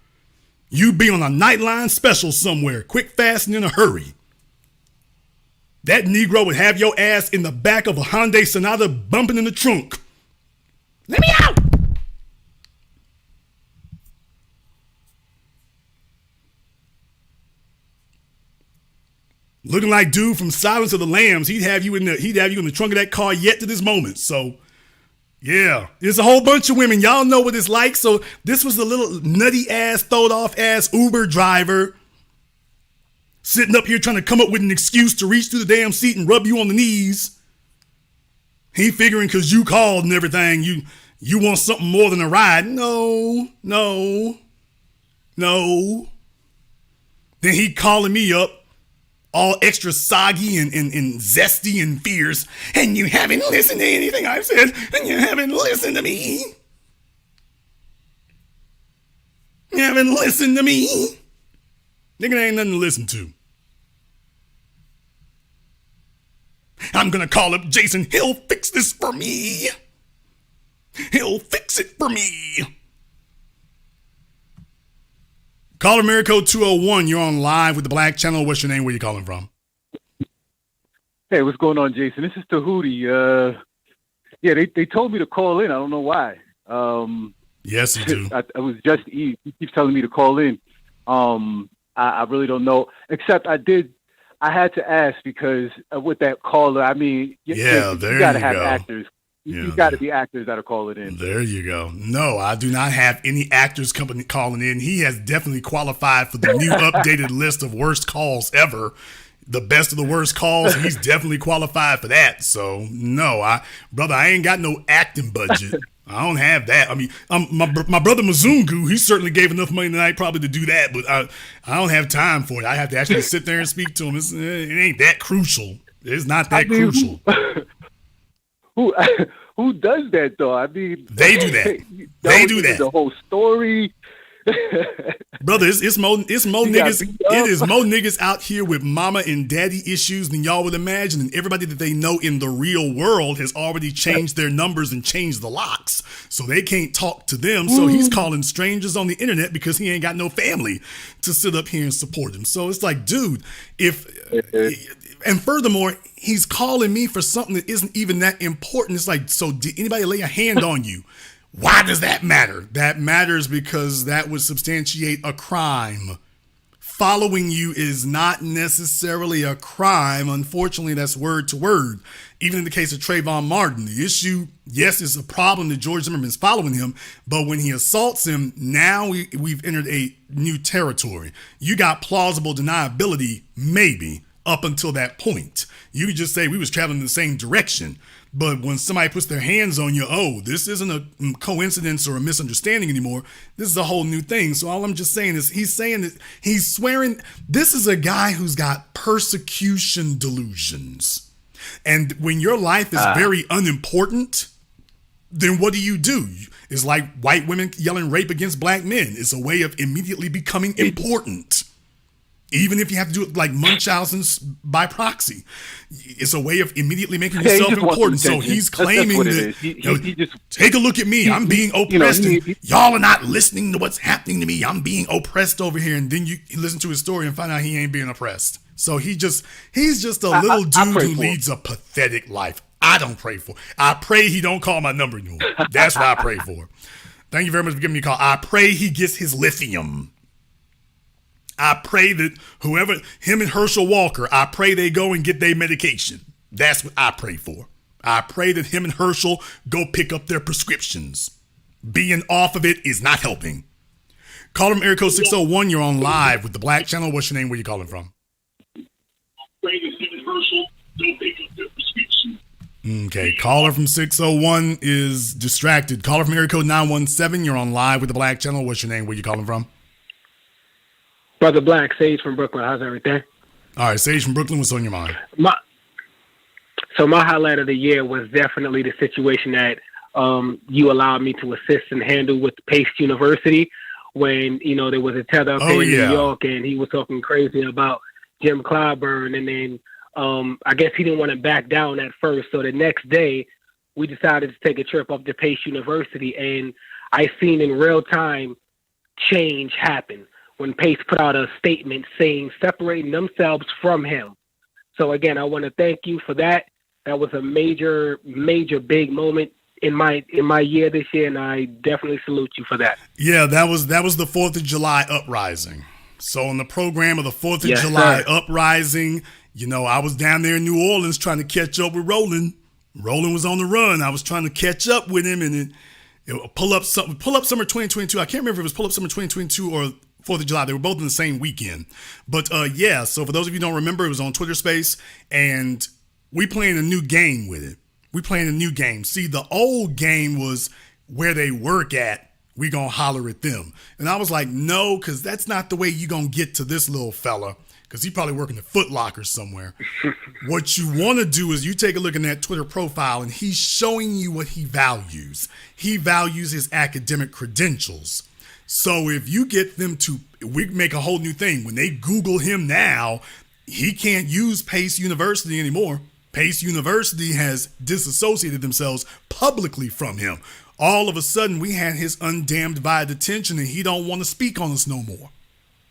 [SPEAKER 1] You'd be on a Nightline special somewhere, quick, fast, and in a hurry. That Negro would have your ass in the back of a Hyundai Sonata bumping in the trunk. Let me out! Looking like dude from Silence of the Lambs, he'd have you in the trunk of that car yet to this moment. So, yeah, there's a whole bunch of women. Y'all know what it's like. So this was the little nutty ass, throwed off ass Uber driver sitting up here trying to come up with an excuse to reach through the damn seat and rub you on the knees. He figuring because you called and everything, you want something more than a ride. No. Then he calling me up all extra soggy and zesty and fierce. And you haven't listened to anything I've said. And you haven't listened to me. You haven't listened to me. Nigga, there ain't nothing to listen to. I'm gonna call up Jason. He'll fix this for me. He'll fix it for me. Caller America code 201, you're on live with the Black Channel. What's your name? Where you calling from?
[SPEAKER 3] Hey, what's going on, Jason? This is Tahuti. Yeah, they told me to call in. I don't know why.
[SPEAKER 1] Yes, you do.
[SPEAKER 3] I was just Eve. He keeps telling me to call in. I really don't know. Except I had to ask because with that caller, I mean, you got to have actors. You got to be actors that are calling in.
[SPEAKER 1] There you go. No, I do not have any actors calling in. He has definitely qualified for the new updated list of worst calls ever. The best of the worst calls. He's definitely qualified for that. So no, brother, I ain't got no acting budget. I don't have that. I mean, my brother Mzungu, he certainly gave enough money tonight probably to do that, but I don't have time for it. I have to actually sit there and speak to him. It ain't that crucial. It's not that crucial.
[SPEAKER 3] Who does that though? I mean,
[SPEAKER 1] they do that. They do that.
[SPEAKER 3] The whole story.
[SPEAKER 1] Brother, it's more niggas. It is more niggas out here with mama and daddy issues than y'all would imagine, and everybody that they know in the real world has already changed their numbers and changed the locks, so they can't talk to them. So he's calling strangers on the internet because he ain't got no family to sit up here and support him. So it's like, dude, and furthermore, he's calling me for something that isn't even that important. It's like, so did anybody lay a hand on you? Why does that matter? That matters because that would substantiate a crime. Following you is not necessarily a crime. Unfortunately, that's word to word. Even in the case of Trayvon Martin, the issue, yes, is a problem that George Zimmerman's following him, but when he assaults him, now we've entered a new territory. You got plausible deniability, maybe, up until that point. You could just say we was traveling in the same direction. But when somebody puts their hands on you, oh, this isn't a coincidence or a misunderstanding anymore. This is a whole new thing. So all I'm just saying is he's saying that he's swearing. This is a guy who's got persecution delusions. And when your life is very unimportant, then what do? It's like white women yelling rape against black men. It's a way of immediately becoming important. Even if you have to do it like Munchausen's by proxy, it's a way of immediately making yourself important. So he's claiming that, he just, take a look at me. I'm being oppressed. Y'all are not listening to what's happening to me. I'm being oppressed over here. And then you listen to his story and find out he ain't being oppressed. So he's just a little dude who leads a pathetic life. I don't pray for. I pray he don't call my number anymore. That's what I pray for. Thank you very much for giving me a call. I pray he gets his lithium. I pray that him and Herschel Walker, I pray they go and get their medication. That's what I pray for. I pray that him and Herschel go pick up their prescriptions. Being off of it is not helping. Call him area code 601. You're on live with the Black Channel. What's your name? Where you calling from?
[SPEAKER 3] Pray that him and Herschel go pick up their prescriptions.
[SPEAKER 1] Okay, caller from 601 is distracted. Caller from area code 917. You're on live with the Black Channel. What's your name? Where you calling from?
[SPEAKER 22] Brother Black, Sage from Brooklyn. How's everything?
[SPEAKER 1] All right, Sage from Brooklyn. What's on your mind?
[SPEAKER 22] My highlight of the year was definitely the situation that you allowed me to assist and handle with Pace University when, there was a tether up in New York and he was talking crazy about Jim Clyburn. And then I guess he didn't want to back down at first. So the next day, we decided to take a trip up to Pace University. And I seen in real time change happen when Pace put out a statement saying separating themselves from him. So again, I want to thank you for that. That was a major, major big moment in my year this year, and I definitely salute you for that.
[SPEAKER 1] Yeah, that was the 4th of July uprising. So on the program of the 4th of July uprising, I was down there in New Orleans trying to catch up with Roland. Roland was on the run. I was trying to catch up with him and pull up summer 2022. I can't remember if it was pull up summer 2022 or 4th of July. They were both in the same weekend. But so for those of you who don't remember, it was on Twitter Space, and we playing a new game with it. We playing a new game. See, the old game was where they work at, we gonna holler at them. And I was like, no, because that's not the way you gonna get to this little fella, because he probably working at Foot Locker somewhere. What you want to do is you take a look in that Twitter profile, and he's showing you what he values. He values his academic credentials. So if you get them we make a whole new thing. When they Google him now, he can't use Pace University anymore. Pace University has disassociated themselves publicly from him. All of a sudden, we had his undammed by detention, and he don't want to speak on us no more.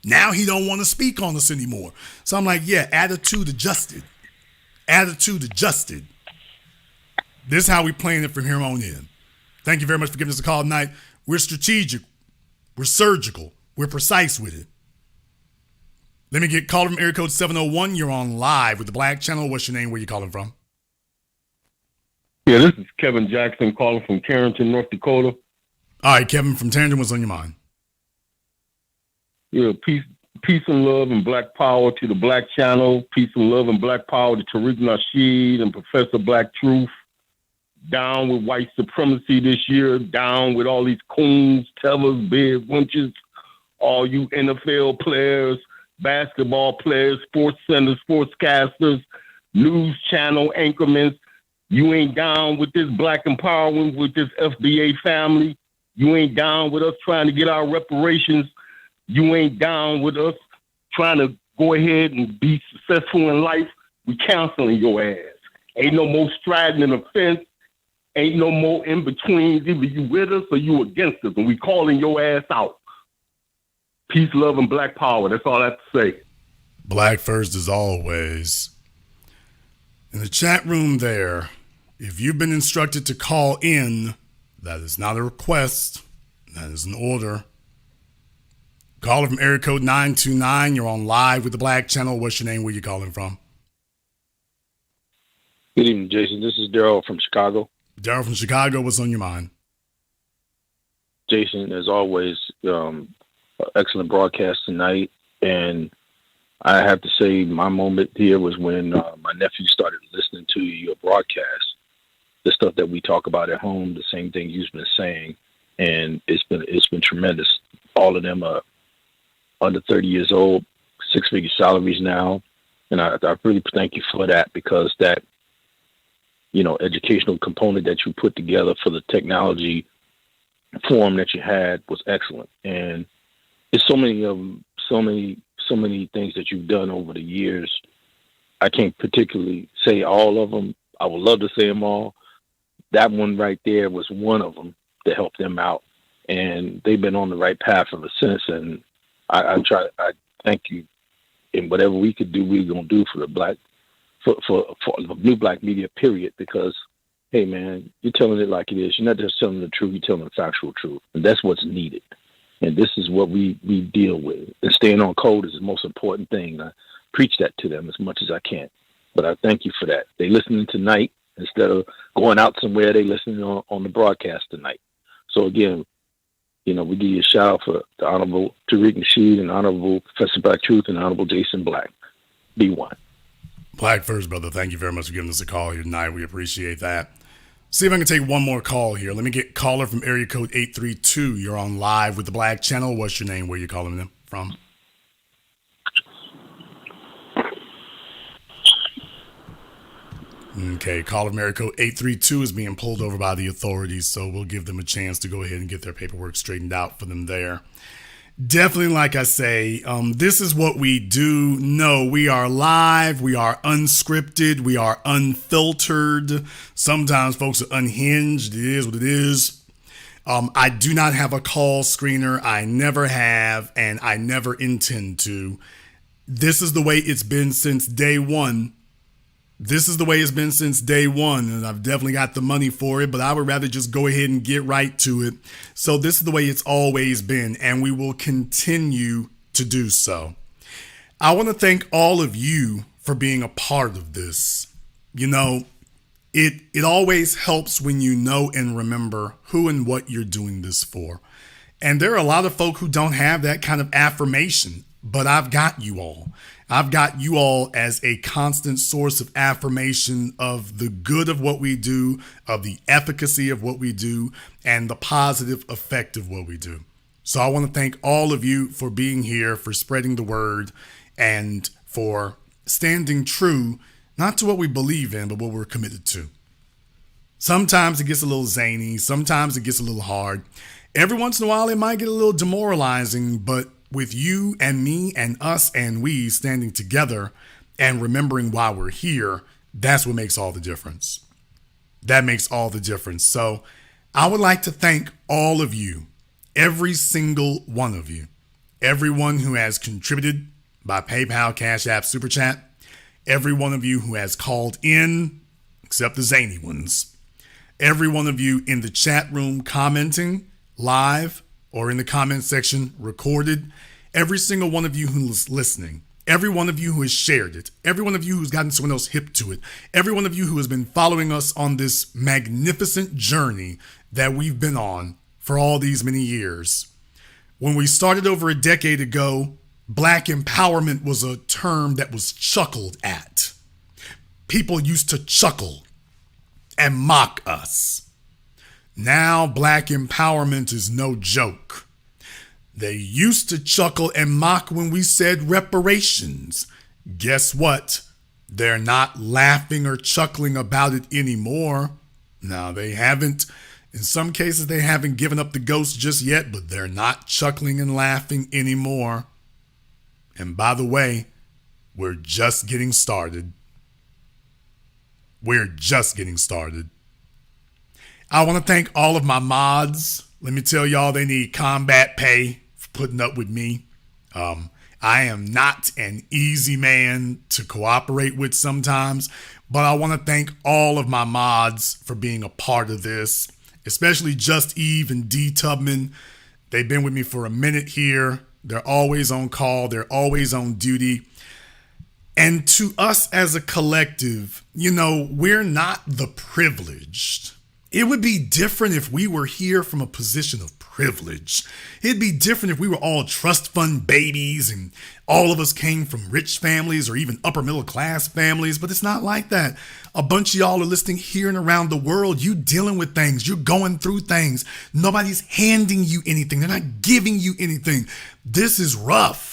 [SPEAKER 1] Now he don't want to speak on us anymore. So I'm like, yeah, attitude adjusted. Attitude adjusted. This is how we playing it from here on in. Thank you very much for giving us a call tonight. We're strategic. We're surgical. We're precise with it. Let me get caller from area code 701. You're on live with the Black Channel. What's your name? Where you calling from?
[SPEAKER 4] Yeah, this is Kevin Jackson calling from Carrington, North Dakota.
[SPEAKER 1] All right, Kevin from Tarrant, what's on your mind?
[SPEAKER 4] Yeah, peace and love and black power to the Black Channel. Peace and love and black power to Tariq Nasheed and Professor Black Truth. Down with white supremacy this year. Down with all these coons, tellers, bears, winches, all you NFL players, basketball players, sports centers, sportscasters, news channel anchormen. You ain't down with this black empowerment with this FBA family. You ain't down with us trying to get our reparations. You ain't down with us trying to go ahead and be successful in life. We canceling your ass. Ain't no more striding an offense. Ain't no more in-betweens. Either you with us or you against us. And we calling your ass out. Peace, love, and black power. That's all I have to say.
[SPEAKER 1] Black first as always. In the chat room there, if you've been instructed to call in, that is not a request. That is an order. Caller from area code 929. You're on live with the Black Channel. What's your name? Where you calling from?
[SPEAKER 5] Good evening, Jason. This is Daryl from Chicago.
[SPEAKER 1] Daryl from Chicago. What's on your mind?
[SPEAKER 5] Jason, as always, excellent broadcast tonight. And I have to say my moment here was when my nephew started listening to your broadcast. The stuff that we talk about at home, the same thing you've been saying. And it's been tremendous. All of them are under 30 years old, six-figure salaries now. And I really thank you for that, because that, educational component that you put together for the technology forum that you had was excellent. And it's so many of them, so many things that you've done over the years. I can't particularly say all of them. I would love to say them all. That one right there was one of them to help them out. And they've been on the right path ever since. And I thank you. And whatever we could do, we're going to do for the for the new black media, period. Because, hey, man, you're telling it like it is. You're not just telling the truth. You're telling the factual truth. And that's what's needed. And this is what we deal with. And staying on code is the most important thing. I preach that to them as much as I can. But I thank you for that. They listening tonight instead of going out somewhere. They listening on the broadcast tonight. So again, we give you a shout out for the Honorable Tariq Nasheed and Honorable Professor Black Truth and Honorable Jason Black. B1.
[SPEAKER 1] Black first, brother. Thank you very much for giving us a call here tonight. We appreciate that. See if I can take one more call here. Let me get caller from area code 832. You're on live with the Black Channel. What's your name? Where you calling them from? Okay, caller from area code 832 is being pulled over by the authorities, so we'll give them a chance to go ahead and get their paperwork straightened out for them there. Definitely, like I say, this is what we do. No, we are live. We are unscripted. We are unfiltered. Sometimes folks are unhinged. It is what it is. I do not have a call screener. I never have, and I never intend to. This is the way it's been since day one. This is the way it's been since day one, and I've definitely got the money for it, but I would rather just go ahead and get right to it. So this is the way it's always been, and we will continue to do so. I want to thank all of you for being a part of this. It always helps when you know and remember who and what you're doing this for. And there are a lot of folk who don't have that kind of affirmation, but I've got you all. I've got you all as a constant source of affirmation of the good of what we do, of the efficacy of what we do, and the positive effect of what we do. So I want to thank all of you for being here, for spreading the word, and for standing true, not to what we believe in, but what we're committed to. Sometimes it gets a little zany. Sometimes it gets a little hard. Every once in a while, it might get a little demoralizing, but with you and me and us and we standing together and remembering why we're here, that's what makes all the difference. That makes all the difference. So I would like to thank all of you, every single one of you, everyone who has contributed by PayPal, Cash App, Super Chat, every one of you who has called in, except the zany ones, every one of you in the chat room commenting live or in the comment section recorded, every single one of you who's listening, every one of you who has shared it, every one of you who's gotten someone else hip to it, every one of you who has been following us on this magnificent journey that we've been on for all these many years. When we started over a decade ago, Black empowerment was a term that was chuckled at. People used to chuckle and mock us. Now Black empowerment is no joke. They used to chuckle and mock when we said reparations. Guess what? They're not laughing or chuckling about it anymore. Now, they haven't. In some cases, they haven't given up the ghost just yet, but they're not chuckling and laughing anymore. And by the way, we're just getting started. We're just getting started. I want to thank all of my mods. Let me tell y'all, they need combat pay for putting up with me. I am not an easy man to cooperate with sometimes, but I want to thank all of my mods for being a part of this, especially Just Eve and D Tubman. They've been with me for a minute here. They're always on call. They're always on duty. And to us as a collective, we're not the privileged. It would be different if we were here from a position of privilege. It'd be different if we were all trust fund babies and all of us came from rich families or even upper middle class families, but it's not like that. A bunch of y'all are listening here and around the world. You dealing with things. You're going through things. Nobody's handing you anything. They're not giving you anything. This is rough.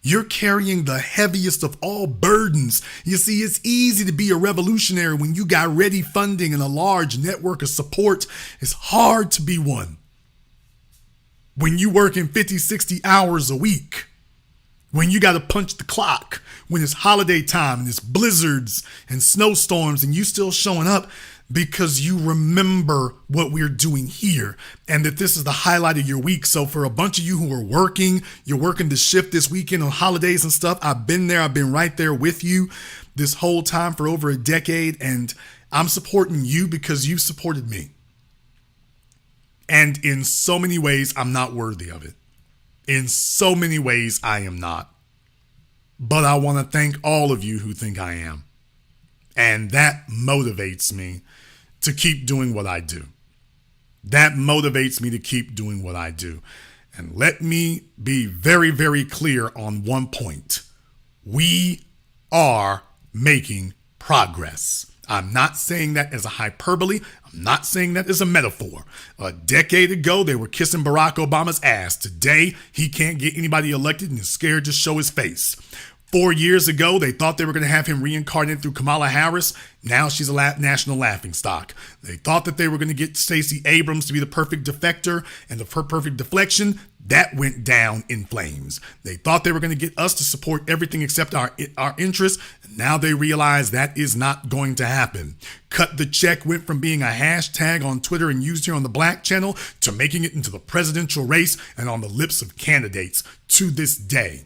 [SPEAKER 1] You're carrying the heaviest of all burdens. You see, it's easy to be a revolutionary when you got ready funding and a large network of support. It's hard to be one when you working 50, 60 hours a week, when you got to punch the clock, when it's holiday time and it's blizzards and snowstorms and you still showing up because you remember what we're doing here and that this is the highlight of your week. So for a bunch of you who are working, you're working the shift this weekend on holidays and stuff. I've been there. I've been right there with you this whole time for over a decade, and I'm supporting you because you've supported me. And in so many ways, I'm not worthy of it. In so many ways, I am not. But I want to thank all of you who think I am. And that motivates me to keep doing what I do. That motivates me to keep doing what I do. And let me be very, very clear on one point. We are making progress. I'm not saying that as a hyperbole. I'm not saying that as a metaphor. A decade ago, they were kissing Barack Obama's ass. Today, he can't get anybody elected and is scared to show his face. 4 years ago, they thought they were going to have him reincarnated through Kamala Harris. Now she's a national laughingstock. They thought that they were going to get Stacey Abrams to be the perfect defector and the perfect deflection. That went down in flames. They thought they were going to get us to support everything except our interests. Now they realize that is not going to happen. Cut the check went from being a hashtag on Twitter and used here on the Black Channel to making it into the presidential race and on the lips of candidates to this day.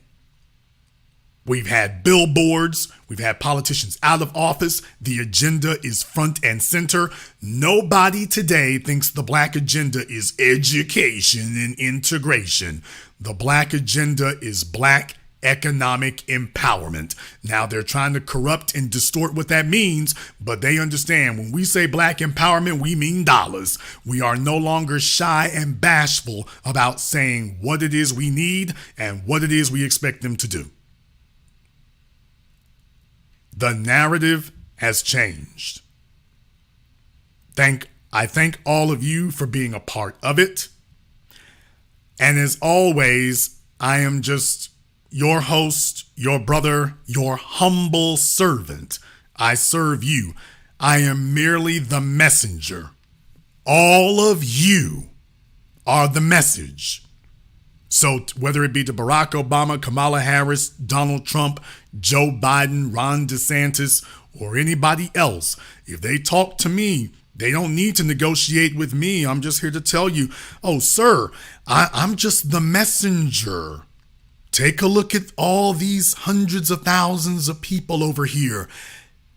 [SPEAKER 1] We've had billboards. We've had politicians out of office. The agenda is front and center. Nobody today thinks the Black agenda is education and integration. The Black agenda is Black economic empowerment. Now they're trying to corrupt and distort what that means, but they understand when we say Black empowerment, we mean dollars. We are no longer shy and bashful about saying what it is we need and what it is we expect them to do. The narrative has changed. I thank all of you for being a part of it. And as always, I am just your host, your brother, your humble servant. I serve you. I am merely the messenger. All of you are the message. So whether it be to Barack Obama, Kamala Harris, Donald Trump, Joe Biden, Ron DeSantis, or anybody else, if they talk to me, they don't need to negotiate with me. I'm just here to tell you, oh, sir, I'm just the messenger. Take a look at all these hundreds of thousands of people over here.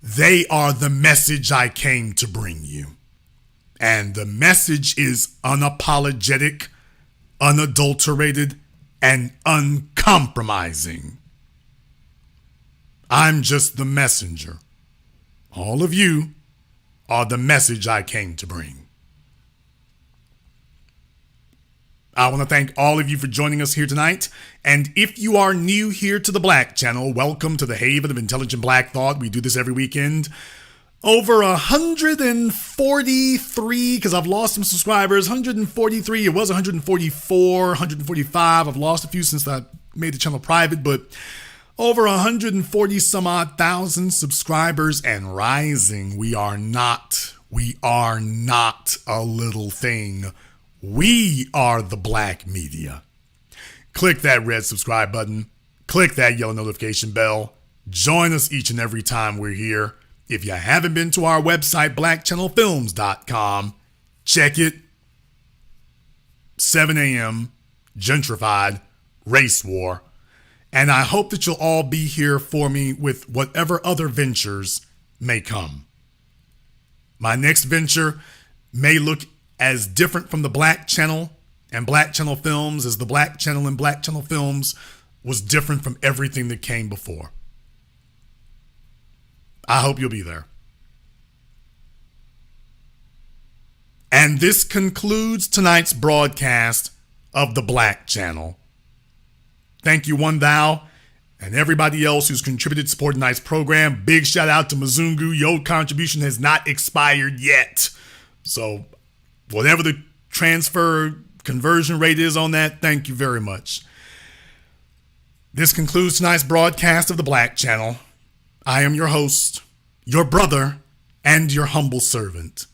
[SPEAKER 1] They are the message I came to bring you. And the message is unapologetic, unadulterated, and uncompromising. I'm just the messenger. All of you are the message I came to bring. I want to thank all of you for joining us here tonight. And if you are new here to the Black Channel, welcome to the haven of intelligent black thought. We do this every weekend. Over 143, because I've lost some subscribers, 143, it was 144, 145. I've lost a few since I made the channel private, but over 140 some odd thousand subscribers and rising. We are not a little thing. We are the Black Media. Click that red subscribe button. Click that yellow notification bell. Join us each and every time we're here. If you haven't been to our website, blackchannelfilms.com, check it. 7 a.m., gentrified, race war. And I hope that you'll all be here for me with whatever other ventures may come. My next venture may look as different from the Black Channel and Black Channel Films as the Black Channel and Black Channel Films was different from everything that came before. I hope you'll be there. And this concludes tonight's broadcast of the Black Channel. Thank you, One Thou, and everybody else who's contributed to support tonight's program. Big shout out to Mzungu. Your contribution has not expired yet. So whatever the transfer conversion rate is on that, thank you very much. This concludes tonight's broadcast of the Black Channel. I am your host, your brother, and your humble servant,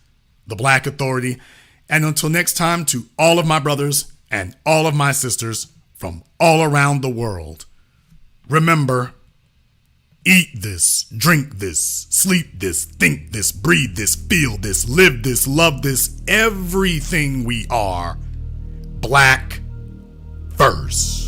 [SPEAKER 1] the Black Authority. And until next time, to all of my brothers and all of my sisters from all around the world, remember, eat this, drink this, sleep this, think this, breathe this, feel this, live this, love this, everything we are, black first.